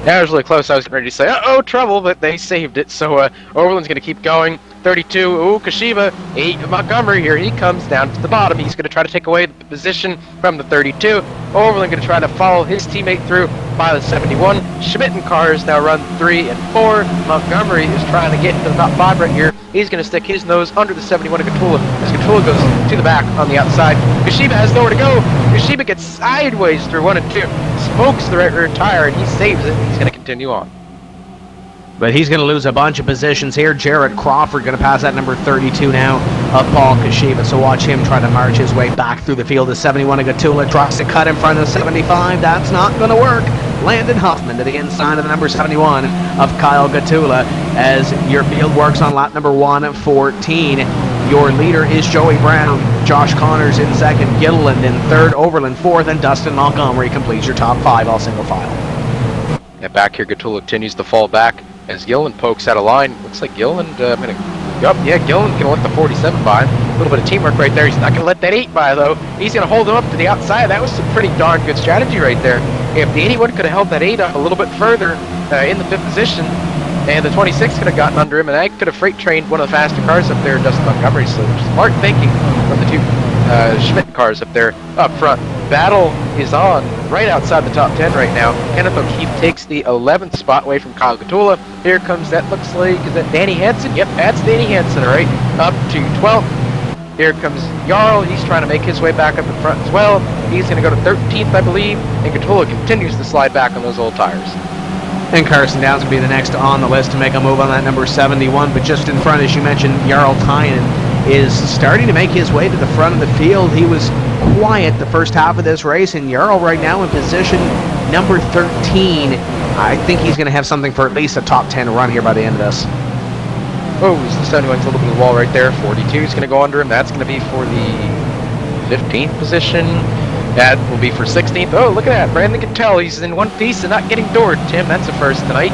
That was really close. I was ready to say, uh-oh, trouble, but they saved it. So Overland's going to keep going. 32. Ooh, Kashiba. 8 of Montgomery. Here he comes down to the bottom. He's going to try to take away the position from the 32. Overland going to try to follow his teammate through by the 71. Schmidt and cars now run 3 and 4. Montgomery is trying to get into the top 5 right here. He's going to stick his nose under the 71 of Gatula as Gatula goes to the back on the outside. Kashiba has nowhere to go. Kashiba gets sideways through 1 and 2. Smokes the right rear tire and he saves it. He's going to continue on.
But he's going to lose a bunch of positions here. Jared Crawford going to pass that number 32 now of Paul Kashiba. So watch him try to march his way back through the field. The 71 of Gatula tries to cut in front of the 75. That's not going to work. Landon Huffman to the inside of the number 71 of Kyle Gatula as your field works on lap number 114. Your leader is Joey Brown. Josh Connors in second. Gilliland in third. Overland fourth. And Dustin Montgomery completes your top 5 all single file.
And back here, Gatula continues to fall back as Gilliland pokes out a line. Looks like Gilliland, Gilliland's gonna let the 47 by. A little bit of teamwork right there. He's not gonna let that 8 by though. He's gonna hold him up to the outside. That was some pretty darn good strategy right there. If the 81 could have held that 8 up a little bit further in the 5th position, and the 26 could have gotten under him, and that could have freight trained one of the faster cars up there, Dustin Montgomery. So smart thinking from the 2 Schmidt cars up there up front. Battle is on right outside the top 10 right now. Kenneth O'Keefe takes the 11th spot away from Kyle Gatula. Here comes, that looks like, is that Danny Hansen? Yep, that's Danny Hansen, all right. Up to 12th. Here comes Jarl. He's trying to make his way back up in front as well. He's going to go to 13th, I believe. And Gatula continues to slide back on those old tires.
And Carson Downs will be the next on the list to make a move on that number 71. But just in front, as you mentioned, Jarl Tynan is starting to make his way to the front of the field. He was quiet the first half of this race, and Jarl right now in position number 13. I think he's going to have something for at least a top 10 run here by the end of this.
Oh, the 71's a little bit of the wall right there. 42 is going to go under him. That's going to be for the 15th position. That will be for 16th. Oh, look at that. Brandon Cattell, he's in one piece and not getting doored. Tim, that's a first tonight.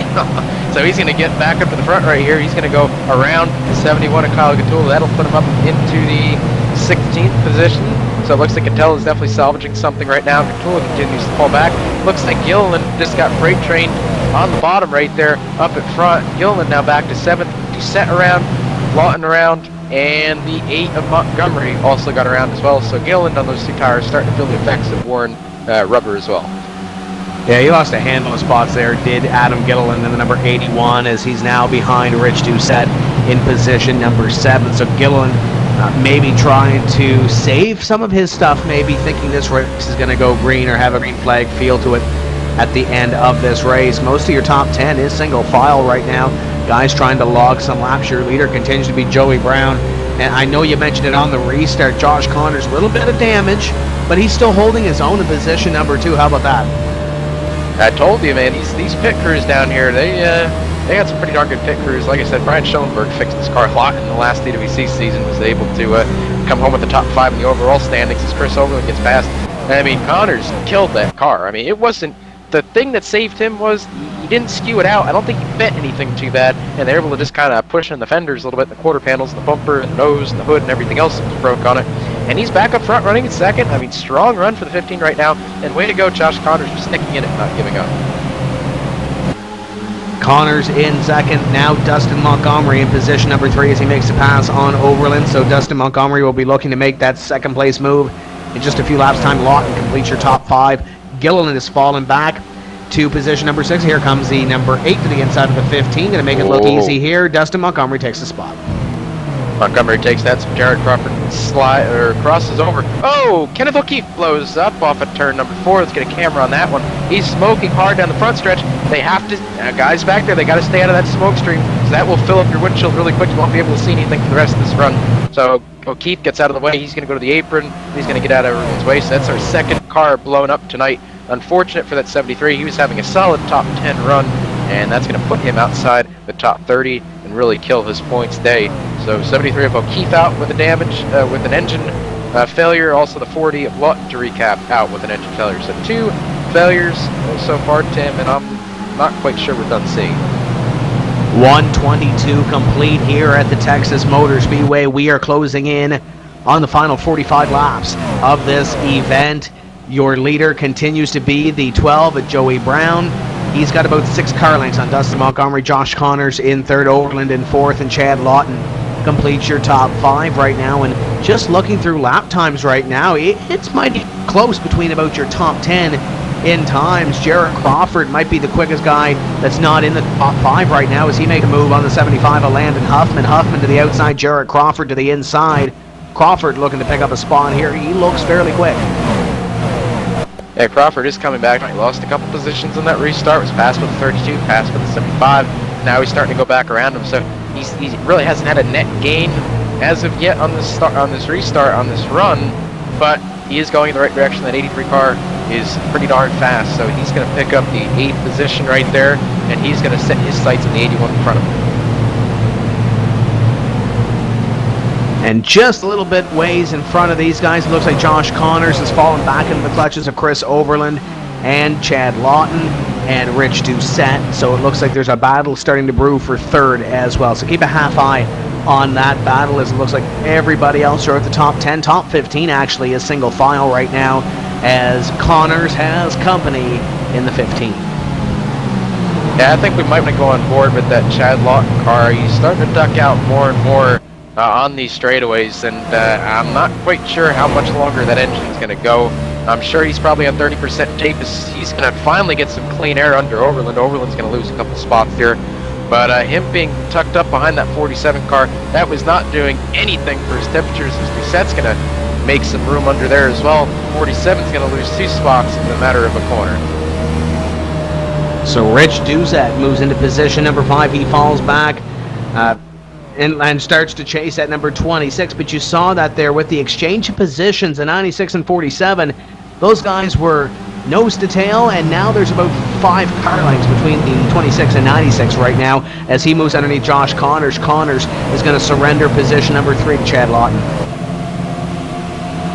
So he's going to get back up to the front right here. He's going to go around the 71 of Kyle Gatula. That'll put him up into the 16th position. So it looks like Cattell is definitely salvaging something right now. Gatula continues to fall back. Looks like Gilliland just got freight trained on the bottom right there up at front. Gilliland now back to 7th. Set around, Lawton around, and the 8 of Montgomery also got around as well. So Gilliland on those 2 tires starting to feel the effects of worn rubber as well.
Yeah, he lost a handful of spots there, did Adam Gilliland in the number 81, as he's now behind Rich Doucette in position number 7. So Gilliland maybe trying to save some of his stuff, maybe thinking this race is going to go green or have a green flag feel to it at the end of this race. Most of your top 10 is single file right now. Guys trying to log some laps. Your leader continues to be Joey Brown. And I know you mentioned it on the restart. Josh Connors, a little bit of damage, but he's still holding his own in position number 2. How about that?
I told you, man, these pit crews down here, they got some pretty darn good pit crews. Like I said, Brian Schoenberg fixed this car a lot in the last DWC season, was able to come home with the top 5 in the overall standings as Chris Overland gets past. I mean, Connors killed that car. I mean, it wasn't, the thing that saved him was he didn't skew it out. I don't think he bent anything too bad, and they're able to just kind of push in the fenders a little bit, the quarter panels, the bumper, and the nose, and the hood, and everything else that was broke on it. And he's back up front running in second. I mean, strong run for the 15 right now, and way to go, Josh Connors, for sticking in it and not giving up.
Connors in second. Now Dustin Montgomery in position number 3 as he makes a pass on Overland. So Dustin Montgomery will be looking to make that second place move in just a few laps time. Lawton completes your top 5. Gilliland is falling back to position number 6. Here comes the number 8 to the inside of the 15. Going to make it look easy here. Dustin Montgomery takes the spot.
Montgomery takes that, so Jared Crawford crosses over. Oh, Kenneth O'Keefe blows up off of turn number 4. Let's get a camera on that one. He's smoking hard down the front stretch. They have to, guys back there, they got to stay out of that smoke stream, so that will fill up your windshield really quick. You won't be able to see anything for the rest of this run. So O'Keefe gets out of the way. He's going to go to the apron. He's going to get out of everyone's way. So that's our second car blown up tonight. Unfortunate for that 73. He was having a solid top 10 run, and that's going to put him outside the top 30 and really kill his points day. So 73 of O'Keefe out with a damage, with an engine failure. Also the 40 of Lawton, to recap, out with an engine failure. So 2 failures so far, Tim, and I'm not quite sure we're done seeing.
122 complete here at the Texas Motor Speedway. We are closing in on the final 45 laps of this event. Your leader continues to be the 12 at Joey Brown. He's got about 6 car lengths on Dustin Montgomery. Josh Connors in third, Overland in fourth, and Chad Lawton completes your top 5 right now. And just looking through lap times right now, it's mighty close between about your top 10 in times. Jarrett Crawford might be the quickest guy that's not in the top 5 right now as he make a move on the 75 of Landon Huffman. Huffman to the outside, Jarrett Crawford to the inside. Crawford looking to pick up a spot here. He looks fairly quick.
Yeah, Crawford is coming back. He lost a couple positions in that restart. Was passed with the 32, passed with the 75. Now he's starting to go back around him. So he really hasn't had a net gain as of yet on this restart, on this run. But he is going in the right direction. That 83 car is pretty darn fast. So he's going to pick up the 8th position right there, and he's going to set his sights on the 81 in front of him.
And just a little bit ways in front of these guys, it looks like Josh Connors has fallen back into the clutches of Chris Overland and Chad Lawton and Rich Doucette. So it looks like there's a battle starting to brew for 3rd as well. So keep a half eye on that battle, as it looks like everybody else are at the top 10. Top 15 actually is single file right now, as Connors has company in the 15.
Yeah, I think we might want to go on board with that Chad Lawton car. He's starting to duck out more and more on these straightaways, and I'm not quite sure how much longer that engine's going to go. I'm sure he's probably on 30% tape. He's going to finally get some clean air under Overland. Overland's going to lose a couple spots here. But him being tucked up behind that 47 car, that was not doing anything for his temperatures. His Doucette's going to make some room under there as well. 47's going to lose 2 spots in the matter of a corner.
So Rich Doucette moves into position number 5. He falls back and starts to chase at number 26. But you saw that there with the exchange of positions in 96 and 47. Those guys were nose to tail, and now there's about 5 car lengths between the 26 and 96 right now as he moves underneath Josh Connors. Connors is going to surrender position number 3 to Chad Lawton.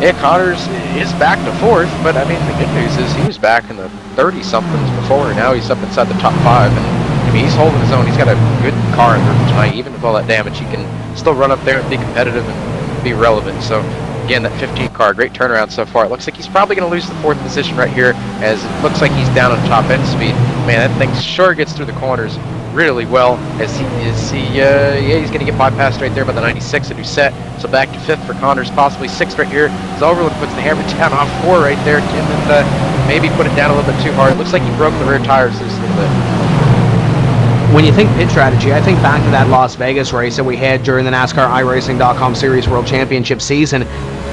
Yeah, Connors is back to 4th, but I mean, the good news is he was back in the 30-somethings before. Now he's up inside the top 5, and I mean, he's holding his own. He's got a good car in there tonight. Even with all that damage, he can still run up there and be competitive and be relevant. So again, that 15 car, great turnaround so far. It looks like he's probably going to lose the 4th position right here, as it looks like he's down on top end speed. Man, that thing sure gets through the corners really well, as he's going to get bypassed right there by the 96 of Doucette. So back to 5th for Connors, possibly 6th right here, as Overland puts the hammer down off 4 right there, Tim, and maybe put it down a little bit too hard. It looks like he broke the rear tires loose a little bit.
When you think pit strategy, I think back to that Las Vegas race that we had during the NASCAR iRacing.com Series World Championship season.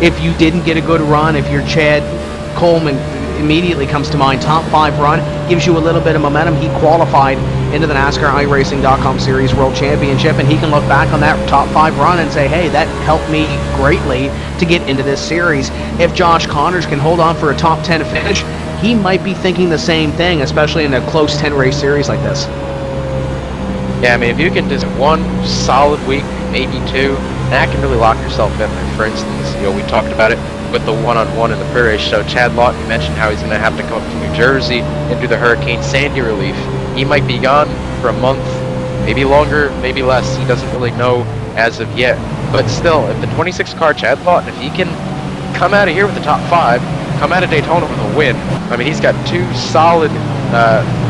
If you didn't get a good run, if your Chad Coleman immediately comes to mind, top 5 run, gives you a little bit of momentum. He qualified into the NASCAR iRacing.com Series World Championship, and he can look back on that top 5 run and say, hey, that helped me greatly to get into this series. If Josh Connors can hold on for a top 10 finish, he might be thinking the same thing, especially in a close 10 race series like this.
Yeah, I mean, if you can just 1 solid week, maybe 2, that can really lock yourself in there. For instance, we talked about it with the one-on-one in the pre-race show. Chad Lawton mentioned how he's going to have to come up to New Jersey and do the Hurricane Sandy relief. He might be gone for a month, maybe longer, maybe less. He doesn't really know as of yet. But still, if the 26 car Chad Lawton, if he can come out of here with the top 5, come out of Daytona with a win, I mean, he's got 2 solid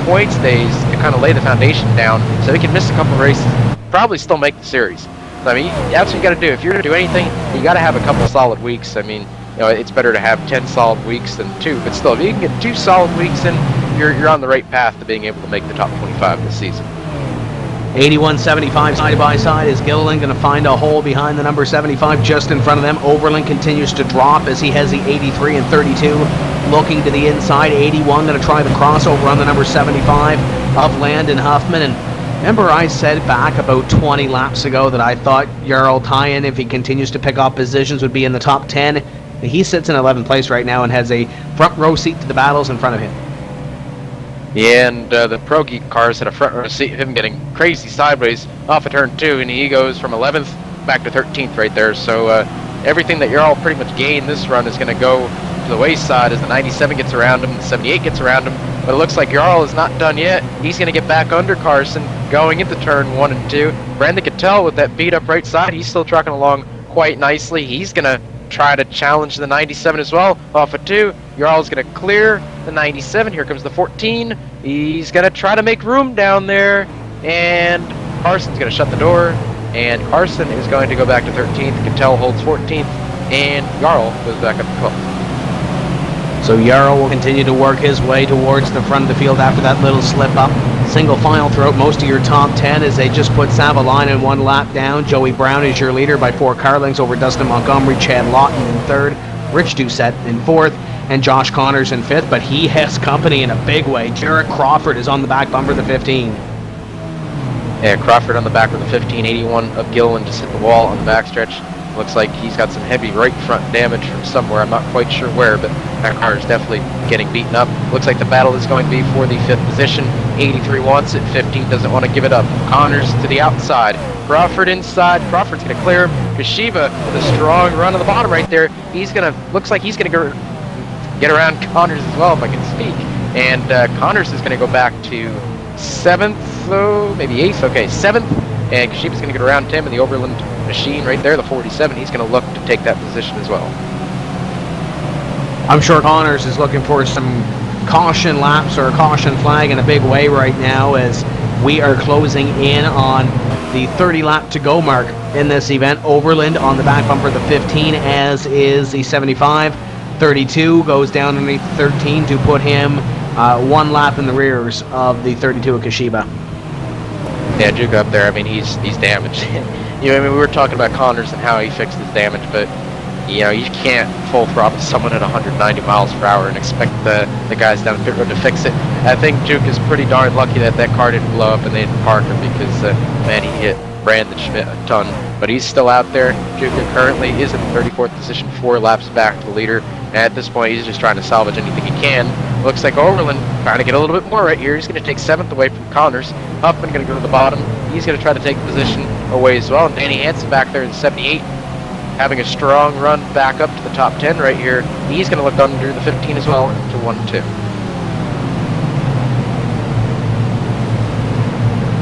points days to kind of lay the foundation down, so he can miss a couple races, probably still make the series. So, I mean, that's what you got to do. If you're going to do anything, you got to have a couple solid weeks. I mean, it's better to have 10 solid weeks than 2, but still, if you can get 2 solid weeks in, you're on the right path to being able to make the top 25 this season.
81-75 side by side is Gilliland going to find a hole behind the number 75 just in front of them. Overland continues to drop as he has the 83 and 32 looking to the inside. 81 going to try the crossover on the number 75 of Landon Huffman. And remember, I said back about 20 laps ago that I thought Jarl Tyen, if he continues to pick up positions, would be in the top 10. He sits in 11th place right now and has a front row seat to the battles in front of him.
Yeah, and the Pro Geek cars had a front row seat of him getting crazy sideways off of turn 2, and he goes from 11th back to 13th right there. So everything that you're all pretty much gained this run is going to go to the wayside as the 97 gets around him, the 78 gets around him. But it looks like Jarl is not done yet. He's going to get back under Carson going into turn 1 and 2. Brandon Cattell with that beat up right side, he's still trucking along quite nicely. He's going to try to challenge the 97 as well off of 2. Jarl's going to clear the 97. Here comes the 14. He's going to try to make room down there, and Carson's going to shut the door, and Carson is going to go back to 13th. Cattell holds 14th, and Jarl goes back up to 12th.
So Jarl will continue to work his way towards the front of the field after that little slip up. Single file throughout most of your top 10 as they just put Savalainen 1 lap down. Joey Brown is your leader by 4 car lengths over Dustin Montgomery, Chad Lawton in 3rd, Rich Doucette in 4th, and Josh Connors in 5th, but he has company in a big way. Jarrett Crawford is on the back bumper of the 15.
Yeah, Crawford on the back of the 15, 81 of Gilliland just hit the wall on the backstretch. Looks like he's got some heavy right front damage from somewhere. I'm not quite sure where, but that car is definitely getting beaten up. Looks like the battle is going to be for the 5th position. 83 wants it, 15 doesn't want to give it up. Connors to the outside. Crawford inside. Crawford's going to clear him. Kashiba with a strong run on the bottom right there. Looks like he's going to get around Connors as well, if I can speak. And Connors is going to go back to 7th, maybe 8th. Okay, 7th. And Kashiba's going to get around Tim in the Overland machine right there, the 47. He's going to look to take that position as well.
I'm sure Connors is looking for some caution laps or a caution flag in a big way right now as we are closing in on the 30 lap to go mark in this event. Overland on the back bumper of the 15, as is the 75. 32 goes down underneath 13 to put him 1 lap in the rears of the 32 of Kashiba.
Yeah, Juke up there, I mean, he's damaged. We were talking about Connors and how he fixed his damage, but, you can't full throttle someone at 190 miles per hour and expect the guys down the pit road to fix it. I think Juke is pretty darn lucky that car didn't blow up and they didn't park him because, man, he hit Brandon Schmidt a ton. But he's still out there. Juke currently is in the 34th position, 4 laps back to the leader. And at this point, he's just trying to salvage anything he can. Looks like Overland trying to get a little bit more right here. He's going to take 7th away from Connors. Huffman going to go to the bottom. He's going to try to take the position away as well. And Danny Hansen back there in 78, having a strong run back up to the top 10 right here. He's going to look under the 15 as well to 1-2.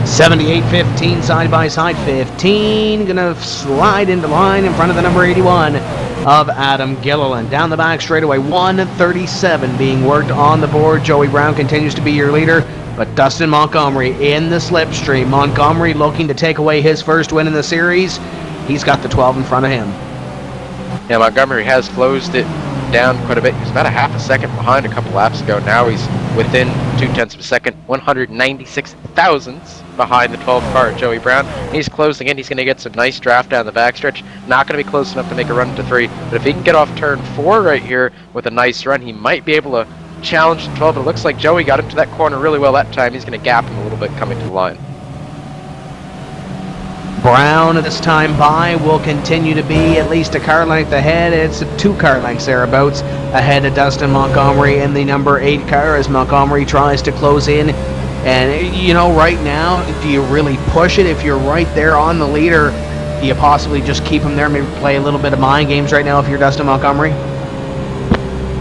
78-15 side by side. 15 gonna slide into line in front of the number 81 of Adam Gilliland. Down the back straightaway, 137 being worked on the board. Joey Brown continues to be your leader, but Dustin Montgomery in the slipstream. Montgomery looking to take away his first win in the series. He's got the 12 in front of him.
Yeah, Montgomery has closed it down quite a bit. He was about a half a second behind a couple laps ago. Now he's within 0.2 of a second, 196 thousandths behind the 12 car, Joey Brown. He's closing in. He's going to get some nice draft down the backstretch. Not going to be close enough to make a run to 3, but if he can get off turn 4 right here with a nice run, he might be able to challenge the 12. But it looks like Joey got him to that corner really well that time. He's going to gap him a little bit coming to the line.
Brown this time by will continue to be at least a car length ahead. It's 2 car lengths thereabouts ahead of Dustin Montgomery in the number 8 car as Montgomery tries to close in. And right now, do you really push it if you're right there on the leader? Do you possibly just keep him there, maybe play a little bit of mind games right now if you're Dustin Montgomery?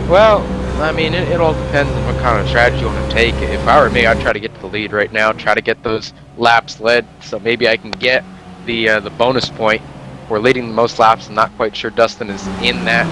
Well, I mean, it all depends on what kind of strategy you want to take. If I were me, I'd try to get to the lead right now, try to get those laps led, so maybe I can get the bonus point for leading the most laps. I'm not quite sure Dustin is in that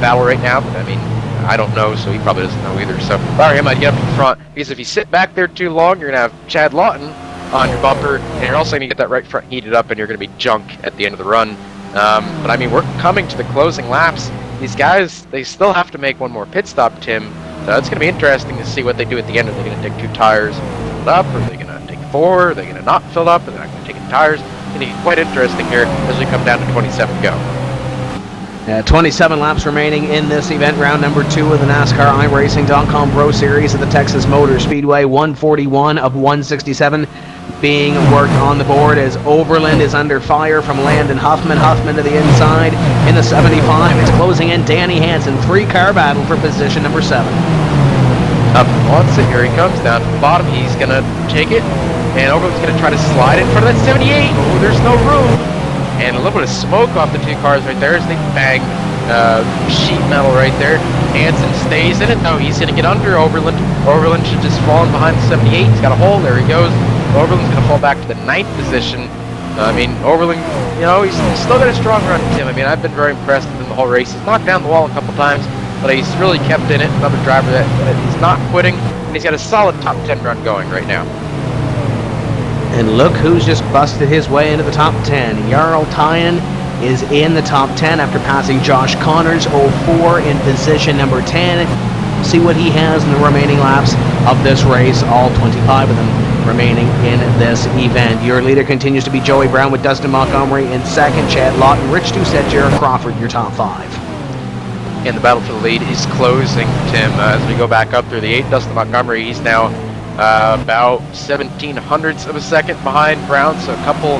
battle right now, but I mean, I don't know, so he probably doesn't know either. So if I were him, I'd get up in front, because if you sit back there too long, you're going to have Chad Lawton on your bumper, and you're also going to get that right front heated up, and you're going to be junk at the end of the run. But I mean, we're coming to the closing laps. These guys, they still have to make one more pit stop, Tim. So it's going to be interesting to see what they do at the end. Are they going to take 2 tires and fill it up? Or are they going to take 4? Are they going to not fill up? Are they not going to take any tires? It's going to be quite interesting here as we come down to 27 to go.
27 laps remaining in this event, round number 2 of the NASCAR iRacing.com Pro Series at the Texas Motor Speedway. 141 of 167 being worked on the board as Overland is under fire from Landon Huffman. Huffman to the inside in the 75. It's closing in Danny Hansen. 3-car battle for position number 7.
Huffman wants it. Here he comes down to the bottom. He's going to take it, and Overland's going to try to slide in front of that 78. Oh, there's no room. And a little bit of smoke off the 2 cars right there as they bang sheet metal right there. Hansen stays in it. No, he's going to get under Overland. Overland should just fall in behind the 78. He's got a hole. There he goes. Overland's going to fall back to the 9th position. I mean, Overland, he's still got a strong run, Tim. I mean, I've been very impressed with him the whole race. He's knocked down the wall a couple times, but he's really kept in it. Another driver that he's not quitting, and he's got a solid top 10 run going right now.
And look who's just busted his way into the top 10. Jarl Tyen is in the top 10 after passing Josh Connors 04 in position number 10. See what he has in the remaining laps of this race, all 25 of them remaining in this event. Your leader continues to be Joey Brown with Dustin Montgomery in second, Chad Lawton, Rich Doucette, Jared Crawford, your top 5.
And the battle for the lead is closing, Tim. As we go back up through the 8, Dustin Montgomery, he's now about 17 hundredths of a second behind Brown, so a couple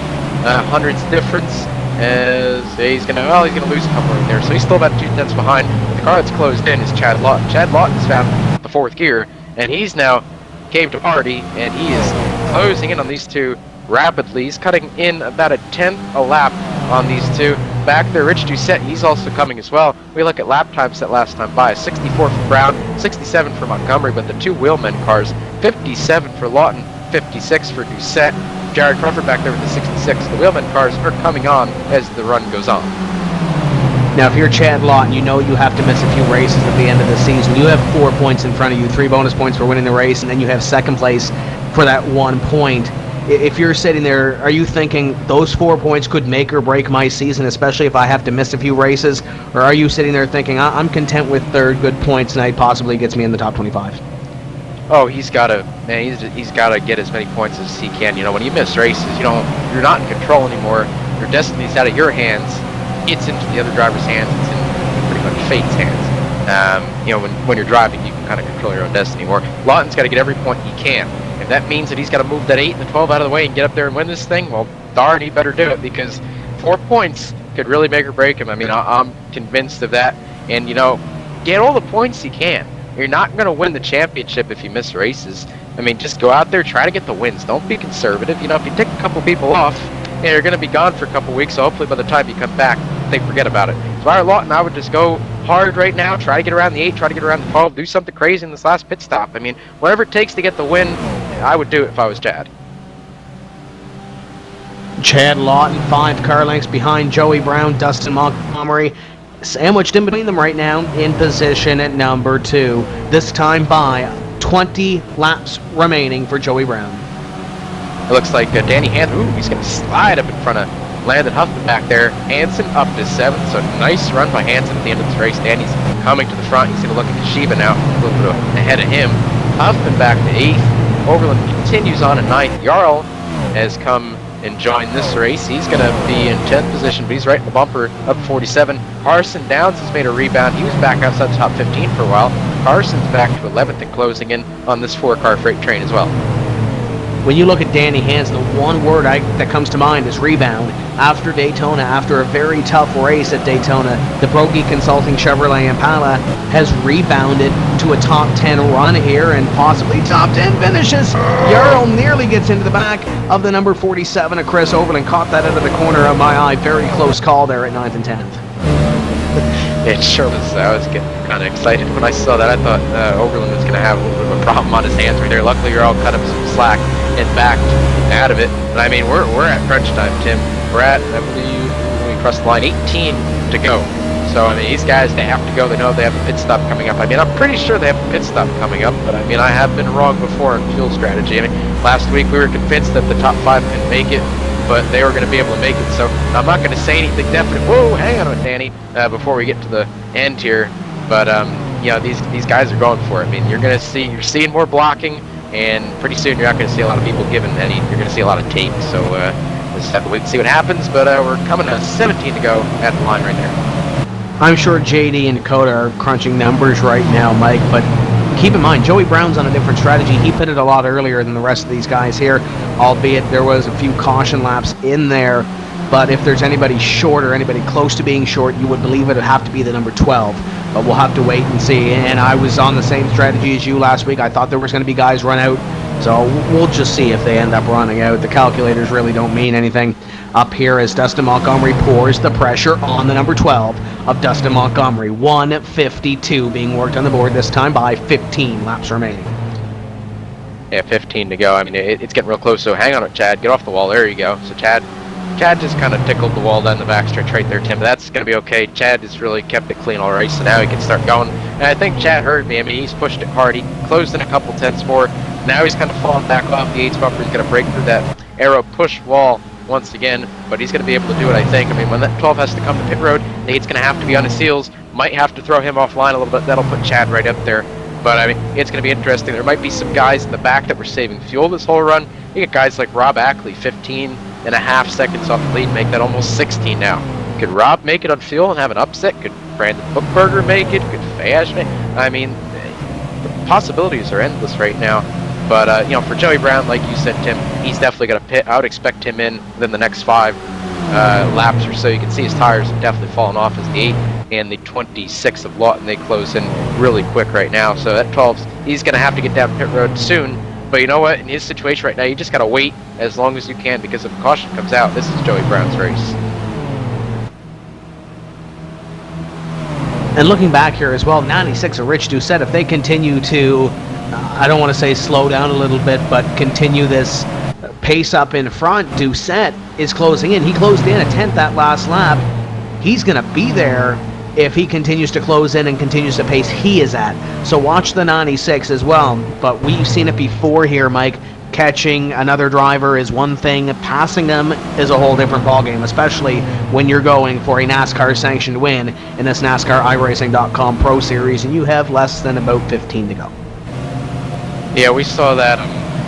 hundredths difference. As he's gonna lose a couple right there, so he's still about 2 tenths behind. The car that's closed in is Chad Lawton. Chad Lawton's found the 4th gear, and he's now caved to party, and he is closing in on these two rapidly. He's cutting in about a 10th a lap on these two. Back there, Rich Doucette, he's also coming as well. We look at lap times that last time by. 64 for Brown, 67 for Montgomery, but the two wheelman cars, 57 for Lawton, 56 for Doucette. Jared Crawford back there with the 66. The wheelman cars are coming on as the run goes on.
Now, if you're Chad Lawton, you know you have to miss a few races at the end of the season. You have 4 points in front of you, 3 bonus points for winning the race, and then you have second place for that 1 point. If you're sitting there, are you thinking those 4 points could make or break my season, especially if I have to miss a few races? Or are you sitting there thinking, I'm content with third, good points tonight, possibly gets me in the top 25?
Oh, he's got to get as many points as he can. You know, when you miss races, you're not in control anymore. Your destiny's out of your hands. It's into the other driver's hands. It's in pretty much fate's hands. When you're driving, you can kind of control your own destiny more. Lawton's got to get every point he can. If that means that he's got to move that 8 and the 12 out of the way and get up there and win this thing, well, darn, he better do it, because 4 points could really make or break him. I mean, I'm convinced of that. And, get all the points you can. You're not going to win the championship if you miss races. I mean, just go out there, try to get the wins. Don't be conservative. If you take a couple people off, you're going to be gone for a couple weeks, so hopefully by the time you come back, they forget about it. So if I were Lawton, I would just go hard right now, try to get around the 8, try to get around the 12, do something crazy in this last pit stop. I mean, whatever it takes to get the win, I would do it if I was Chad.
Chad Lawton, 5 car lengths behind Joey Brown, Dustin Montgomery, sandwiched in between them right now in position at number 2. This time by 20 laps remaining for Joey Brown.
It looks like Danny Hansen, he's going to slide up in front of Landon Huffman back there. Hansen up to 7th, so nice run by Hansen at the end of this race. Danny's coming to the front. He's going to look at Kashiba now, a little bit ahead of him. Huffman back to 8th. Overland continues on in 9th. Jarl has come and joined this race. He's going to be in 10th position, but he's right in the bumper, up 47. Carson Downs has made a rebound. He was back outside the top 15 for a while. Carson's back to 11th and closing in on this 4-car freight train as well.
When you look at Danny Hansen, the one word that comes to mind is rebound. After Daytona, after a very tough race at Daytona, the Brogy Consulting Chevrolet Impala has rebounded to a top 10 run here and possibly top 10 finishes. Jarl nearly gets into the back of the number 47 of Chris Overland. Caught that out of the corner of my eye. Very close call there at 9th and 10th.
It sure was. I was getting kind of excited when I saw that. I thought Overland was going to have a little bit of a problem on his hands right there. Luckily, Jarl cut up some slack and backed out of it. But I mean, we're at crunch time, Tim. We're at, I believe, when we crossed the line, 18 to go. So, I mean, these guys, they have to go. They know they have a pit stop coming up. I mean, I'm pretty sure they have a pit stop coming up, but I mean, I have been wrong before in fuel strategy. I mean, last week we were convinced that the top 5 couldn't make it, but they were going to be able to make it. So I'm not going to say anything definite. Whoa, hang on, Danny, before we get to the end here. But these guys are going for it. I mean, you're seeing more blocking, and pretty soon you're not going to see a lot of people giving any. You're going to see a lot of tape. So just have to wait and see what happens. But we're coming to 17 to go at the line right there.
I'm sure JD and Dakota are crunching numbers right now, Mike, but keep in mind, Joey Brown's on a different strategy. He pitted a lot earlier than the rest of these guys here, albeit there was a few caution laps in there. But if there's anybody short or anybody close to being short, you would believe it would have to be the number 12. But we'll have to wait and see. And I was on the same strategy as you last week. I thought there was going to be guys run out. So we'll just see if they end up running out. The calculators really don't mean anything up here as Dustin Montgomery pours the pressure on the number 12 of Dustin Montgomery. 1:52 being worked on the board this time by 15 laps remaining.
Yeah, 15 to go. I mean, it's getting real close. So hang on, Chad. Get off the wall. There you go. So Chad just kind of tickled the wall down the backstretch right there, Tim. That's going to be okay. Chad has really kept it clean all right, so now he can start going. And I think Chad heard me. I mean, he's pushed it hard. He closed in a couple tenths more. Now he's kind of falling back off the 8's bumper. He's going to break through that Arrow push wall once again, but he's going to be able to do it, I think. I mean, when that 12 has to come to pit road, Nate's going to have to be on his heels. Might have to throw him offline a little bit. That'll put Chad right up there. But, I mean, it's going to be interesting. There might be some guys in the back that were saving fuel this whole run. You get guys like Rob Ackley, 15.5 seconds off the lead, make that almost 16 now. Could Rob make it on fuel and have an upset? Could Brandon Bookberger make it? Could Fayash make it? I mean, the possibilities are endless right now. But, you know, for Joey Brown, like you said, Tim, he's definitely going to pit. I would expect him in within the next 5 laps or so. You can see his tires have definitely fallen off as the 8 and the 26 of Lawton. They close in really quick right now. So that 12, he's going to have to get down pit road soon. But you know what? In his situation right now, you just got to wait as long as you can, because if a caution comes out, this is Joey Brown's race.
And looking back here as well, 96 of Rich Doucette, if they continue to, I don't want to say slow down a little bit, but continue this pace up in front, Doucette is closing in. He closed in a 10th that last lap. He's going to be there if he continues to close in and continues the pace he is at. So watch the 96 as well. But we've seen it before here, Mike. Catching another driver is one thing. Passing them is a whole different ballgame, especially when you're going for a NASCAR-sanctioned win in this NASCAR iRacing.com Pro Series, and you have less than about 15 to go.
Yeah, we saw that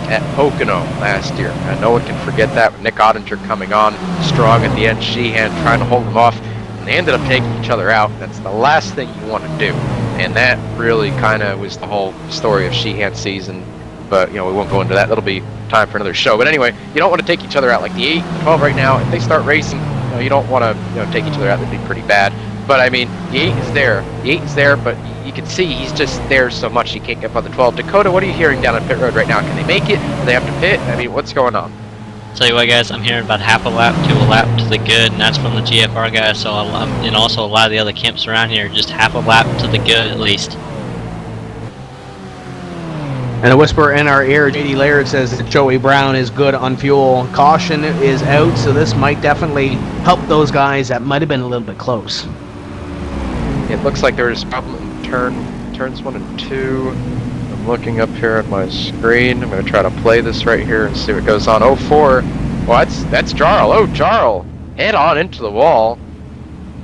at Pocono last year. No one can forget that, with Nick Ottinger coming on strong at the end, Sheehan trying to hold him off. And they ended up taking each other out. That's the last thing you want to do. And that really kind of was the whole story of Sheehan's season. But, you know, we won't go into that. That'll be time for another show. But anyway, you don't want to take each other out. Like the 8 and 12 right now, if they start racing, you know, you don't want to, take each other out. That'd be pretty bad. But, I mean, the 8 is there. The 8 is there, but you can see he's just there so much he can't get up on the 12. Dakota, what are you hearing down on pit road right now? Can they make it? Do they have to pit? I mean, what's going on?
Tell you what, guys, I'm hearing about half a lap to a lap to the good, and that's from the GFR guys. So, and also a lot of the other camps around here, just half a lap to the good at least.
And a whisper in our ear, JD Laird says that Joey Brown is good on fuel. Caution is out, so this might definitely help those guys that might have been a little bit close.
It looks like there's a problem in turns 1 and 2. I'm looking up here at my screen. I'm going to try to play this right here and see what goes on. 04. Well, that's Jarl. Oh, Jarl. Head on into the wall.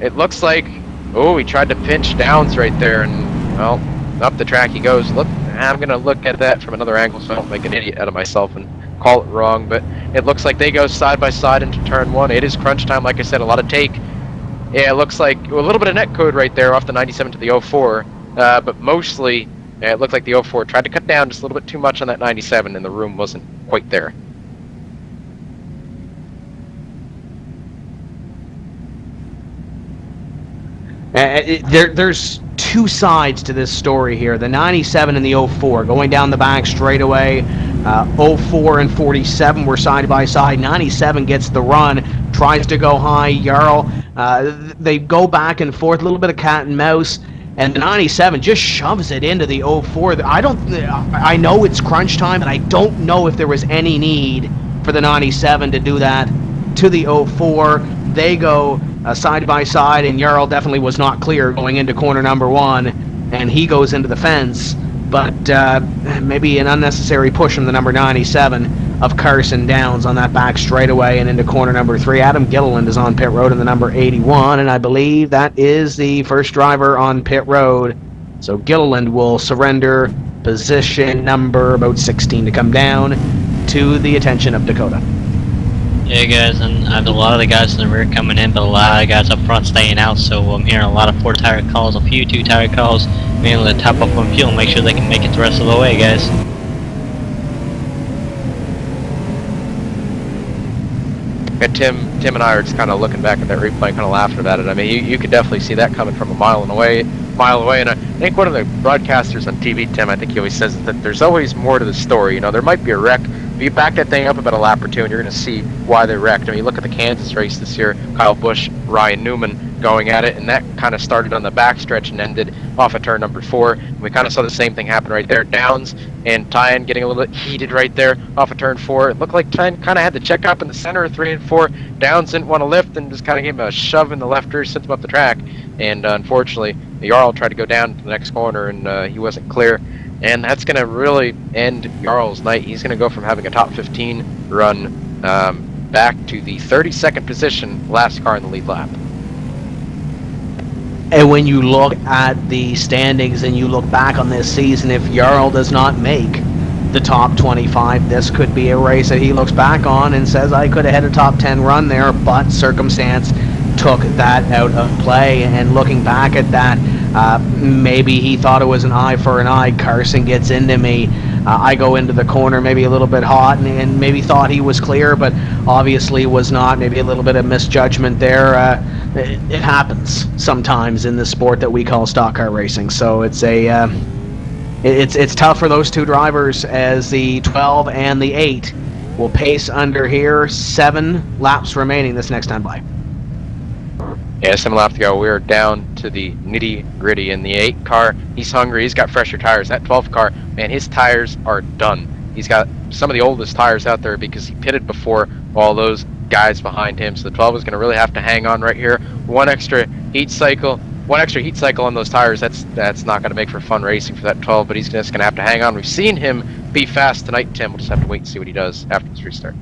It looks like, he tried to pinch Downs right there, and, well, up the track he goes. Look, I'm going to look at that from another angle so I don't make an idiot out of myself and call it wrong, but it looks like they go side by side into turn 1. It is crunch time, like I said, a lot of take. Yeah, it looks like a little bit of net code right there off the 97 to the 04, but mostly it looked like the 04 tried to cut down just a little bit too much on that 97, and the room wasn't quite there.
There's two sides to this story here. The 97 and the 04 going down the back straightaway. 04 and 47 were side by side. 97 gets the run, tries to go high. Jarl, they go back and forth, a little bit of cat and mouse, and the 97 just shoves it into the 04. I know it's crunch time, and I don't know if there was any need for the 97 to do that to the 04. They go side by side, and Jarl definitely was not clear going into corner number 1, and he goes into the fence. But maybe an unnecessary push from the number 97 of Carson Downs on that back straightaway and into corner number 3. Adam Gilliland is on pit road in the number 81, and I believe that is the first driver on pit road. So Gilliland will surrender position number about 16 to come down to the attention of Dakota.
Yeah, guys, and I have a lot of the guys in the rear coming in, but a lot of the guys up front staying out, so I'm hearing a lot of 4-tire calls, a few 2-tire calls, mainly to top up on fuel, make sure they can make it the rest of the way, guys.
And Tim and I are just kind of looking back at that replay, kind of laughing about it. I mean, you could definitely see that coming from a mile away, and I think one of the broadcasters on TV, Tim, I think he always says that there's always more to the story. You know, there might be a wreck, but you back that thing up about a lap or two, and you're going to see why they wrecked. I mean, you look at the Kansas race this year, Kyle Busch, Ryan Newman going at it, and that kind of started on the backstretch and ended off of turn number 4. And we kind of saw the same thing happen right there. Downs and Tyan getting a little bit heated right there off of turn 4. It looked like Tyan kind of had to check up in the center of 3 and 4. Downs didn't want to lift and just kind of gave him a shove in the left rear, sent him up the track. And unfortunately, Jarl tried to go down to the next corner, and he wasn't clear. And that's going to really end Jarl's night. He's going to go from having a top 15 run back to the 32nd position, last car in the lead lap.
And when you look at the standings and you look back on this season, if Jarl does not make the top 25, this could be a race that he looks back on and says, I could have had a top 10 run there, but circumstance took that out of play. And looking back at that, maybe he thought it was an eye for an eye. Carson gets into me. I go into the corner maybe a little bit hot and maybe thought he was clear, but obviously was not. Maybe a little bit of misjudgment there. It happens sometimes in the sport that we call stock car racing. So it's it's tough for those two drivers, as the 12 and the 8 will pace under here. 7 laps remaining this next time by.
Yeah, 7 laps to go. We're down to the nitty-gritty in the 8 car. He's hungry. He's got fresher tires. That 12 car, man, his tires are done. He's got some of the oldest tires out there because he pitted before all those guys behind him. So the 12 is going to really have to hang on right here. One extra heat cycle on those tires. That's not going to make for fun racing for that 12, but he's just going to have to hang on. We've seen him be fast tonight, Tim. We'll just have to wait and see what he does after this restart.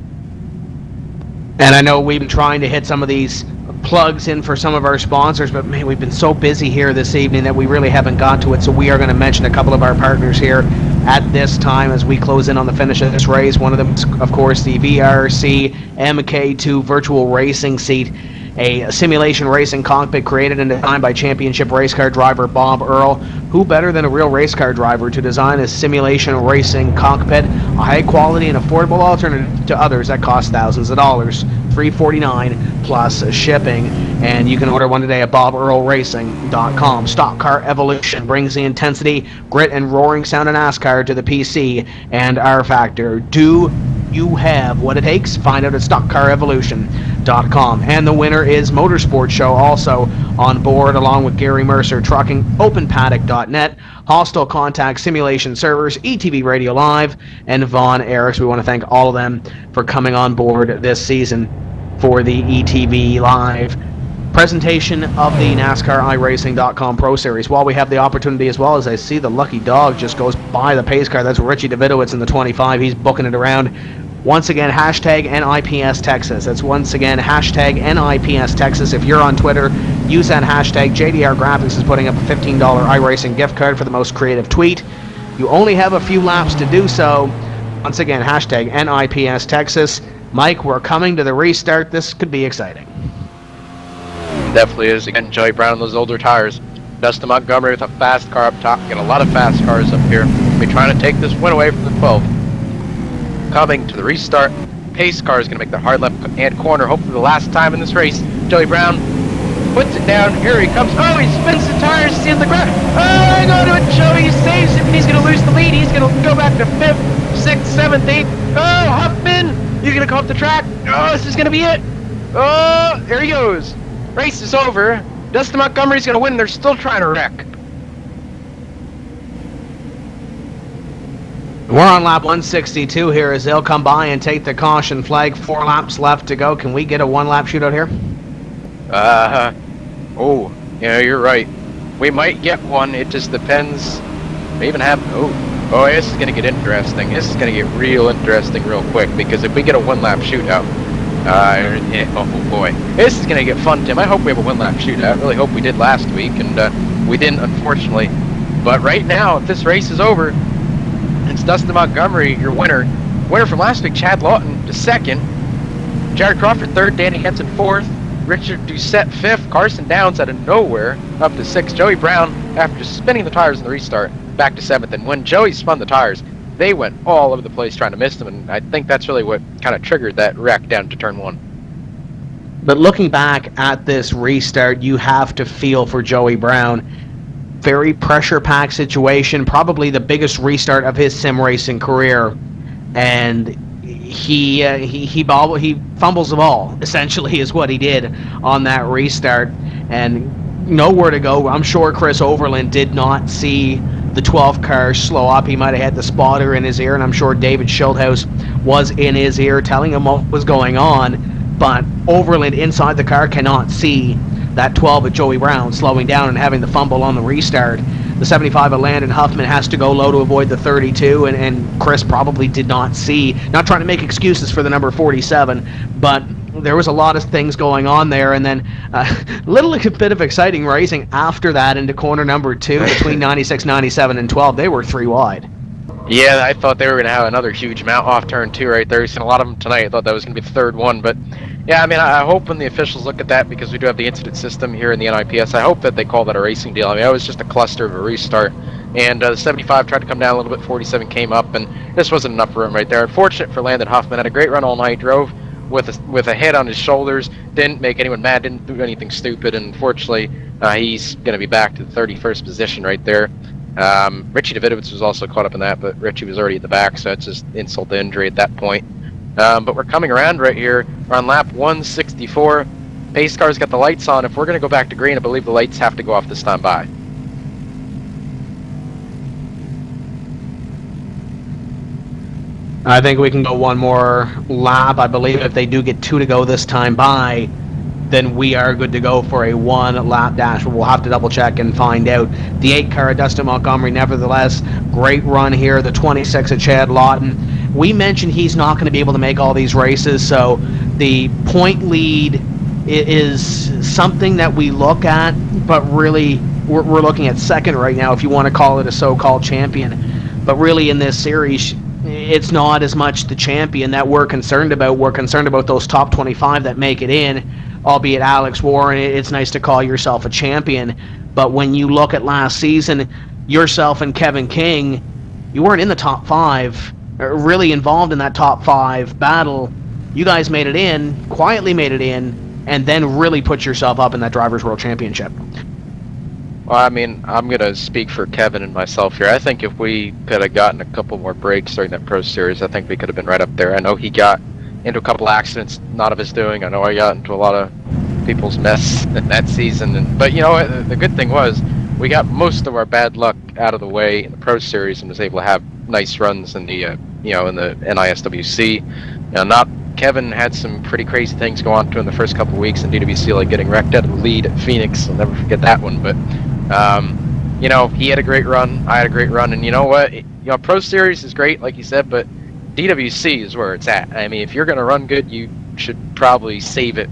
And I know we've been trying to hit some of these plugs in for some of our sponsors, but man, we've been so busy here this evening that we really haven't got to it. So we are going to mention a couple of our partners here at this time as we close in on the finish of this race. One of them is, of course, the VRC MK2 virtual racing seat, a simulation racing cockpit created and designed by championship race car driver Bob Earl. Who better than a real race car driver to design a simulation racing cockpit, a high quality and affordable alternative to others that cost thousands of dollars. $349 plus shipping, and you can order one today at BobEarlRacing.com. Stock Car Evolution brings the intensity, grit, and roaring sound of NASCAR to the PC and R Factor. Do you have what it takes? Find out at StockCarEvolution.com. And the winner is Motorsports Show, also on board, along with Gary Mercer Trucking, OpenPaddock.net, Hostile Contact Simulation Servers, ETV Radio Live, and Von Eriks. We want to thank all of them for coming on board this season for the ETV Live presentation of the NASCAR iRacing.com Pro Series. While we have the opportunity, as well as I see the lucky dog just goes by the pace car, that's Richie Davidowitz in the 25. He's booking it around. Once again, hashtag NIPS Texas. That's once again hashtag NIPS Texas. If you're on Twitter, use that hashtag. JDR Graphics is putting up a $15 iRacing gift card for the most creative tweet. You only have a few laps to do so. Once again, hashtag NIPS Texas. Mike, we're coming to the restart. This could be exciting.
Definitely is. Again, Joey Brown on those older tires. Dustin Montgomery with a fast car up top. Get a lot of fast cars up here. We're trying to take this win away from the 12. Coming to the restart. Pace car is going to make the hard left-hand corner, hopefully the last time in this race. Joey Brown puts it down. Here he comes. Oh, he spins the tires. See the ground. Oh, I go to it. Joey saves him. He's going to lose the lead. He's going to go back to 5th, 6th, 7th, 8th. Oh, Huffman. You're going to go up the track. Oh, this is going to be it. Oh, there he goes. Race is over. Dustin Montgomery's going to win. They're still trying to wreck.
We're on lap 162 here as they'll come by and take the caution flag. 4 laps left to go. Can we get a 1-lap shootout here?
Oh, yeah, you're right. We might get one. It just depends. We even have, oh, this is going to get interesting. This is going to get real interesting real quick, because if we get a 1-lap shootout, oh boy, this is going to get fun, Tim. I hope we have a 1-lap shootout. I really hope we did last week, and we didn't, unfortunately. But right now, if this race is over, it's Dustin Montgomery, your winner. Winner from last week, Chad Lawton, to 2nd. Jared Crawford, 3rd. Danny Henson, 4th. Richard Doucette, 5th. Carson Downs out of nowhere, up to 6th. Joey Brown, after spinning the tires in the restart, back to 7th. And when Joey spun the tires, they went all over the place trying to miss them. And I think that's really what kind of triggered that wreck down to turn 1.
But looking back at this restart, you have to feel for Joey Brown. Very pressure-packed situation, probably the biggest restart of his sim racing career, and he fumbles the ball, essentially, is what he did on that restart, and nowhere to go. I'm sure Chris Overland did not see the 12 car slow up. He might have had the spotter in his ear, and I'm sure David Schulthouse was in his ear telling him what was going on, but Overland inside the car cannot see that 12 of Joey Brown slowing down and having the fumble on the restart. The 75 of Landon Huffman has to go low to avoid the 32, and Chris probably did not see. Not trying to make excuses for the number 47, but there was a lot of things going on there, and then a little bit of exciting racing after that into corner number 2 between 96, 97, and 12. They were 3 wide.
Yeah, I thought they were going to have another huge mount off turn 2 right there. You've seen a lot of them tonight. I thought that was going to be the third one, but yeah, I mean, I hope when the officials look at that, because we do have the incident system here in the NIPS, I hope that they call that a racing deal. I mean, that was just a cluster of a restart, and the 75 tried to come down a little bit, 47 came up, and this wasn't enough room right there. Unfortunate for Landon Huffman, had a great run all night, drove with a head on his shoulders, didn't make anyone mad, didn't do anything stupid, and unfortunately, he's going to be back to the 31st position right there. Richie Davidovich was also caught up in that, but Richie was already at the back, so it's just insult to injury at that point. But we're coming around right here. We're on lap 164. Pace car's got the lights on. If we're going to go back to green, I believe the lights have to go off this time by.
I think we can go one more lap. I believe if they do get 2 to go this time by, then we are good to go for a 1 lap dash. We'll have to double check and find out. The 8 car of Dustin Montgomery, nevertheless, great run here. The 26 of Chad Lawton. We mentioned he's not going to be able to make all these races, so the point lead is something that we look at, but really we're looking at second right now, if you want to call it a so-called champion. But really in this series, it's not as much the champion that we're concerned about. We're concerned about those top 25 that make it in, albeit Alex Warren. It's nice to call yourself a champion, but when you look at last season, yourself and Kevin King, you weren't in the top 5, really involved in that top 5 battle. You guys made it in, quietly made it in, and then really put yourself up in that Drivers' World Championship.
Well, I mean, I'm going to speak for Kevin and myself here. I think if we could have gotten a couple more breaks during that Pro Series, I think we could have been right up there. I know he got into a couple accidents, not of his doing. I know I got into a lot of people's mess that season. But, you know, the good thing was we got most of our bad luck out of the way in the Pro Series and was able to have nice runs in the, in the NISWC. Kevin had some pretty crazy things go on to in the first couple of weeks in DWC, like getting wrecked out of the lead at Phoenix. I'll never forget that one. But, he had a great run. I had a great run. And you know what? Pro Series is great, like you said, but DWC is where it's at. I mean, if you're going to run good, you should probably save it,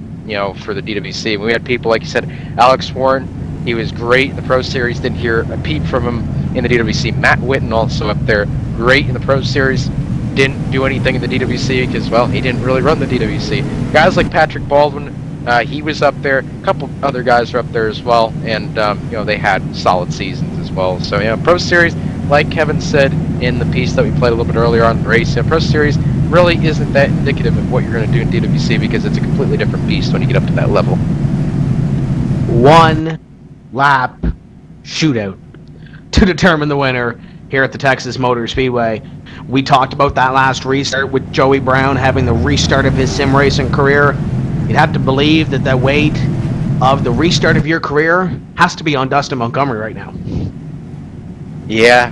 for the DWC. We had people, like you said, Alex Warren, he was great in the Pro Series. Didn't hear a peep from him in the DWC. Matt Whitten also up there, great in the Pro Series. Didn't do anything in the DWC because, well, he didn't really run the DWC. Guys like Patrick Baldwin, he was up there. A couple other guys were up there as well, and they had solid seasons as well. So Pro Series, like Kevin said in the piece that we played a little bit earlier on the race, Pro Series really isn't that indicative of what you're going to do in DWC because it's a completely different beast when you get up to that level.
1 lap shootout to determine the winner here at the Texas Motor Speedway. We talked about that last restart with Joey Brown having the restart of his sim racing career. You'd have to believe that the weight of the restart of your career has to be on Dustin Montgomery right now.
Yeah.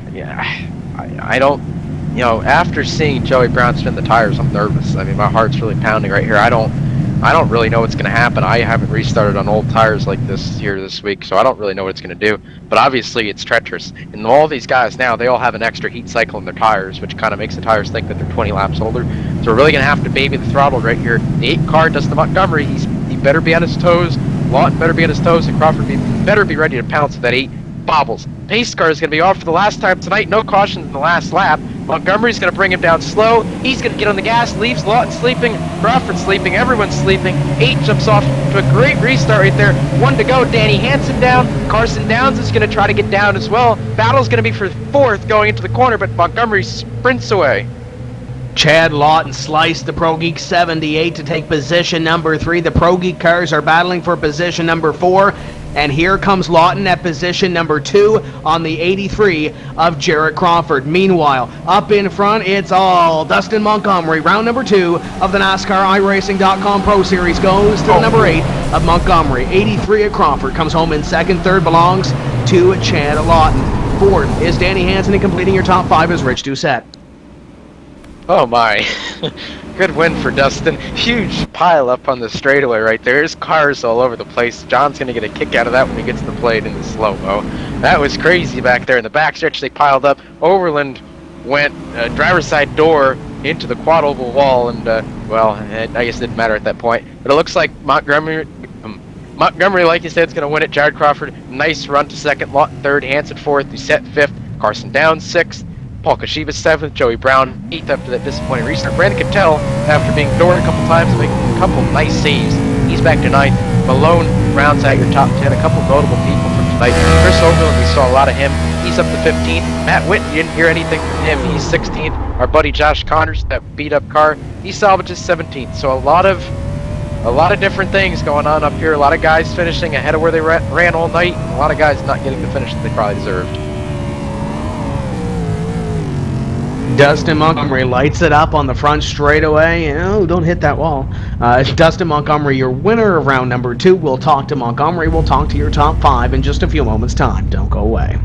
I don't, after seeing Joey Brown spin the tires, I'm nervous. I mean, my heart's really pounding right here. I don't really know what's going to happen. I haven't restarted on old tires like this here this week, so I don't really know what it's going to do. But obviously, it's treacherous. And all these guys now, they all have an extra heat cycle in their tires, which kind of makes the tires think that they're 20 laps older. So we're really going to have to baby the throttle right here. The 8 car, Dustin Montgomery, he better be on his toes. Lawton better be on his toes, and Crawford better be ready to pounce with that 8 bobbles. Pace car is going to be off for the last time tonight. No caution in the last lap. Montgomery's going to bring him down slow. He's going to get on the gas, leaves Lawton sleeping, Crawford sleeping, everyone's sleeping. 8 jumps off to a great restart right there. 1 to go. Danny Hansen down. Carson Downs is going to try to get down as well. Battle's going to be for 4th going into the corner, but Montgomery sprints away.
Chad Lawton sliced the Pro Geek 78 to take position number 3. The Pro Geek cars are battling for position number 4. And here comes Lawton at position number 2 on the 83 of Jarrett Crawford. Meanwhile, up in front, it's all Dustin Montgomery. Round number 2 of the NASCAR iRacing.com Pro Series goes to the number 8 of Montgomery. 83 of Crawford comes home in second. Third belongs to Chad Lawton. Fourth is Danny Hansen, and completing your top 5 is Rich Doucette.
Oh my. Good win for Dustin. Huge pile up on the straightaway right there. There's cars all over the place. John's going to get a kick out of that when he gets the plate in the slow-mo. That was crazy back there in the backstretch. They piled up. Overland went driver's side door into the quad oval wall, and, well, I guess it didn't matter at that point. But it looks like Montgomery, like you said, is going to win it. Jared Crawford, nice run to second. Lawton third. Hanson fourth. Doucette fifth. Carson Downs sixth. Paul Kashiva 7th, Joey Brown 8th after that disappointing restart. Brandon Cattell, after being doored a couple times and making a couple nice saves, he's back to 9th. Malone rounds out your top 10. A couple notable people from tonight. Chris Overland, we saw a lot of him. He's up to 15th. Matt Whitten, you didn't hear anything from him. He's 16th. Our buddy Josh Connors, that beat-up car, he salvages 17th. So a lot of different things going on up here. A lot of guys finishing ahead of where they ran all night. A lot of guys not getting the finish that they probably deserved.
Dustin Montgomery lights it up on the front straightaway. Oh, don't hit that wall. Dustin Montgomery, your winner of round number 2. We'll talk to Montgomery. We'll talk to your top 5 in just a few moments' time. Don't go away.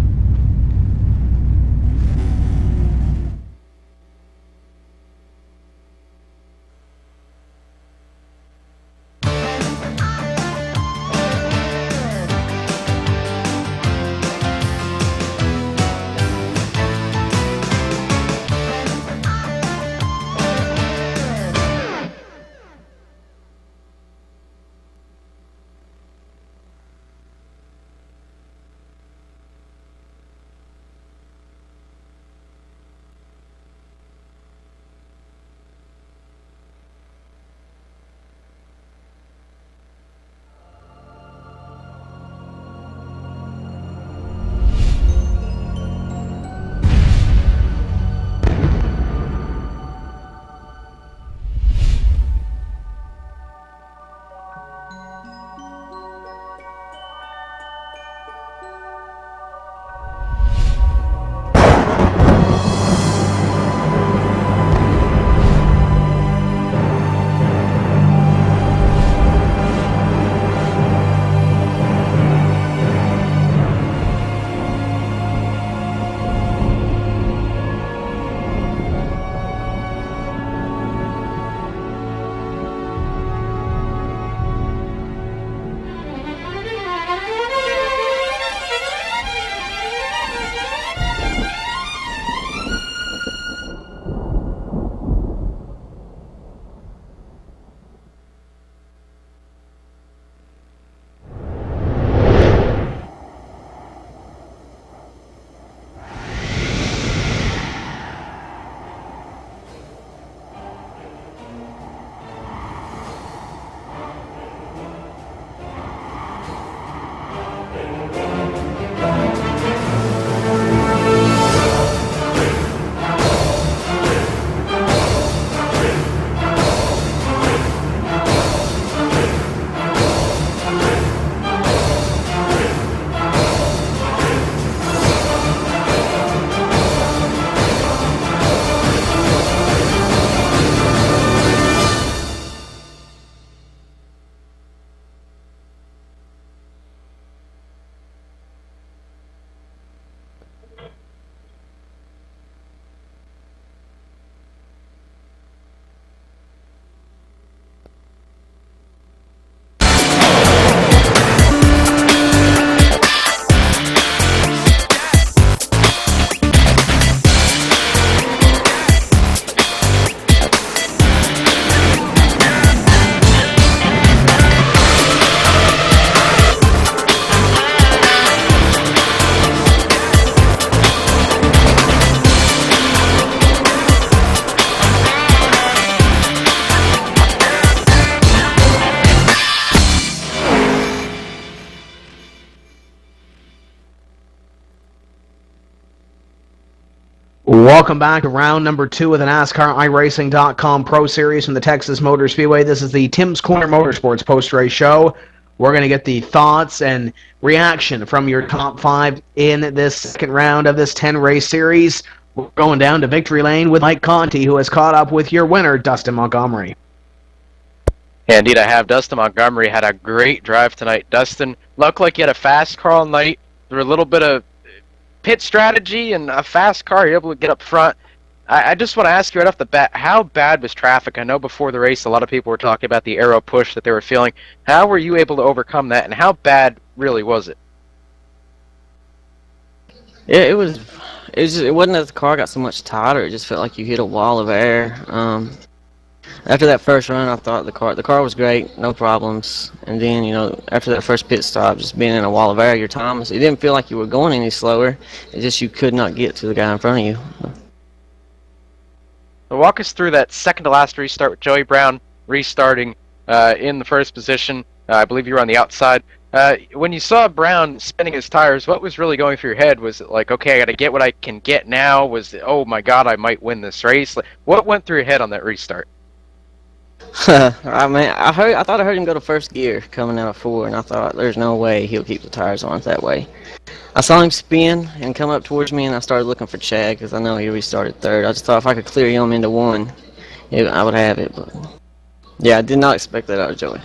Welcome back to round number 2 of the NASCAR iRacing.com Pro Series from the Texas Motor Speedway. This is the Tim's Corner Motorsports post-race show. We're going to get the thoughts and reaction from your top 5 in this second round of this 10-race series. We're going down to victory lane with Mike Conti, who has caught up with your winner, Dustin Montgomery.
Yeah, indeed, I have. Dustin Montgomery had a great drive tonight. Dustin looked like he had a fast car all night. There were a little bit of pit strategy and a fast car. You're able to get up front. I just want to ask you right off the bat, how bad was traffic? I know before the race, a lot of people were talking about the aero push that they were feeling. How were you able to overcome that, and how bad really was it?
Yeah, it was. It wasn't that the car got so much tighter. It just felt like you hit a wall of air. After that first run, I thought the car was great, no problems. And then, after that first pit stop, just being in a wall of air, your times, it didn't feel like you were going any slower. It just you could not get to the guy in front of you.
So walk us through that second to last restart with Joey Brown restarting in the first position. I believe you were on the outside. When you saw Brown spinning his tires, what was really going through your head? Was it like, okay, I got to get what I can get now? Was it, oh my God, I might win this race? Like, what went through your head on that restart?
I thought I heard him go to first gear coming out of 4, and I thought there's no way he'll keep the tires on that way. I saw him spin and come up towards me, and I started looking for Chad because I know he restarted third. I just thought if I could clear him into 1, I would have it. But yeah, I did not expect that out of Joey.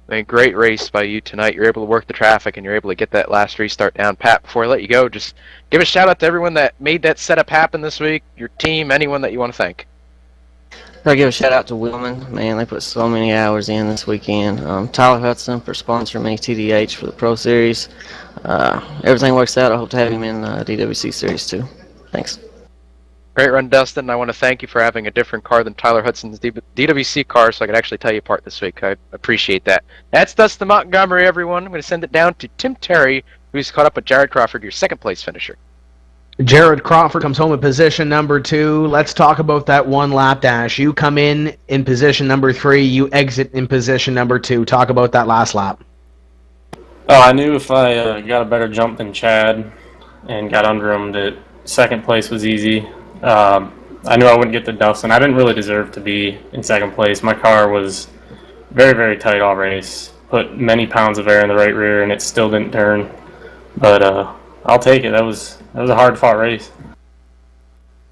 I mean, great race by you tonight. You're able to work the traffic, and you're able to get that last restart down. Pat, before I let you go, just give a shout out to everyone that made that setup happen this week, your team, anyone that you want to thank.
I give a shout out to Willman. Man, they put so many hours in this weekend. Tyler Hudson for sponsoring me, TDH for the Pro Series. Everything works out. I hope to have him in DWC Series too. Thanks.
Great run, Dustin. I want to thank you for having a different car than Tyler Hudson's DWC car, so I could actually tell you apart this week. I appreciate that. That's Dustin Montgomery, everyone. I'm going to send it down to Tim Terry, who's caught up with Jared Crawford, your second place finisher.
Jared Crawford comes home in position number 2. Let's talk about that one lap dash. You come in position number 3. You exit in position number 2. Talk about that last lap.
Oh, I knew if I got a better jump than Chad and got under him that second place was easy. I knew I wouldn't get to Dustin. I didn't really deserve to be in second place. My car was very, very tight all race. Put many pounds of air in the right rear, and it still didn't turn. But I'll take it. That was a hard-fought race.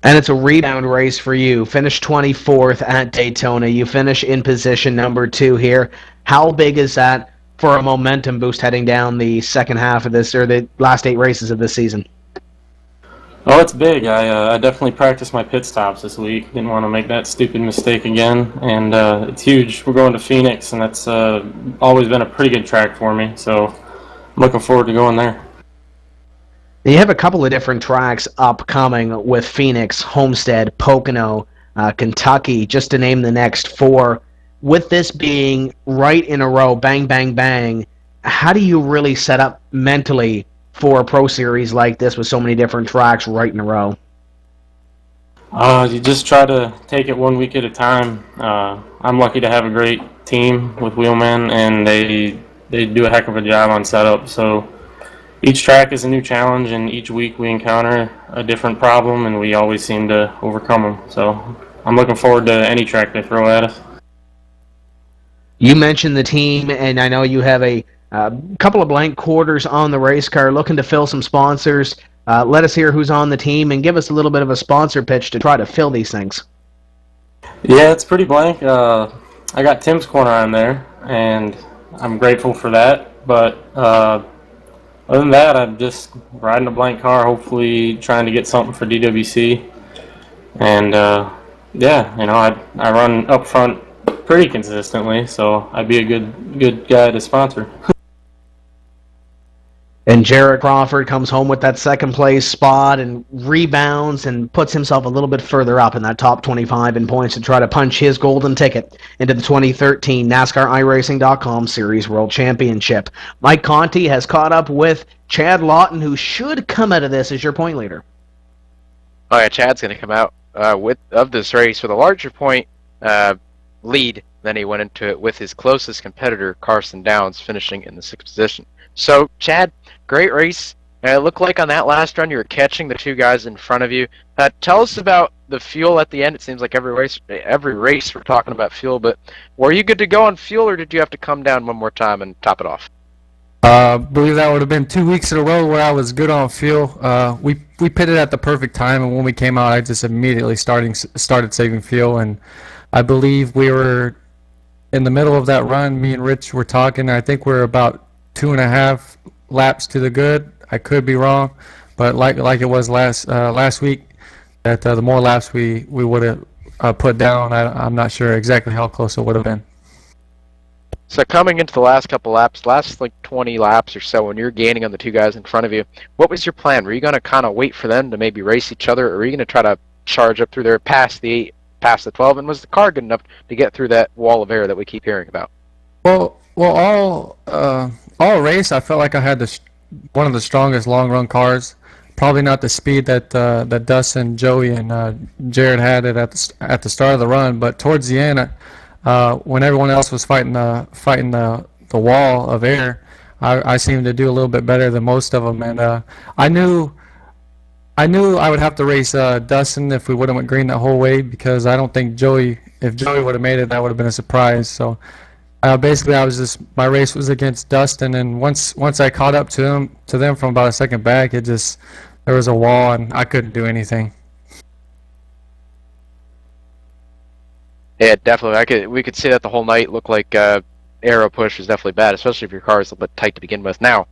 And it's a rebound race for you. Finish 24th at Daytona. You finish in position number 2 here. How big is that for a momentum boost heading down the second half of this, or the last 8 races of this season?
Oh, it's big. I definitely practiced my pit stops this week. Didn't want to make that stupid mistake again, and it's huge. We're going to Phoenix, and that's always been a pretty good track for me, so I'm looking forward to going there.
You have a couple of different tracks upcoming with Phoenix, Homestead, Pocono, Kentucky, just to name the next 4. With this being right in a row, bang, bang, bang, how do you really set up mentally for a Pro Series like this with so many different tracks right in a row?
You just try to take it 1 week at a time. I'm lucky to have a great team with Wheelman, and they do a heck of a job on setup, so each track is a new challenge, and each week we encounter a different problem, and we always seem to overcome them. So I'm looking forward to any track they throw at us.
You mentioned the team, and I know you have a couple of blank quarters on the race car, looking to fill some sponsors. Let us hear who's on the team, and give us a little bit of a sponsor pitch to try to fill these things.
Yeah, it's pretty blank. I got Tim's Corner on there, and I'm grateful for that. But other than that, I'm just riding a blank car, hopefully trying to get something for DWC. And I run up front pretty consistently, so I'd be a good guy to sponsor.
And Jared Crawford comes home with that second place spot and rebounds and puts himself a little bit further up in that top 25 in points to try to punch his golden ticket into the 2013 NASCAR iRacing.com Series World Championship. Mike Conti has caught up with Chad Lawton, who should come out of this as your point leader.
Oh yeah, Chad's going to come out of this race with a larger point lead than he went into it with his closest competitor, Carson Downs, finishing in the 6th position. So, Chad, great race. It looked like on that last run you were catching the 2 guys in front of you. Tell us about the fuel at the end. It seems like every race we're talking about fuel, but were you good to go on fuel, or did you have to come down one more time and top it off?
I believe that would have been 2 weeks in a row where I was good on fuel. We pitted at the perfect time, and when we came out, I just immediately started saving fuel, and I believe we were in the middle of that run. Me and Rich were talking. I think we're about 2.5 laps to the good. I could be wrong, but like it was last week, that the more laps we would have put down, I'm not sure exactly how close it would have been.
So coming into the last couple laps, last like 20 laps or so, when you're gaining on the two guys in front of you, what was your plan? Were you going to kind of wait for them to maybe race each other, or were you going to try to charge up through there past the 8, past the 12, and was the car good enough to get through that wall of air that we keep hearing about?
Well, all race, I felt like I had one of the strongest long run cars. Probably not the speed that Dustin, Joey, and Jared had it at the start of the run, but towards the end, when everyone else was fighting the wall of air, I seemed to do a little bit better than most of them, and I knew I would have to race Dustin if we would have went green that whole way, because I don't think if Joey would have made it, that would have been a surprise. So basically, my race was against Dustin, and once I caught up to them from about a second back, there was a wall and I couldn't do anything.
Yeah, definitely. We could see that the whole night. Looked like aero push was definitely bad, especially if your car is a little bit tight to begin with. Now, all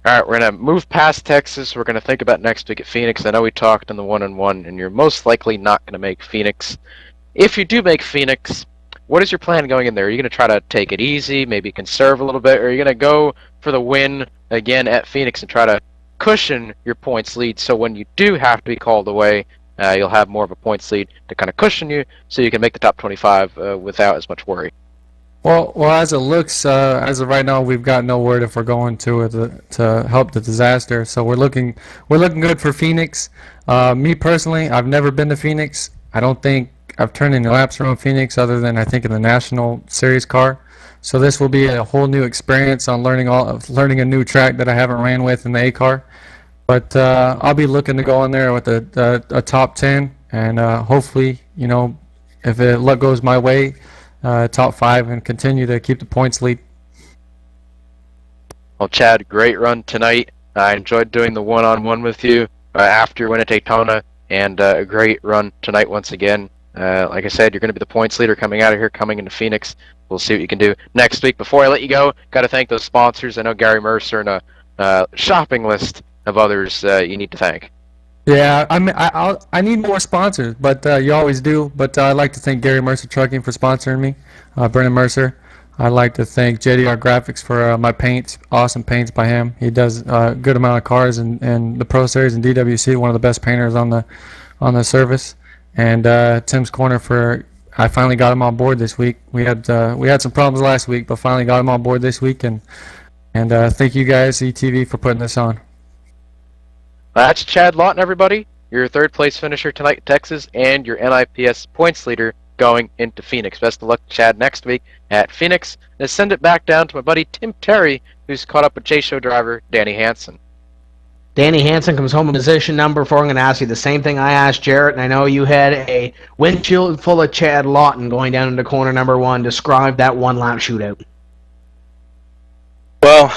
right, we're gonna move past Texas. We're gonna think about next week at Phoenix. I know we talked in the 1-on-1, and you're most likely not gonna make Phoenix. If you do make Phoenix, what is your plan going in there? Are you gonna try to take it easy, maybe conserve a little bit, or are you gonna go for the win again at Phoenix and try to cushion your points lead, so when you do have to be called away, you'll have more of a points lead to kind of cushion you, so you can make the top 25 without as much worry?
Well, as it looks, as of right now, we've got no word if we're going to help the disaster. So we're looking good for Phoenix. Me personally, I've never been to Phoenix. I don't think I've turned any laps around Phoenix other than I think in the National Series car. So this will be a whole new experience on learning a new track that I haven't ran with in the A car. But I'll be looking to go in there with a top 10, and hopefully, if luck goes my way, top 5, and continue to keep the points lead.
Well, Chad, great run tonight. I enjoyed doing the 1-on-1 with you after your win at Daytona, and a great run tonight once again. Like I said, you're going to be the points leader coming out of here, coming into Phoenix. We'll see what you can do next week. Before I let you go, got to thank those sponsors. I know Gary Mercer and a shopping list of others you need to thank.
Yeah, I need more sponsors, but you always do. But I'd like to thank Gary Mercer Trucking for sponsoring me, Brennan Mercer. I'd like to thank JDR Graphics for my paints, awesome paints by him. He does a good amount of cars in the Pro Series and DWC, one of the best painters on the service. And Tim's Corner I finally got him on board this week. We had some problems last week, but finally got him on board this week. And thank you guys, ETV, for putting this on.
That's Chad Lawton, everybody. Your third place finisher tonight in Texas, and your NIPS points leader going into Phoenix. Best of luck to Chad next week at Phoenix. And send it back down to my buddy Tim Terry, who's caught up with Chase Show driver Danny Hansen.
Danny Hansen comes home in position number 4. I'm going to ask you the same thing I asked Jarrett, and I know you had a windshield full of Chad Lawton going down into corner number 1. Describe that one-lap shootout.
Well,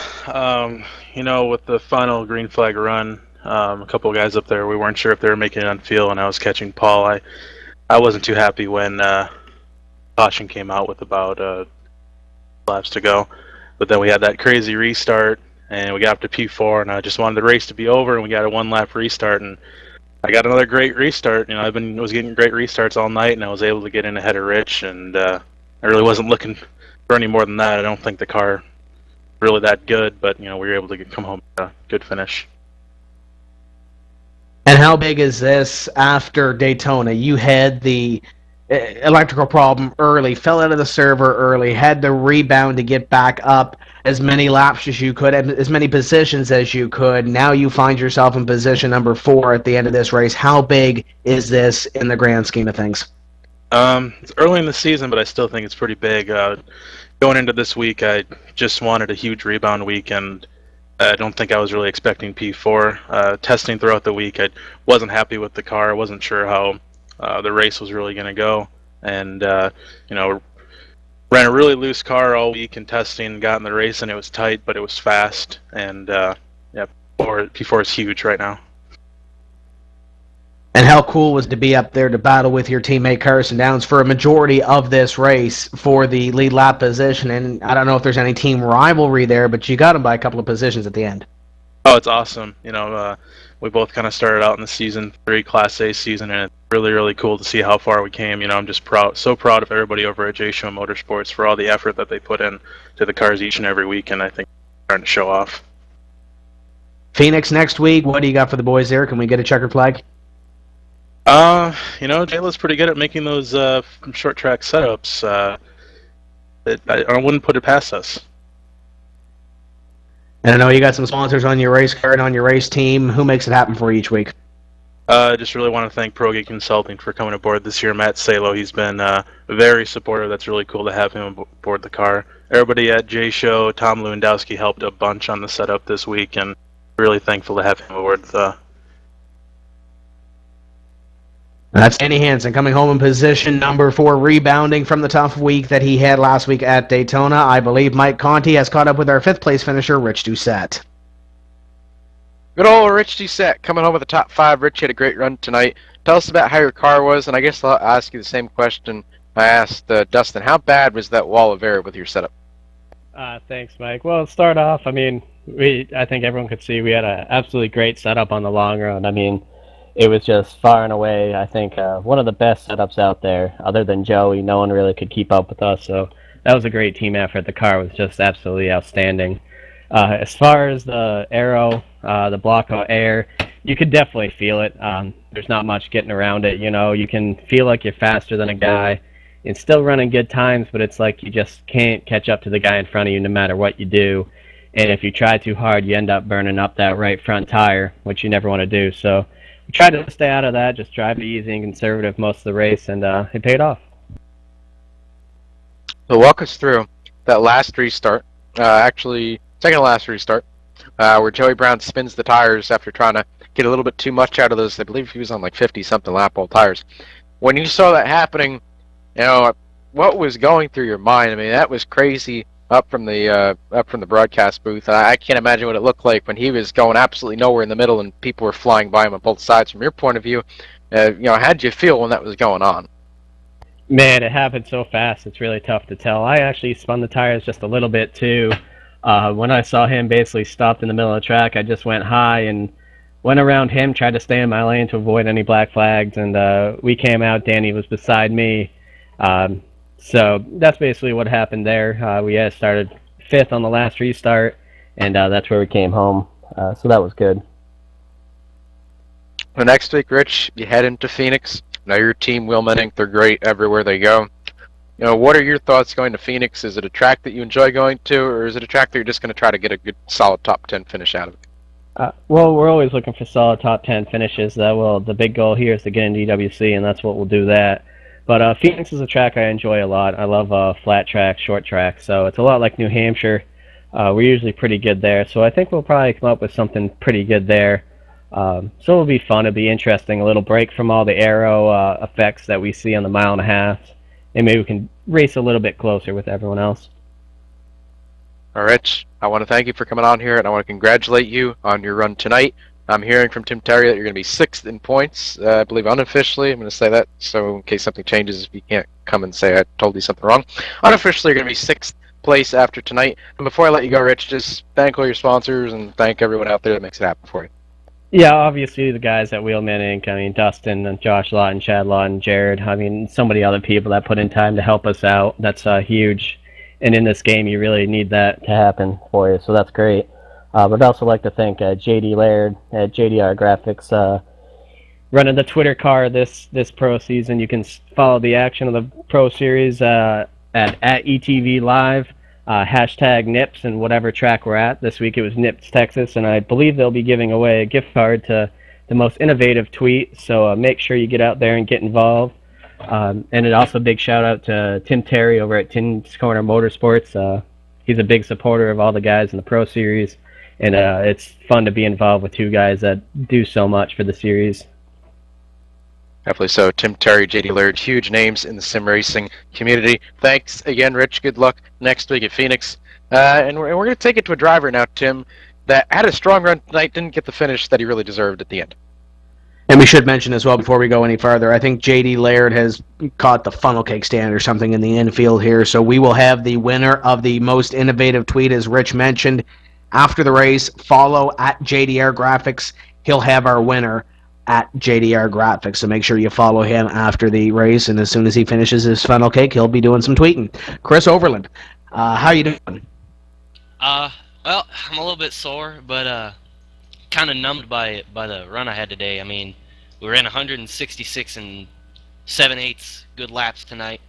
with the final green flag run, a couple of guys up there, we weren't sure if they were making it on field, and I was catching Paul. I wasn't too happy when caution came out with about laps to go, but then we had that crazy restart, and we got up to P4, and I just wanted the race to be over, and we got a one-lap restart, and I got another great restart. I was getting great restarts all night, and I was able to get in ahead of Rich, and I really wasn't looking for any more than that. I don't think the car really that good, but we were able to come home with a good finish.
And how big is this after Daytona? You had the electrical problem early, fell out of the server early, had to rebound to get back up as many laps as you could, as many positions as you could. Now you find yourself in position number 4 at the end of this race. How big is this in the grand scheme of things?
It's early in the season, but I still think it's pretty big. Going into this week, I just wanted a huge rebound week, and I don't think I was really expecting P4. Testing throughout the week, I wasn't happy with the car. I wasn't sure how the race was really going to go, and ran a really loose car all week in testing, got in the race, and it was tight, but it was fast, and P4 is huge right now.
And how cool was to be up there to battle with your teammate Carson Downs for a majority of this race for the lead lap position? And I don't know if there's any team rivalry there, but you got him by a couple of positions at the end.
Oh, it's awesome. We both kind of started out in the Season 3 Class A season, and it's really, really cool to see how far we came. I'm just so proud of everybody over at J Show Motorsports for all the effort that they put in to the cars each and every week, and I think they're starting to show off.
Phoenix next week. What do you got for the boys there? Can we get a checkered flag?
Jayla's pretty good at making those short track setups. I wouldn't put it past us.
And I know you got some sponsors on your race car and on your race team. Who makes it happen for you each week?
Just really want to thank ProGeek Consulting for coming aboard this year. Matt Salo, he's been very supportive. That's really cool to have him aboard the car. Everybody at J Show, Tom Lewandowski helped a bunch on the setup this week, and really thankful to have him aboard.
That's Danny Hansen coming home in position number 4, rebounding from the tough week that he had last week at Daytona. I believe Mike Conti has caught up with our 5th place finisher, Rich Doucette.
Good old Rich Doucette coming home with the top 5. Rich had a great run tonight. Tell us about how your car was, and I guess I'll ask you the same question I asked Dustin. How bad was that wall of air with your setup?
Thanks, Mike. Well, to start off, I think everyone could see we had an absolutely great setup on the long run. It was just far and away, I think, one of the best setups out there. Other than Joey, no one really could keep up with us, so that was a great team effort. The car was just absolutely outstanding. As far as the aero, the block of air, you could definitely feel it. There's not much getting around it. You can feel like you're faster than a guy and still running good times, but it's like you just can't catch up to the guy in front of you no matter what you do. And if you try too hard, you end up burning up that right front tire, which you never want to do. So we tried to stay out of that, just drive it easy and conservative most of the race, and it paid off.
So walk us through that last restart, actually second to last restart, where Joey Brown spins the tires after trying to get a little bit too much out of those. I believe he was on like 50-something lap old tires. When you saw that happening, what was going through your mind? That was crazy up from the broadcast booth. I can't imagine what it looked like when he was going absolutely nowhere in the middle and people were flying by him on both sides. From your point of view, how did you feel when that was going on?
Man, it happened so fast, it's really tough to tell. I actually spun the tires just a little bit too. When I saw him basically stopped in the middle of the track, I just went high and went around him, tried to stay in my lane to avoid any black flags, and we came out. Danny was beside me. So that's basically what happened there. We had started 5th on the last restart, and that's where we came home. So that was good.
Well, next week, Rich, you head into Phoenix. Now your team, Wilman Inc., they're great everywhere they go. What are your thoughts going to Phoenix? Is it a track that you enjoy going to, or is it a track that you're just going to try to get a good, solid top 10 finish out of it?
Well, we're always looking for solid top 10 finishes. The big goal here is to get in DWC, and that's what we'll do that. But Phoenix is a track I enjoy a lot. I love flat track, short track, so it's a lot like New Hampshire. We're usually pretty good there, so I think we'll probably come up with something pretty good there. So it'll be fun. It'll be interesting. A little break from all the aero effects that we see on the 1.5 miles, and maybe we can race a little bit closer with everyone else.
All right, Rich, I want to thank you for coming on here, and I want to congratulate you on your run tonight. I'm hearing from Tim Terry that you're going to be 6th in points, I believe unofficially. I'm going to say that, so in case something changes, if you can't come and say I told you something wrong. Unofficially, you're going to be 6th place after tonight. And before I let you go, Rich, just thank all your sponsors and thank everyone out there that makes it happen for you.
Yeah, obviously the guys at Wheelman Inc., Dustin and Josh Lawton, Chad Lawton, Jared, so many other people that put in time to help us out. That's huge. And in this game, you really need that to happen for you, so that's great. But I'd also like to thank JD Laird at JDR Graphics, running the Twitter car this pro season. You can follow the action of the Pro Series at ETV Live, hashtag NIPS, and whatever track we're at. This week it was NIPS Texas, and I believe they'll be giving away a gift card to the most innovative tweet, so make sure you get out there and get involved. And also a big shout out to Tim Terry over at Tim's Corner Motorsports. He's a big supporter of all the guys in the Pro Series, and it's fun to be involved with two guys that do so much for the series.
Definitely so. Tim Terry, JD Laird, huge names in the sim racing community. Thanks again, Rich. Good luck next week at Phoenix. And we're going to take it to a driver now, Tim, that had a strong run tonight, didn't get the finish that he really deserved at the end.
And we should mention as well, before we go any further, I think J.D. Laird has caught the funnel cake stand or something in the infield here, so we will have the winner of the most innovative tweet, as Rich mentioned, after the race, follow at JDR Graphics. He'll have our winner at JDR Graphics, so make sure you follow him after the race, and as soon as he finishes his funnel cake, he'll be doing some tweeting. Chris Overland, how you doing?
Well, I'm a little bit sore, but kind of numbed by the run I had today. I mean, we ran 166 and 7/8 good laps tonight,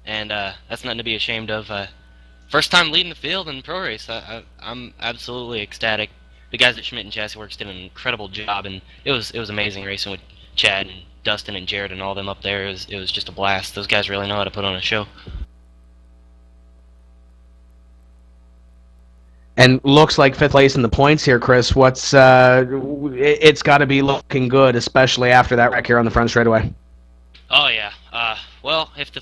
and that's nothing to be ashamed of. First time leading the field in pro race. I'm absolutely ecstatic. The guys at Schmidt and Chassis Works did an incredible job, and it was amazing racing with Chad and Dustin and Jared and all them up there. It was just a blast. Those guys really know how to put on a show.
And looks like fifth place in the points here, Chris. What's it's got to be looking good, especially after that wreck here on the front straightaway.
Oh yeah. Well, if the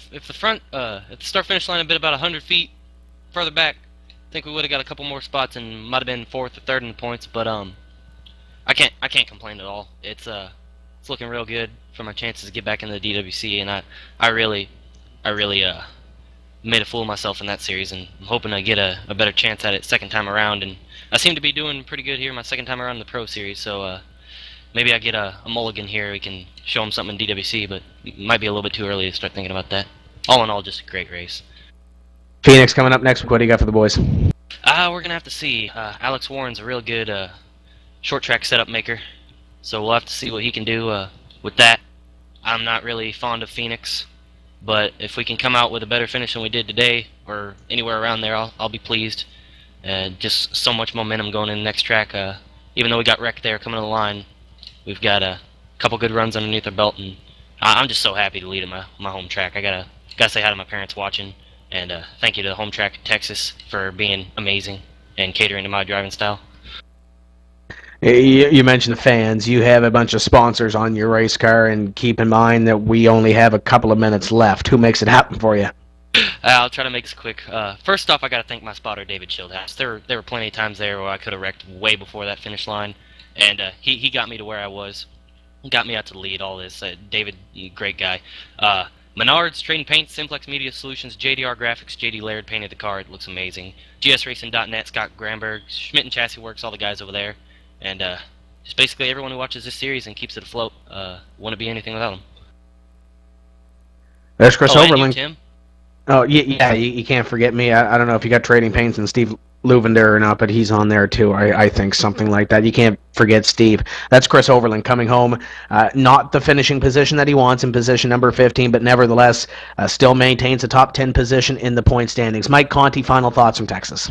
start finish line had been about 100 feet further back, I think we would have got a couple more spots and might have been fourth or third in the points. But I can't complain at all. It's looking real good for my chances to get back into the DWC, and I really made a fool of myself in that series, and I'm hoping to get a better chance at it second time around. And I seem to be doing pretty good here my second time around in the Pro Series, so maybe I get a mulligan here. We can show them something in DWC, but it might be a little bit too early to start thinking about that. All in all, just a great race.
Phoenix coming up next week. What do you got for the boys?
We're going to have to see. Alex Warren's a real good short track setup maker, so we'll have to see what he can do with that. I'm not really fond of Phoenix, but if we can come out with a better finish than we did today, or anywhere around there, I'll be pleased. Just so much momentum going in the next track. Even though we got wrecked there coming to the line, we've got a couple good runs underneath our belt, and I'm just so happy to lead at my home track. I gotta say hi to my parents watching, and thank you to the home track in Texas for being amazing and catering to my driving style.
You mentioned the fans. You have a bunch of sponsors on your race car, and keep in mind that we only have a couple of minutes left. Who makes it happen for you?
I'll try to make this quick. First off, I got to thank my spotter, David Schildhouse. There were plenty of times there where I could have wrecked way before that finish line, and he got me to where I was. He got me out to the lead, all this. David, great guy. Menards, Trading Paint, Simplex Media Solutions, JDR Graphics, JD Laird painted the car. It looks amazing. GSRacing.net, Scott Gramberg, Schmidt and Chassis Works, all the guys over there. And just basically everyone who watches this series and keeps it afloat. Wouldn't be anything without them.
There's Chris Overland.
And you, Tim?
Oh, yeah, you can't forget me. I don't know if you got Trading Paints and Steve Luvender or not, but he's on there too. I think something like that. You can't forget Steve. That's Chris Overland coming home. Not the finishing position that he wants in position number 15, but nevertheless still maintains a top 10 position in the point standings. Mike Conti, final thoughts from Texas.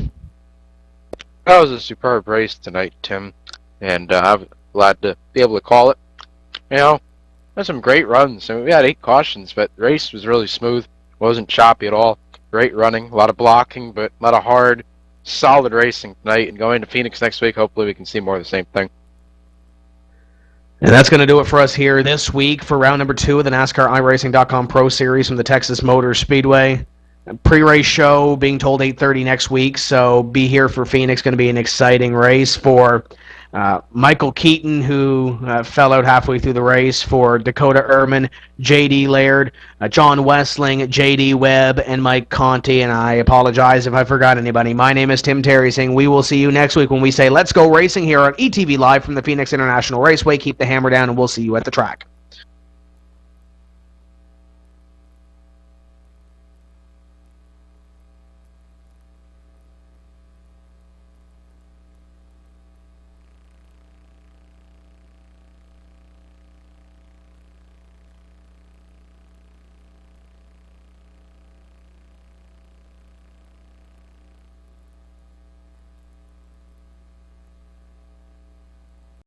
That was a superb race tonight, Tim, and I'm glad to be able to call it. You know, there's some great runs. I mean, we had 8 cautions, but the race was really smooth. Wasn't choppy at all. Great running, a lot of blocking, but a lot of hard, solid racing tonight. And going to Phoenix next week, hopefully we can see more of the same thing.
And that's going to do it for us here this week for round number 2 of the NASCAR iRacing.com Pro Series from the Texas Motor Speedway. Pre-race show being told 8:30 next week, so be here for Phoenix. Going to be an exciting race for Michael Keaton, who fell out halfway through the race, for Dakota Ehrman, J.D. Laird, John Westling, J.D. Webb, and Mike Conti. And I apologize if I forgot anybody. My name is Tim Terracing. We will see you next week when we say Let's Go Racing here on ETV Live from the Phoenix International Raceway. Keep the hammer down, and we'll see you at the track.